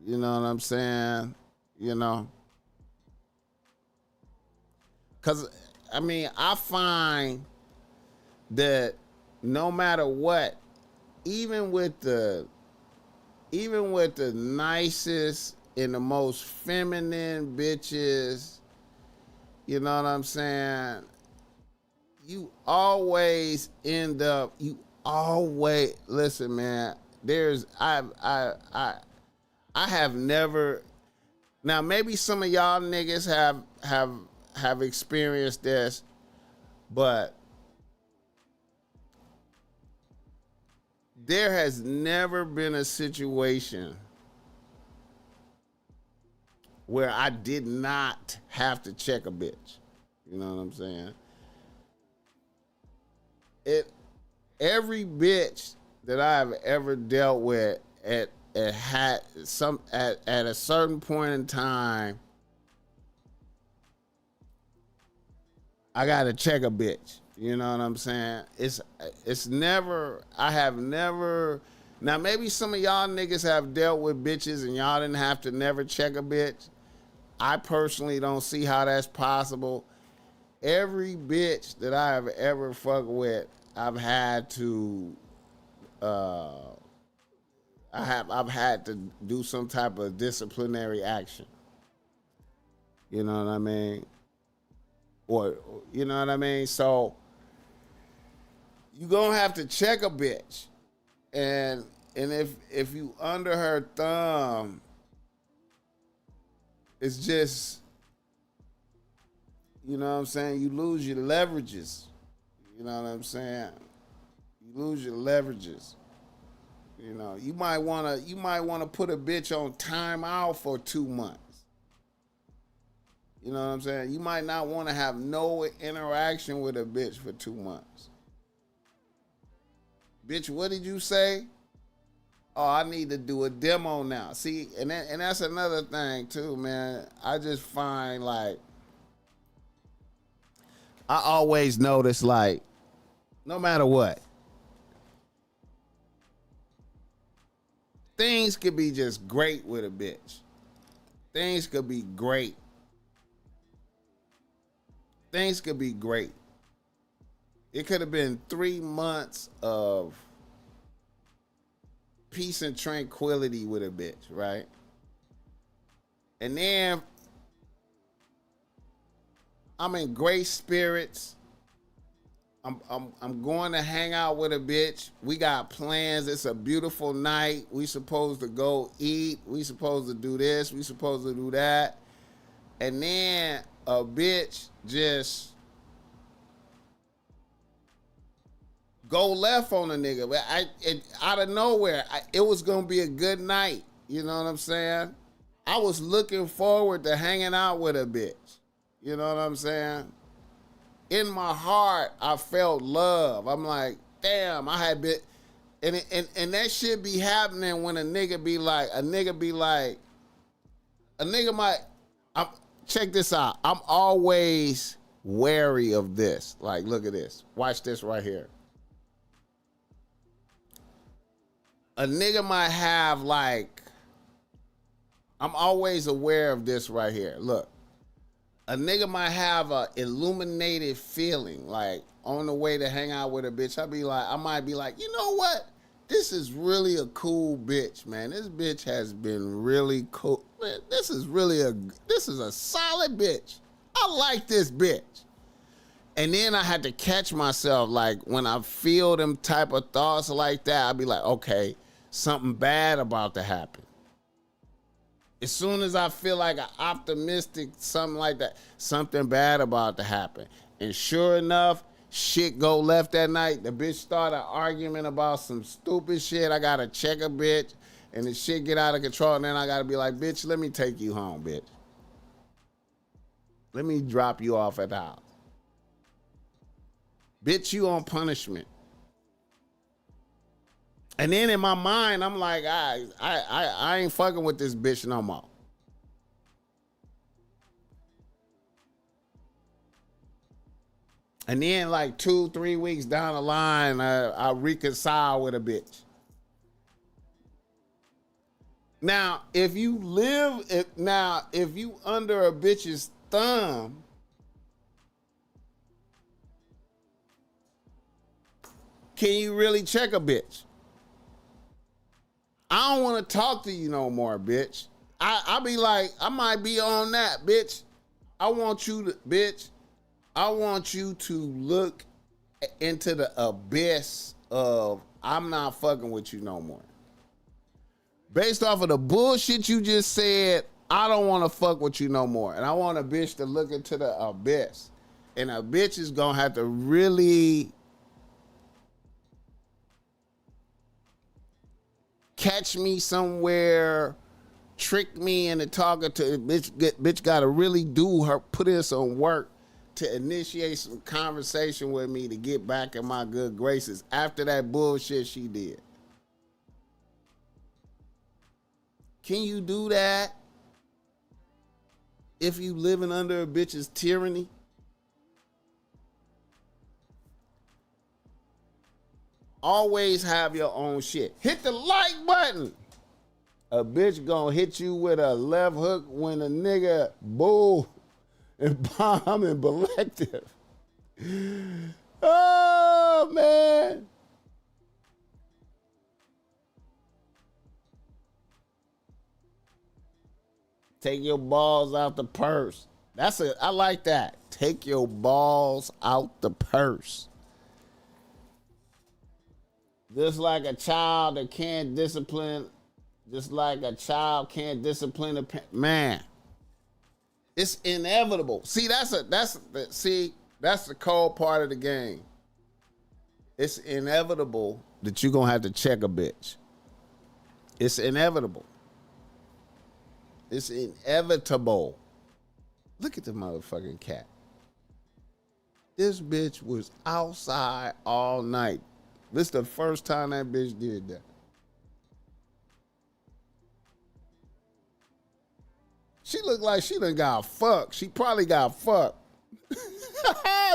[SPEAKER 1] You know what I'm saying? Because, I find that no matter what, even with the nicest and the most feminine bitches, you know what I'm saying? You always listen, man. I have never. Now maybe some of y'all niggas have experienced this, but there has never been a situation where I did not have to check a bitch. You know what I'm saying? Every bitch that I've ever dealt with at a certain point in time, I gotta check a bitch. You know what I'm saying? It's never, I have never. Now maybe some of y'all niggas have dealt with bitches and y'all didn't have to never check a bitch. I personally don't see how that's possible. Every bitch that I have ever fucked with, I've had to do some type of disciplinary action. You know what I mean? Or you know what I mean? So you gonna have to check a bitch. And if you under her thumb, it's just, you know what I'm saying, you lose your leverages. You know what I'm saying? You lose your leverages. You know, you might wanna put a bitch on timeout for 2 months. You know what I'm saying? You might not want to have no interaction with a bitch for 2 months. Bitch, what did you say? Oh, I need to do a demo now. See, and that's another thing too, man. I just find like, I always notice like, no matter what, things could be just great with a bitch. Things could be great. Things could be great. It could have been 3 months of peace and tranquility with a bitch, right? And then I'm in great spirits. I'm going to hang out with a bitch. We got plans. It's a beautiful night. We supposed to go eat. We supposed to do this. We supposed to do that. And then a bitch just go left on a nigga. Out of nowhere, it was gonna be a good night. You know what I'm saying? I was looking forward to hanging out with a bitch. You know what I'm saying? In my heart, I felt love. I'm like, damn, I had been, and that shit be happening when a nigga might. Check this out. I'm always wary of this. Like, look at this. Watch this right here. A nigga might have like, I'm always aware of this right here. Look, a nigga might have a illuminated feeling, like on the way to hang out with a bitch. I might be like, you know what? This is really a cool bitch, man. This bitch has been really cool. Man, this is a solid bitch. I like this bitch. And then I had to catch myself, like when I feel them type of thoughts like that, I'd be like, okay, something bad about to happen. As soon as I feel like an optimistic, something like that, something bad about to happen. And sure enough, shit go left that night. The bitch started an argument about some stupid shit. I gotta check a bitch, and the shit get out of control, and then I gotta be like, bitch, let me take you home, bitch. Let me drop you off at the house. Bitch, you on punishment. And then in my mind, I'm like, I ain't fucking with this bitch no more. And then like 2-3 weeks down the line, I reconcile with a bitch. Now, if you under a bitch's thumb, can you really check a bitch? I don't want to talk to you no more, bitch. I be like, I might be on that, bitch. I want you to look into the abyss of I'm not fucking with you no more. Based off of the bullshit you just said, I don't want to fuck with you no more. And I want a bitch to look into the abyss. And a bitch is going to have to really catch me somewhere, trick me into talking to bitch got to really put in some work to initiate some conversation with me to get back in my good graces after that bullshit she did. Can you do that if you living under a bitch's tyranny? Always have your own shit. Hit the like button. A bitch gonna hit you with a left hook when a nigga bull and bomb and Belective. Oh, man. Take your balls out the purse. I like that. Take your balls out the purse. Just like a child that can't discipline, just like a child can't discipline a man. It's inevitable. See, that's the cold part of the game. It's inevitable that you're gonna have to check a bitch. It's inevitable. It's inevitable. Look at the motherfucking cat. This bitch was outside all night. This is the first time that bitch did that. She looked like she done got fucked. She probably got fucked.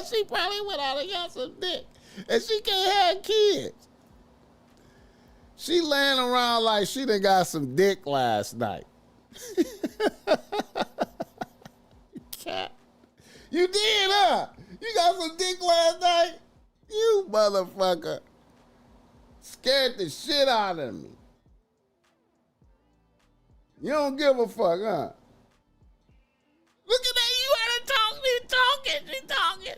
[SPEAKER 1] She probably went out and got some dick. And she can't have kids. She laying around like she done got some dick last night. Cat. You did, huh? You got some dick last night? You motherfucker. Scared the shit out of me. You don't give a fuck, huh? Look at that. You gotta talk. She talking.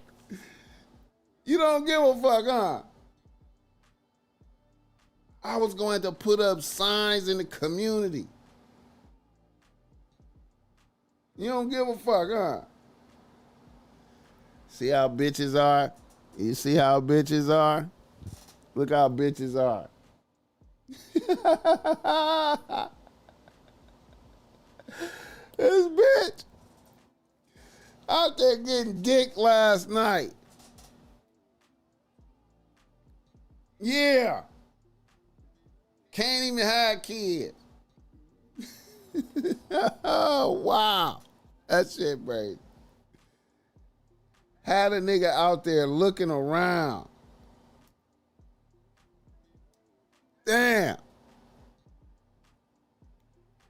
[SPEAKER 1] You don't give a fuck, huh? I was going to put up signs in the community. You don't give a fuck, huh? See how bitches are? You see how bitches are? Look how bitches are. This bitch out there getting dick last night. Yeah. Can't even have kids. Oh, wow. That shit, baby. Had a nigga out there looking around. Damn.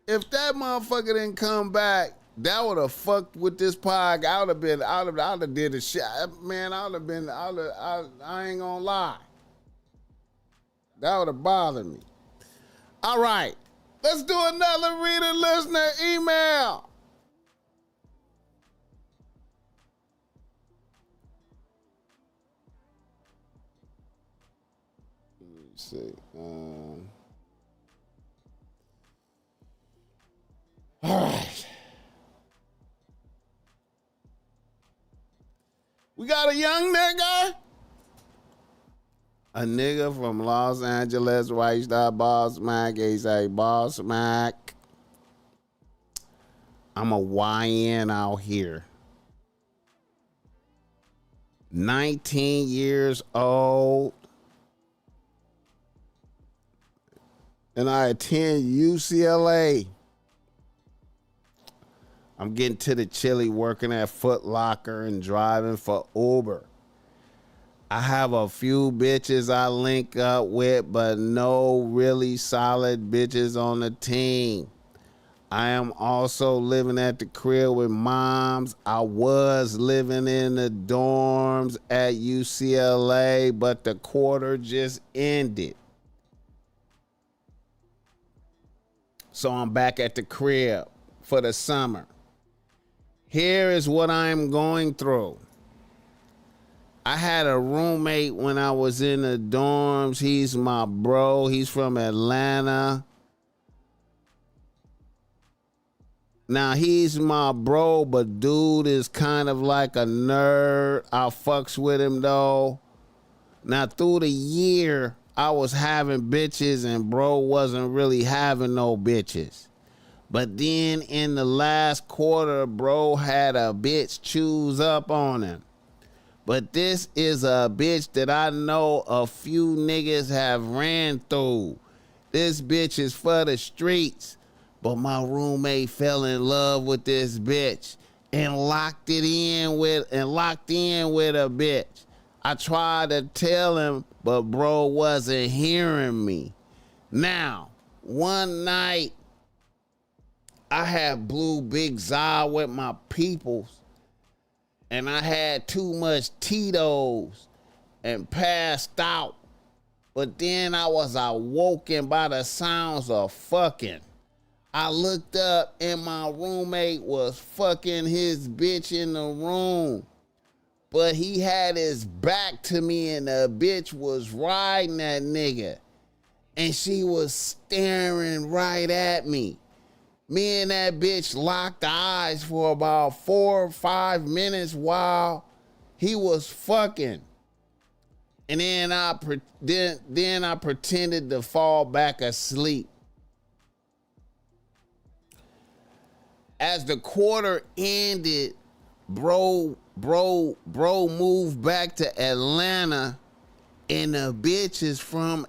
[SPEAKER 1] If that motherfucker didn't come back, that would have fucked with this pod. I would have did a shit. Man, I ain't gonna lie. That would have bothered me. All right. Let's do another reader listener email. Let me see. All right. We got a young nigga. A nigga from Los Angeles, right star BossMack. He say, BossMack, I'm a YN out here. 19 years old. And I attend UCLA. I'm getting to the chili, working at Foot Locker and driving for Uber. I have a few bitches I link up with, but no really solid bitches on the team. I am also living at the crib with moms. I was living in the dorms at UCLA, but the quarter just ended. So I'm back at the crib for the summer. Here is what I'm going through. I had a roommate when I was in the dorms. He's my bro. He's from Atlanta. Now, he's my bro, but dude is kind of like a nerd. I fucks with him, though. Now, through the year, I was having bitches, and bro wasn't really having no bitches. But then in the last quarter, bro had a bitch choose up on him. But this is a bitch that I know a few niggas have ran through. This bitch is for the streets. But my roommate fell in love with this bitch and locked in with a bitch. I tried to tell him, but bro wasn't hearing me. Now, one night, I had blew Big Za with my peoples, and I had too much Tito's and passed out. But then I was awoken by the sounds of fucking. I looked up and my roommate was fucking his bitch in the room. But he had his back to me and the bitch was riding that nigga. And she was staring right at me. Me and that bitch locked eyes for about 4 or 5 minutes while he was fucking. And then I pretended to fall back asleep. As the quarter ended, bro moved back to Atlanta, and the bitch is from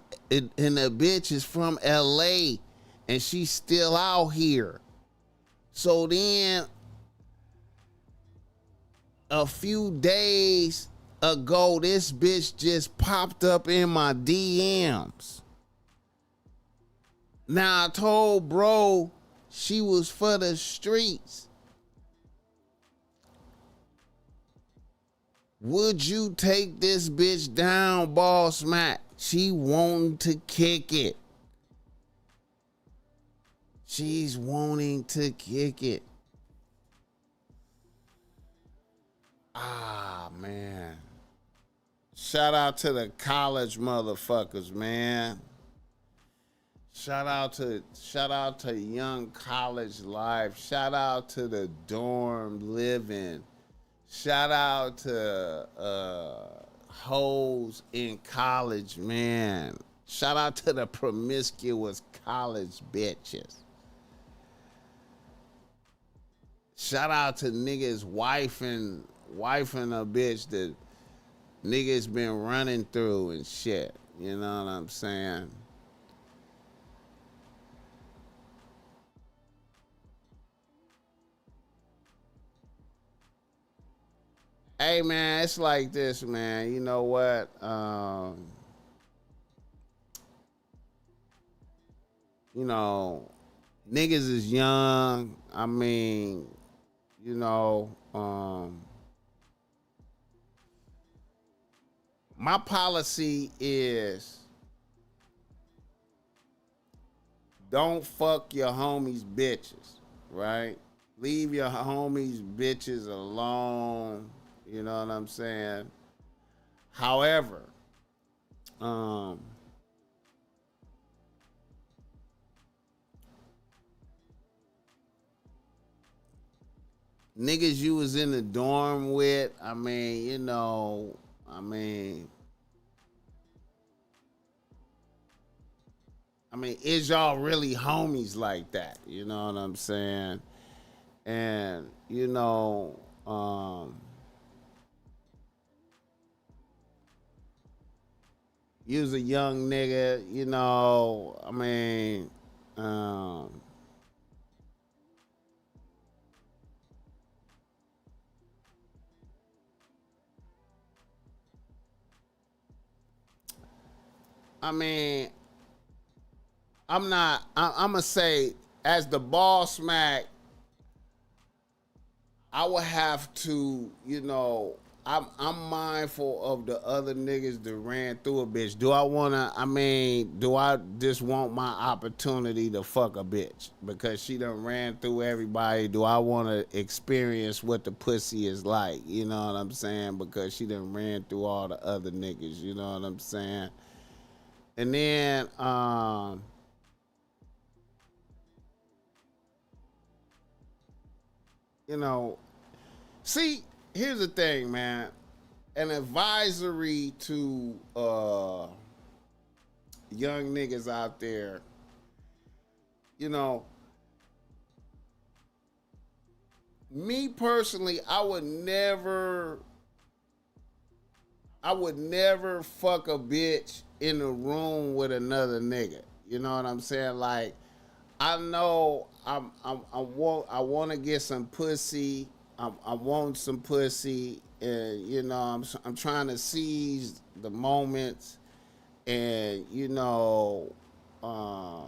[SPEAKER 1] LA, and she's still out here. So then a few days ago, this bitch just popped up in my DMs. Now I told bro she was for the streets. Would you take this bitch down, BossMack? She wanting to kick it. She's wanting to kick it. Ah, man. Shout out to the college motherfuckers, man. Shout out to young college life. Shout out to the dorm living. Shout out to hoes in college, man. Shout out to the promiscuous college bitches. Shout out to niggas wife and a bitch that niggas been running through and shit. You know what I'm saying? Hey, man, it's like this, man. You know what? You know, niggas is young. I mean, you know, my policy is don't fuck your homies' bitches, right? Leave your homies' bitches alone. You know what I'm saying? However, niggas you was in the dorm with, I mean, you know, is y'all really homies like that? You know what I'm saying? And, you know, you was a young nigga, you know, I mean, I'm gonna say, as the BossMack, I would have to, you know, I'm mindful of the other niggas that ran through a bitch. Do I just want my opportunity to fuck a bitch because she done ran through everybody? Do I want to experience what the pussy is like? You know what I'm saying? Because she done ran through all the other niggas. You know what I'm saying? And then, you know, see, here's the thing, man. An advisory to young niggas out there, you know, me personally, I would never fuck a bitch in a room with another nigga. You know what I'm saying? Like, I know I want to get some pussy. I want some pussy, and you know I'm trying to seize the moments, and you know, my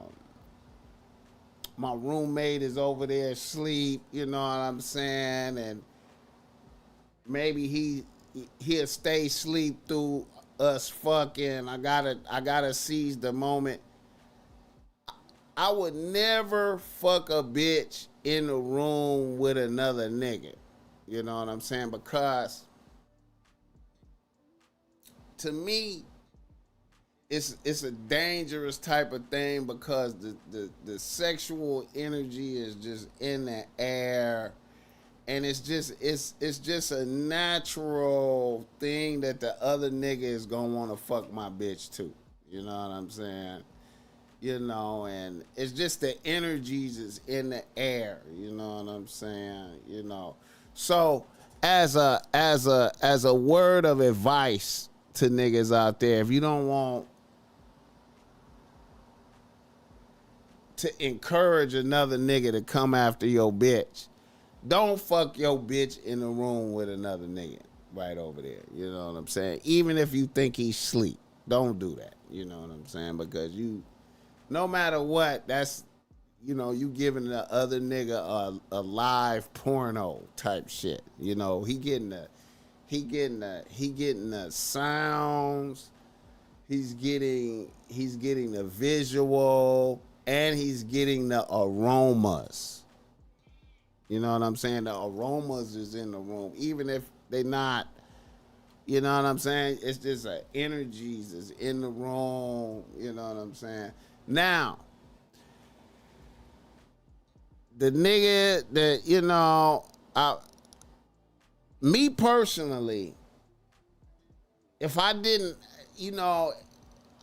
[SPEAKER 1] roommate is over there asleep. You know what I'm saying, and maybe he'll stay asleep through us fucking. I gotta seize the moment. I would never fuck a bitch in a room with another nigga. You know what I'm saying? Because to me, it's a dangerous type of thing because the sexual energy is just in the air, and it's just a natural thing that the other nigga is gonna want to fuck my bitch too. You know what I'm saying? You know, and it's just the energies is in the air. You know what I'm saying? You know, so as a word of advice to niggas out there, if you don't want to encourage another nigga to come after your bitch, don't fuck your bitch in the room with another nigga right over there. You know what I'm saying? Even if you think he's asleep, don't do that. You know what I'm saying? Because no matter what, that's, you know, you giving the other nigga a live porno type shit. You know, he getting the sounds, he's getting the visual, and he's getting the aromas. You know what I'm saying? The aromas is in the room, even if they not. You know what I'm saying? It's just energies is in the room. You know what I'm saying? Now, the nigga that, you know, me personally, if I didn't, you know,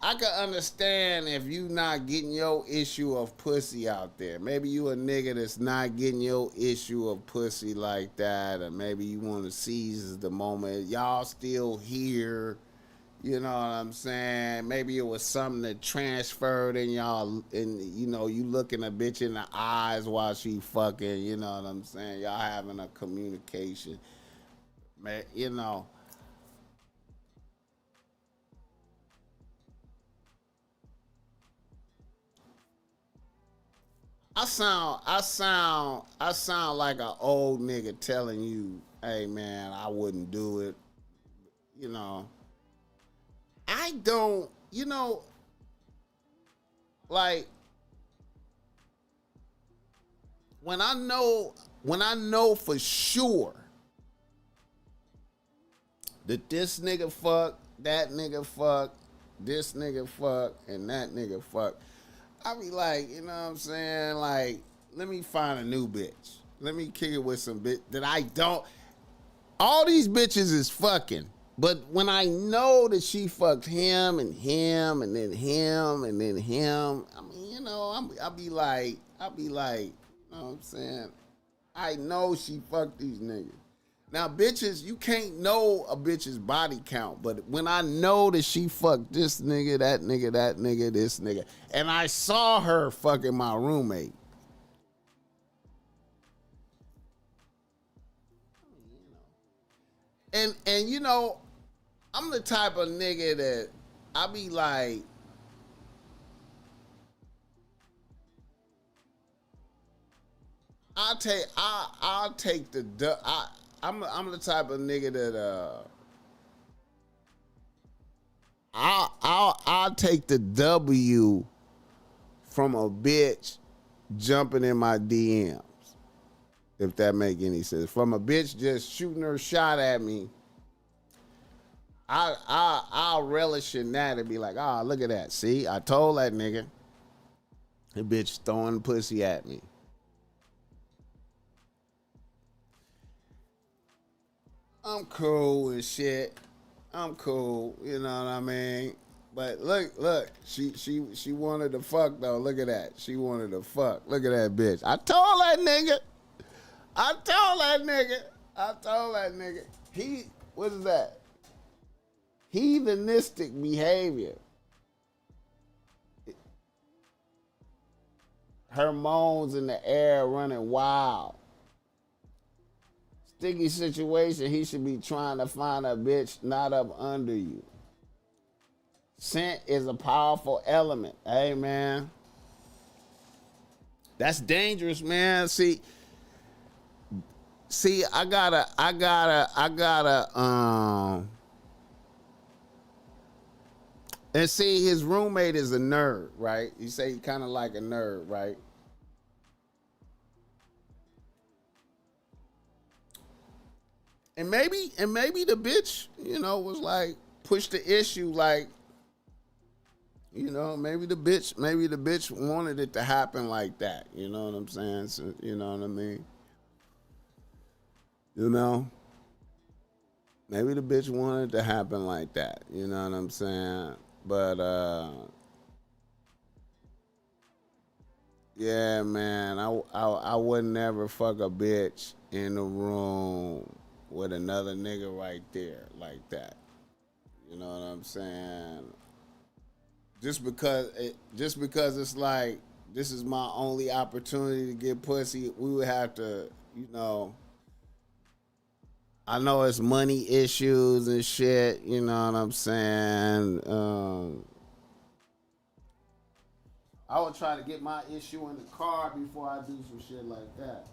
[SPEAKER 1] I could understand if you not getting your issue of pussy out there. Maybe you a nigga that's not getting your issue of pussy like that, or maybe you want to seize the moment. Y'all still here, you know what I'm saying? Maybe it was something that transferred in y'all, and you know, you looking a bitch in the eyes while she fucking, you know what I'm saying? Y'all having a communication, man, you know. I sound like an old nigga telling you, hey man, I wouldn't do it. You know, I don't, you know, like when I know for sure that this nigga fuck, that nigga fuck, this nigga fuck, and that nigga fuck, I be like, you know what I'm saying? Like, let me find a new bitch. Let me kick it with some bitch that I don't. All these bitches is fucking. But when I know that she fucked him and him and then him and then him, I mean, you know, I'll be like, you know what I'm saying? I know she fucked these niggas. Now, bitches, you can't know a bitch's body count, but when I know that she fucked this nigga, that nigga, that nigga, this nigga, and I saw her fucking my roommate, and you know, I'm the type of nigga that I be like, I'll take the I'm the type of nigga that I'll take the W from a bitch jumping in my DMs, if that make any sense. From a bitch just shooting her shot at me, I'll relish in that and be like, oh, look at that. See, I told that nigga. The bitch throwing pussy at me. I'm cool and shit. I'm cool, you know what I mean? But look, she wanted to fuck though. Look at that. She wanted to fuck. Look at that bitch. I told that nigga. What is that? Heathenistic behavior. Hormones in the air running wild. Sticky situation, he should be trying to find a bitch not up under you. Scent is a powerful element. Hey, man. That's dangerous, man. See, I gotta, and see, his roommate is a nerd, right? You say he kind of like a nerd, right? And maybe the bitch, you know, was like push the issue like, you know, maybe the bitch wanted it to happen like that. You know what I'm saying? So, you know what I mean? You know? Maybe the bitch wanted it to happen like that. You know what I'm saying? But yeah, man, I would never fuck a bitch in the room with another nigga right there like that. You know what I'm saying? Just because it's like this is my only opportunity to get pussy, we would have to, you know. I know it's money issues and shit. You know what I'm saying? I would try to get my issue in the car before I do some shit like that.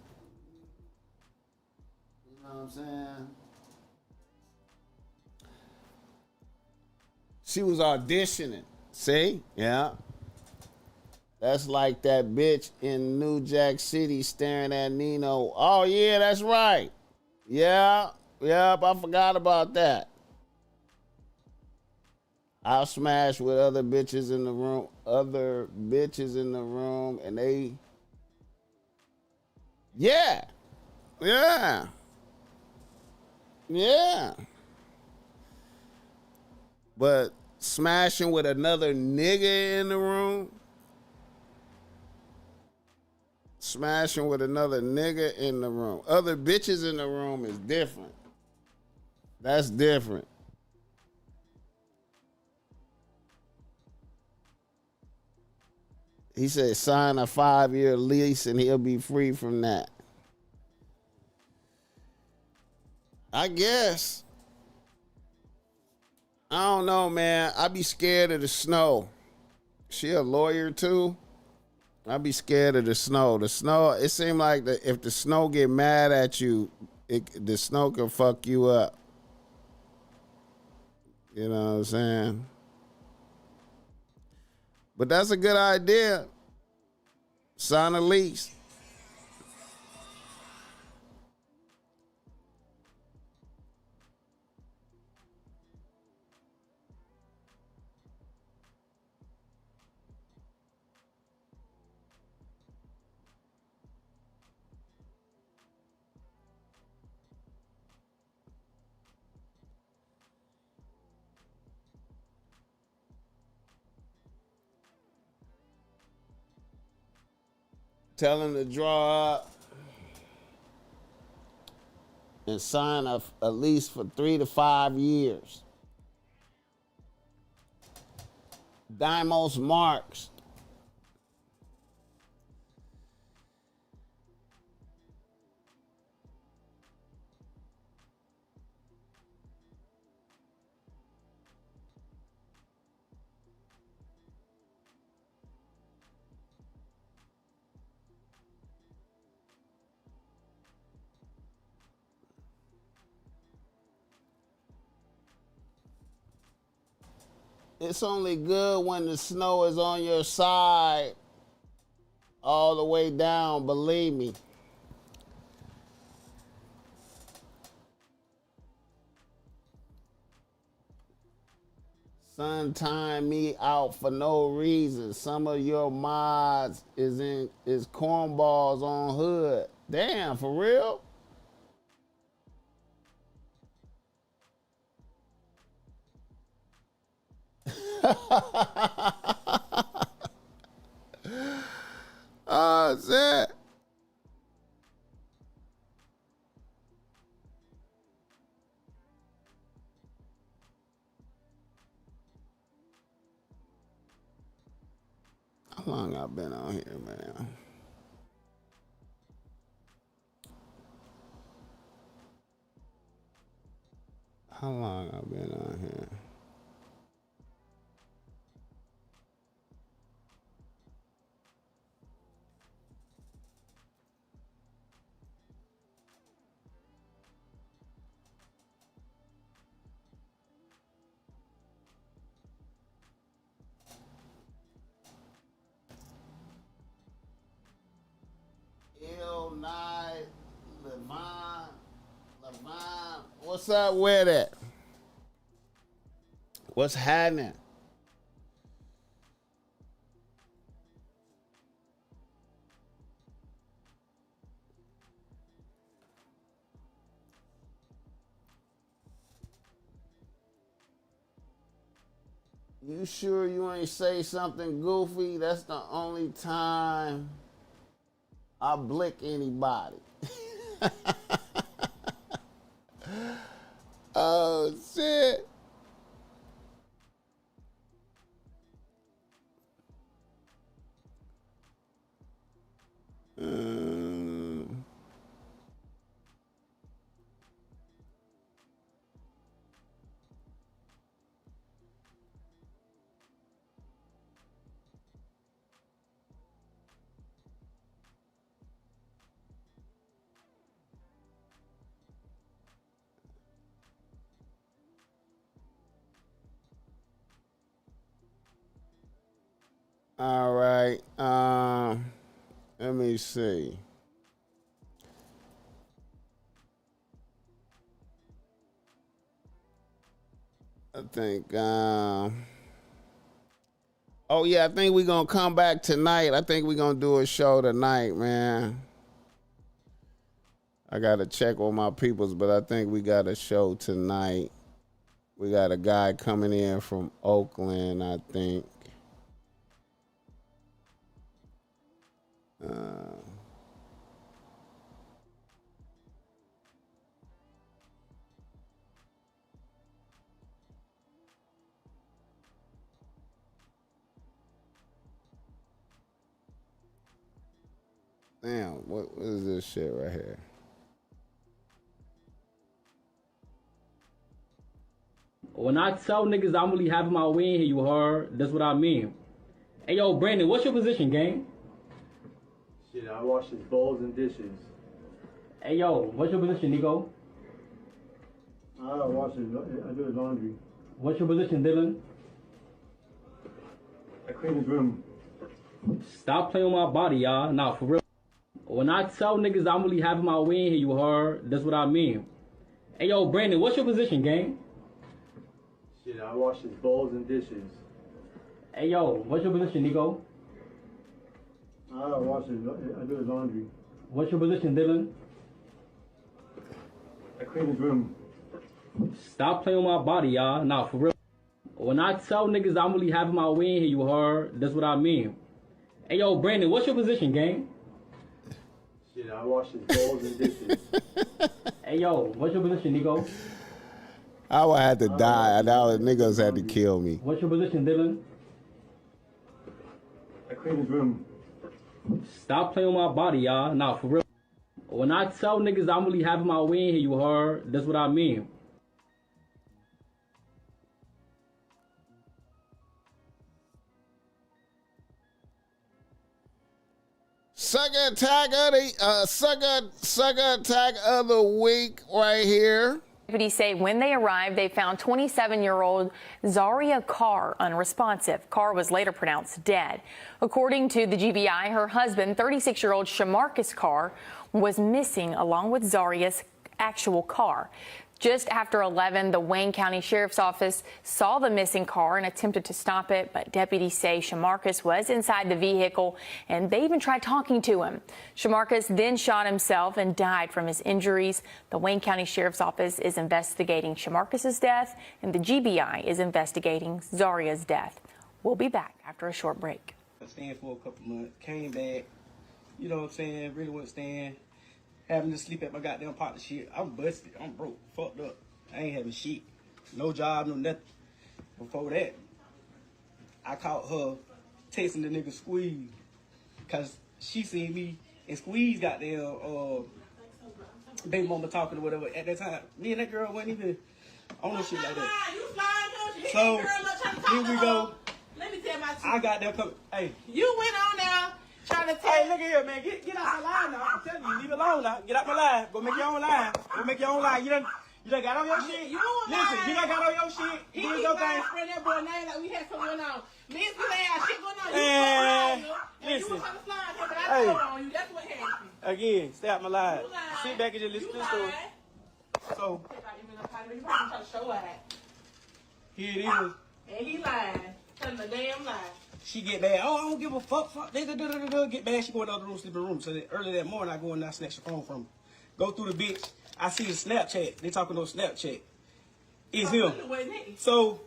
[SPEAKER 1] You know what I'm saying? She was auditioning. See? Yeah. That's like that bitch in New Jack City staring at Nino. Oh, yeah, that's right. Yeah. Yep, I forgot about that. I'll smash with other bitches in the room, and they, yeah, yeah, yeah. But smashing with another nigga in the room, other bitches in the room is different. That's different. He said sign a 5-year lease and he'll be free from that. I guess. I don't know, man. I be scared of the snow. She a lawyer too? I be scared of the snow. The snow, it seems like if the snow get mad at you, the snow can fuck you up. You know what I'm saying? But that's a good idea. Sign a lease. Tell him to draw up and sign a lease for 3 to 5 years. Dimos Marks. It's only good when the snow is on your side all the way down, believe me. Son time me out for no reason. Some of your mods is cornballs on hood. Damn, for real? Oh, shit. How long I been on here, man? How long I been on here? Night, Levine, what's up with it? What's happening? You sure you ain't say something goofy? That's the only time I blick anybody. Oh, shit. All right. Let me see. I think. Oh yeah, I think we're gonna come back tonight. I think we're gonna do a show tonight, man. I gotta check with my peoples, but I think we got a show tonight. We got a guy coming in from Oakland, I think. Damn, what is this shit right here?
[SPEAKER 6] When I tell niggas I'm really having my way in here, you heard? That's what I mean. Hey, yo, Brandon, what's your position, gang?
[SPEAKER 7] Shit, I wash his bowls and dishes.
[SPEAKER 6] Hey, yo, what's your position, Nico?
[SPEAKER 7] I do his laundry.
[SPEAKER 6] What's your position, Dylan?
[SPEAKER 7] I clean his room.
[SPEAKER 6] Stop playing with my body, y'all. Nah, for real. When I tell niggas I'm really having my way in here, you heard? That's what I mean. Hey, yo, Brandon, what's your position, gang?
[SPEAKER 7] Shit, I wash his bowls and dishes.
[SPEAKER 6] Hey, yo, what's your position, Nico?
[SPEAKER 7] I do his laundry.
[SPEAKER 6] What's your position, Dylan?
[SPEAKER 7] I clean his room.
[SPEAKER 6] Stop playing with my body, y'all. Nah, for real. When I tell niggas I'm really having my way in here, you heard? That's what I mean. Hey, yo, Brandon, what's your position, gang?
[SPEAKER 7] Shit, I wash his bowls and dishes.
[SPEAKER 6] Hey, yo, what's your position, Nico?
[SPEAKER 1] I would have to die. Now the niggas had to kill me.
[SPEAKER 6] What's your position, Dylan?
[SPEAKER 7] I clean his room.
[SPEAKER 6] Stop playing with my body, y'all. Nah, for real. When I tell niggas I'm really having my way in here, you heard? That's what I mean.
[SPEAKER 1] Sucker attack of the sucker attack of the week right here.
[SPEAKER 8] Deputies say when they arrived, they found 27-year-old Zaria Carr unresponsive. Carr was later pronounced dead. According to the GBI, her husband, 36-year-old Shamarcus Carr, was missing along with Zaria's actual car. Just after 11, the Wayne County Sheriff's Office saw the missing car and attempted to stop it, but deputies say Shamarcus was inside the vehicle and they even tried talking to him. Shamarcus then shot himself and died from his injuries. The Wayne County Sheriff's Office is investigating Shamarcus's death, and the GBI is investigating Zaria's death. We'll be back after a short break.
[SPEAKER 9] I stayed for a couple months, came back, you know what I'm saying, really wasn't staying. Having to sleep at my goddamn partner shit. I'm busted. I'm broke. Fucked up. I ain't having shit. No job, no nothing. Before that, I caught her texting the nigga Squeeze. Cause she seen me and Squeeze goddamn baby mama talking or whatever. At that time, me and that girl wasn't even on no shit like that. So, here we go.
[SPEAKER 10] Let me tell my truth.
[SPEAKER 9] I got that coming. Hey.
[SPEAKER 10] You went on there trying to tell.
[SPEAKER 9] Hey, look at here, man. Get out my line now. I'm telling you, leave it alone now. Get out my line. Go make your own line. Go make your own line. You done got on your shit.
[SPEAKER 10] You
[SPEAKER 9] Listen, you done got on your shit.
[SPEAKER 10] He
[SPEAKER 9] Do
[SPEAKER 10] keep
[SPEAKER 9] your
[SPEAKER 10] lying,
[SPEAKER 9] thing.
[SPEAKER 10] spread that boy name like we had something going on. Me and Squid had shit going on.
[SPEAKER 9] Man,
[SPEAKER 10] You and
[SPEAKER 9] listen.
[SPEAKER 10] you was trying to slide him, but I
[SPEAKER 9] Hey.
[SPEAKER 10] told on you. That's what happened.
[SPEAKER 9] Again, stay out my line.
[SPEAKER 10] You lied.
[SPEAKER 9] Sit back and just listen
[SPEAKER 10] You
[SPEAKER 9] to the story.
[SPEAKER 10] lied.
[SPEAKER 9] So,
[SPEAKER 10] You probably trying to show that.
[SPEAKER 9] here it is.
[SPEAKER 10] And he lied. Telling a damn lie.
[SPEAKER 9] She get mad. Oh, I don't give a fuck. Nigga, get mad. She go in the other room, sleeping room. So that early that morning, I go in there, snatch the phone from her. Go through the bitch. I see the Snapchat. They talking on Snapchat. It's him. So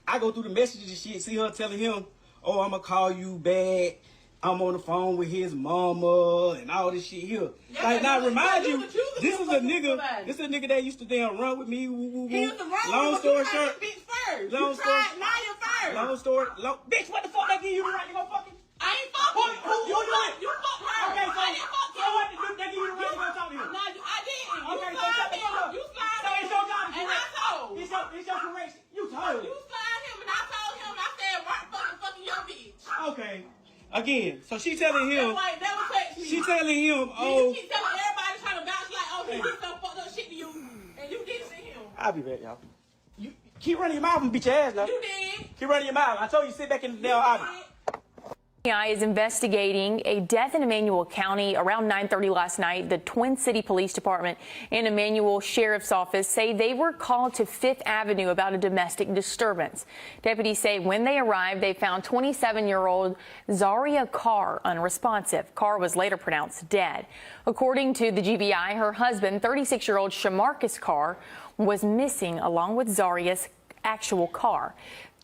[SPEAKER 9] I go through the messages and shit. See her telling him, "Oh, I'ma call you back. I'm on the phone with his mama and all this shit here."
[SPEAKER 10] Yeah,
[SPEAKER 9] like, now remind you,
[SPEAKER 10] this
[SPEAKER 9] is a nigga. This is a nigga that used to damn run with me.
[SPEAKER 10] He used to run
[SPEAKER 9] long
[SPEAKER 10] with
[SPEAKER 9] story
[SPEAKER 10] you
[SPEAKER 9] short.
[SPEAKER 10] Bitch first.
[SPEAKER 9] Long
[SPEAKER 10] you
[SPEAKER 9] story.
[SPEAKER 10] tried Naya first.
[SPEAKER 9] Long story. Bitch, what the fuck they give you the right to go fucking?
[SPEAKER 10] I ain't fucking.
[SPEAKER 9] You do it.
[SPEAKER 10] You fucked her.
[SPEAKER 9] Okay, so
[SPEAKER 10] I didn't fuck
[SPEAKER 9] so what? They give you the right to go talk to him?
[SPEAKER 10] No, I didn't.
[SPEAKER 9] Okay,
[SPEAKER 10] You
[SPEAKER 9] so
[SPEAKER 10] slide
[SPEAKER 9] shut the fuck up.
[SPEAKER 10] him. You slide
[SPEAKER 9] So
[SPEAKER 10] him.
[SPEAKER 9] it's your job to
[SPEAKER 10] And I
[SPEAKER 9] correct.
[SPEAKER 10] told.
[SPEAKER 9] It's your correction. You told.
[SPEAKER 10] You slide him and I told him. I said, Mark fucking your bitch.
[SPEAKER 9] Okay. Again, so she telling him.
[SPEAKER 10] That white never text me.
[SPEAKER 9] She telling him,
[SPEAKER 10] You
[SPEAKER 9] oh.
[SPEAKER 10] keep telling everybody trying to bounce like, oh, he did some fucked up shit to you. And you did it to him.
[SPEAKER 9] I'll be back, y'all. You keep running your mouth and beat your ass now.
[SPEAKER 10] You did.
[SPEAKER 9] Keep running your mouth. I told you sit back in the damn audience.
[SPEAKER 8] FBI is investigating a death in Emmanuel County. Around 9:30 last night, the Twin City Police Department and Emmanuel Sheriff's Office say they were called to Fifth Avenue about a domestic disturbance. Deputies say when they arrived, they found 27-year-old Zaria Carr unresponsive. Carr was later pronounced dead. According to the GBI, her husband, 36-year-old Shamarcus Carr, was missing along with Zaria's actual car.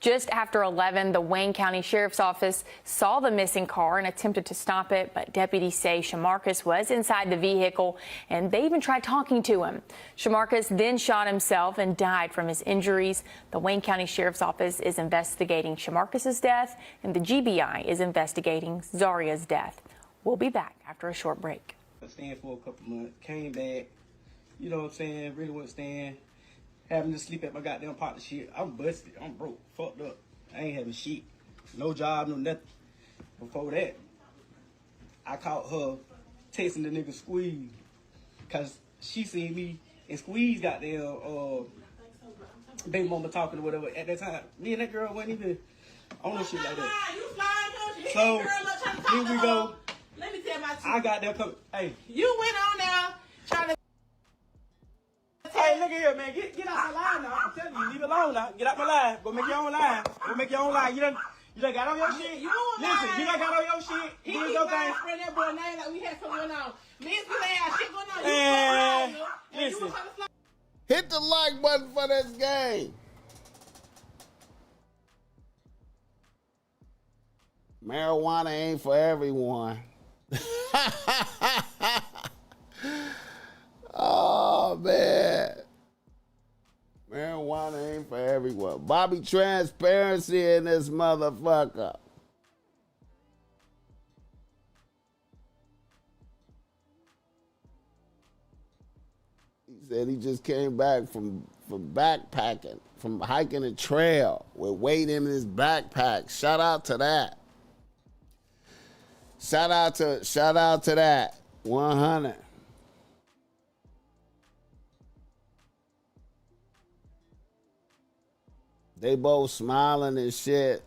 [SPEAKER 8] Just after 11, the Wayne County Sheriff's Office saw the missing car and attempted to stop it, but deputies say Shamarcus was inside the vehicle, and they even tried talking to him. Shamarcus then shot himself and died from his injuries. The Wayne County Sheriff's Office is investigating Shamarcus's death, and the GBI is investigating Zaria's death. We'll be back after a short break.
[SPEAKER 9] I stayed for a couple months, came back, you know what I'm saying, really wasn't staying. Having to sleep at my goddamn partner shit. I'm busted. I'm broke. Fucked up. I ain't having shit. No job, no nothing. Before that, I caught her texting the nigga Squeeze. Cause she seen me and Squeeze goddamn baby mama talking or whatever. At that time, me and that girl wasn't even on no shit like that. So, here we go.
[SPEAKER 10] Let me tell my truth.
[SPEAKER 9] I got there coming. Hey.
[SPEAKER 10] You went on there trying to.
[SPEAKER 9] Hey, look at here, man. Get out my line now. I'm telling you, leave it alone now. Get out my line. Go make your own line. Go make your own line. You done got on your shit. Listen, you done got on your shit.
[SPEAKER 10] He
[SPEAKER 9] Do
[SPEAKER 10] keep
[SPEAKER 9] your
[SPEAKER 10] trying
[SPEAKER 9] thing.
[SPEAKER 10] to spread that boy name like we had something going on. Me and Squeeze had shit going on.
[SPEAKER 9] Man,
[SPEAKER 10] Listen.
[SPEAKER 1] Hit the like button for this game. Marijuana ain't for everyone. Oh, man. Marijuana ain't for everyone. Bobby Transparency in this motherfucker. He said he just came back from backpacking, from hiking a trail with weight in his backpack. Shout out to that. Shout out to that. 100. They both smiling and shit.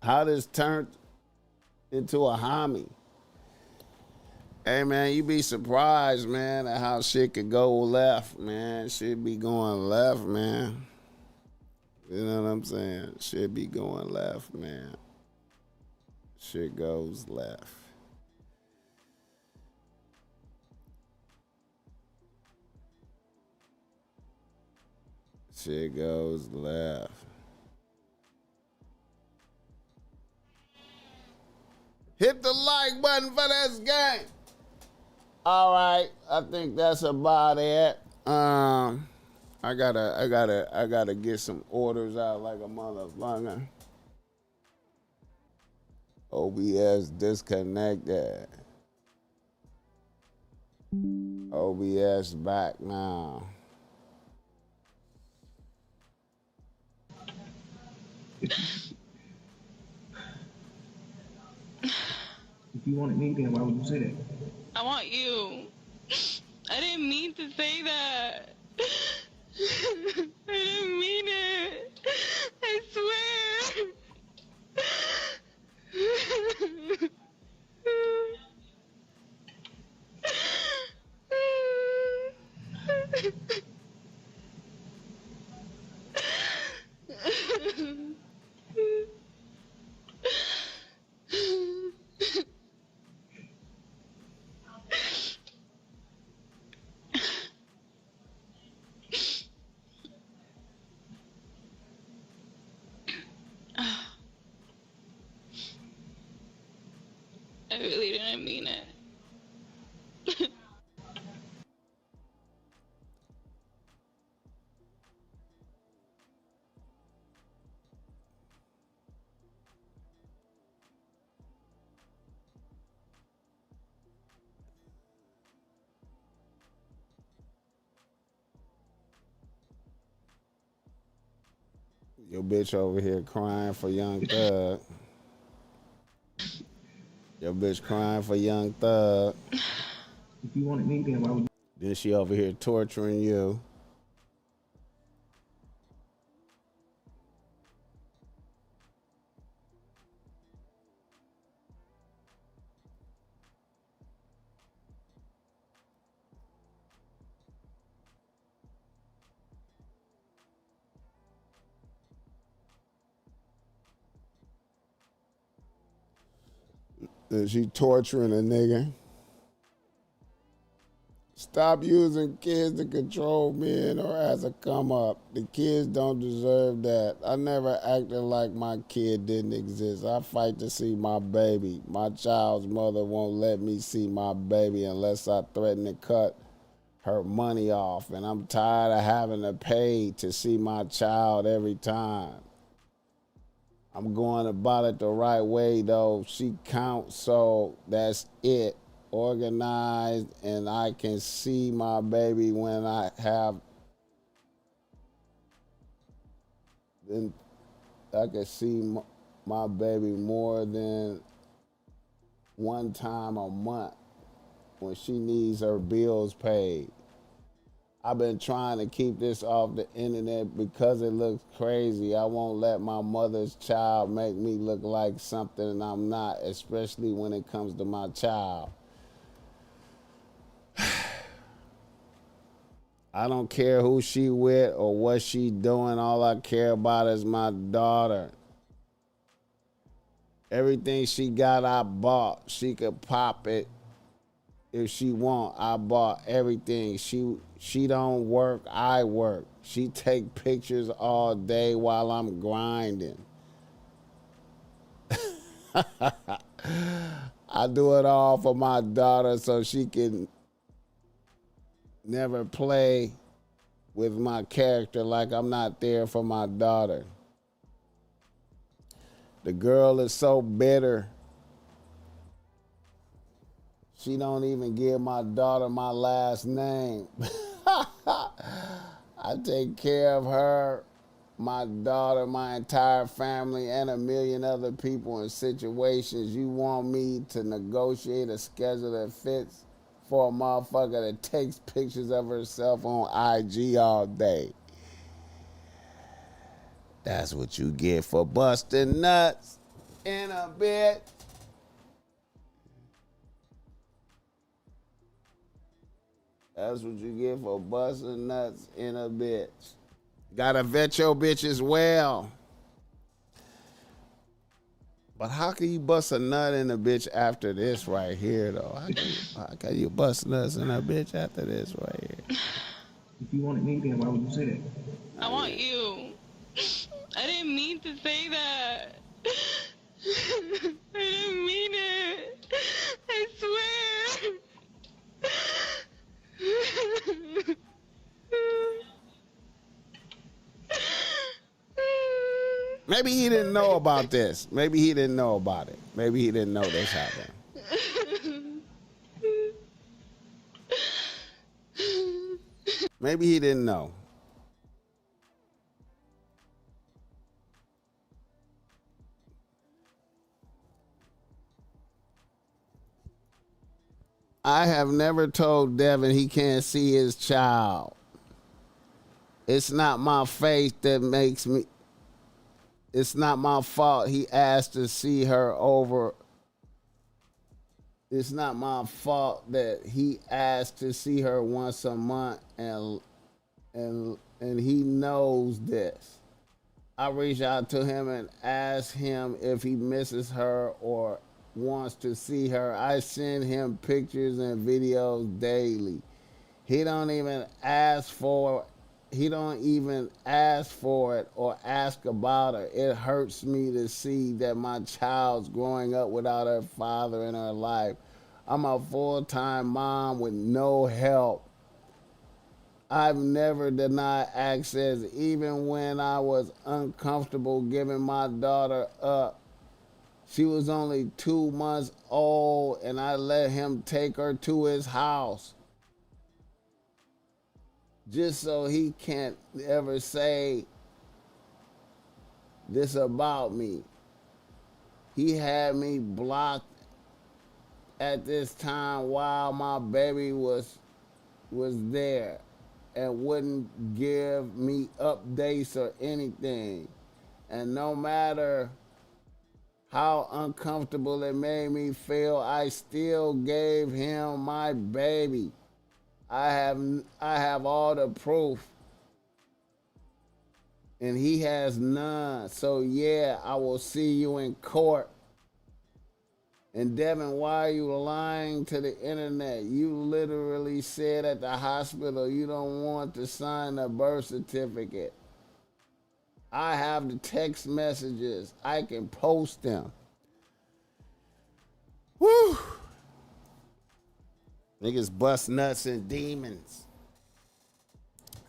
[SPEAKER 1] How this turned into a homie. Hey, man, you be surprised, man, at how shit could go left, man. Shit be going left, man. You know what I'm saying? Shit be going left, man. Shit goes left. Shit goes left. Hit the like button for this game. All right, I think that's about it. I gotta get some orders out like a motherfucker. OBS disconnected. OBS back now.
[SPEAKER 11] If you wanted me, then why would you say that?
[SPEAKER 12] I want you. I didn't mean to say that. I didn't mean it. I swear.
[SPEAKER 1] Your bitch over here crying for Young Thug. Your bitch crying for Young Thug.
[SPEAKER 11] If you wanted me, then why would you?
[SPEAKER 1] Then she over here torturing you. Then she torturing a nigga. Stop using kids to control men or as a come up. The kids don't deserve that. I never acted like my kid didn't exist. I fight to see my baby. My child's mother won't let me see my baby unless I threaten to cut her money off. And I'm tired of having to pay to see my child every time. I'm going about it the right way though. She counts, so that's it. Organized, and I can see my baby when I have. Then I can see my baby more than one time a month when she needs her bills paid. I've been trying to keep this off the internet because it looks crazy. I won't let my mother's child make me look like something I'm not, especially when it comes to my child. I don't care who she with or what she doing. All I care about is my daughter. Everything she got, I bought. She could pop it if she want. I bought everything. She don't work, I work. She take pictures all day while I'm grinding. I do it all for my daughter so she can never play with my character like I'm not there for my daughter. The girl is so bitter. She don't even give my daughter my last name. I take care of her, my daughter, my entire family, and a million other people in situations. You want me to negotiate a schedule that fits for a motherfucker that takes pictures of herself on IG all day? That's what you get for busting nuts in a bit. That's what you get for busting nuts in a bitch. Gotta vet your bitch as well. But how can you bust a nut in a bitch after this right here, though? How can you bust nuts in a bitch after this right here?
[SPEAKER 11] If you wanted me, then why would you say that?
[SPEAKER 12] I want you. I didn't mean to say that. I didn't mean it. I swear.
[SPEAKER 1] Maybe he didn't know about this. Maybe he didn't know about it. Maybe he didn't know this happened. Maybe he didn't know. I have never told Devin he can't see his child. It's not my face that makes me. It's not my fault he asked to see her over. It's not my fault that he asked to see her once a month, and he knows this. I reach out to him and ask him if he misses her or wants to see her. I send him pictures and videos daily. He don't even ask for it or ask about her. It hurts me to see that my child's growing up without her father in her life. I'm a full-time mom with no help. I've never denied access, even when I was uncomfortable giving my daughter up. She was only 2 months old, and I let him take her to his house just so he can't ever say this about me. He had me blocked at this time while my baby was there and wouldn't give me updates or anything. And no matter how uncomfortable it made me feel, I still gave him my baby. I have all the proof, and he has none. So yeah, I will see you in court. And Devin, why are you lying to the internet? You literally said at the hospital you don't want to sign a birth certificate. I have the text messages. I can post them. Woo! Niggas bust nuts and demons.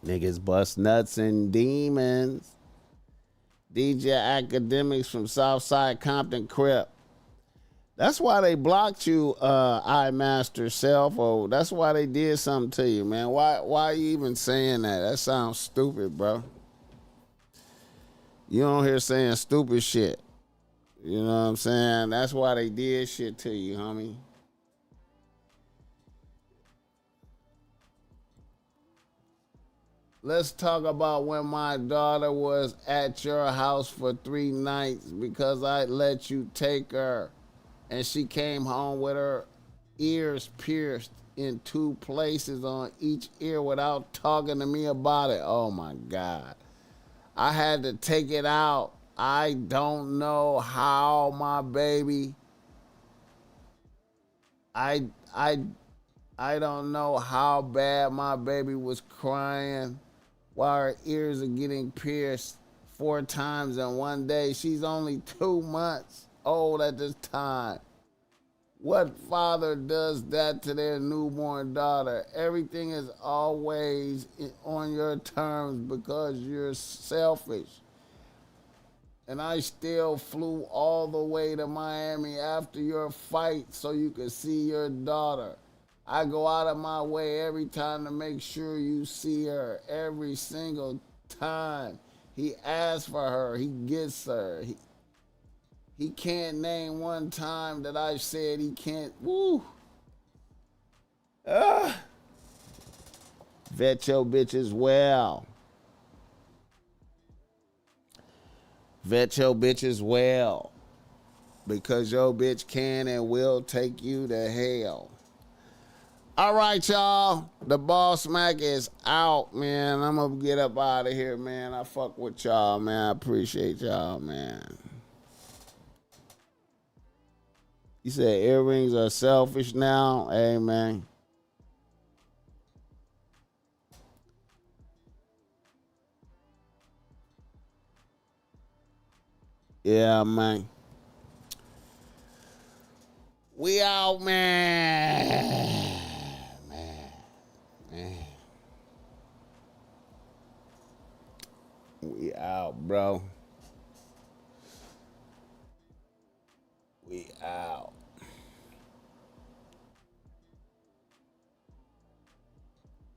[SPEAKER 1] Niggas bust nuts and demons. DJ Academics from Southside Compton Crip. That's why they blocked you, iMaster Self, or that's why they did something to you, man. Why are you even saying that? That sounds stupid, bro. You on here saying stupid shit. You know what I'm saying? That's why they did shit to you, homie. Let's talk about when my daughter was at your house for 3 nights because I let you take her. And she came home with her ears pierced in 2 places on each ear without talking to me about it. Oh my God. I had to take it out. I don't know how my baby, I don't know how bad my baby was crying while her ears are getting pierced 4 times in one day. She's only 2 months old at this time. What father does that to their newborn daughter? Everything is always on your terms because you're selfish. And I still flew all the way to Miami after your fight so you could see your daughter. I go out of my way every time to make sure you see her. Every single time he asks for her, he gets her. He can't name one time that I said he can't. Woo. Vet your bitches well. Vet your bitches well. Because your bitch can and will take you to hell. All right, y'all. The BossMack is out, man. I'm going to get up out of here, man. I fuck with y'all, man. I appreciate y'all, man. You said earrings are selfish now? Hey, man. Yeah, man. We out, man. Man. We out, bro.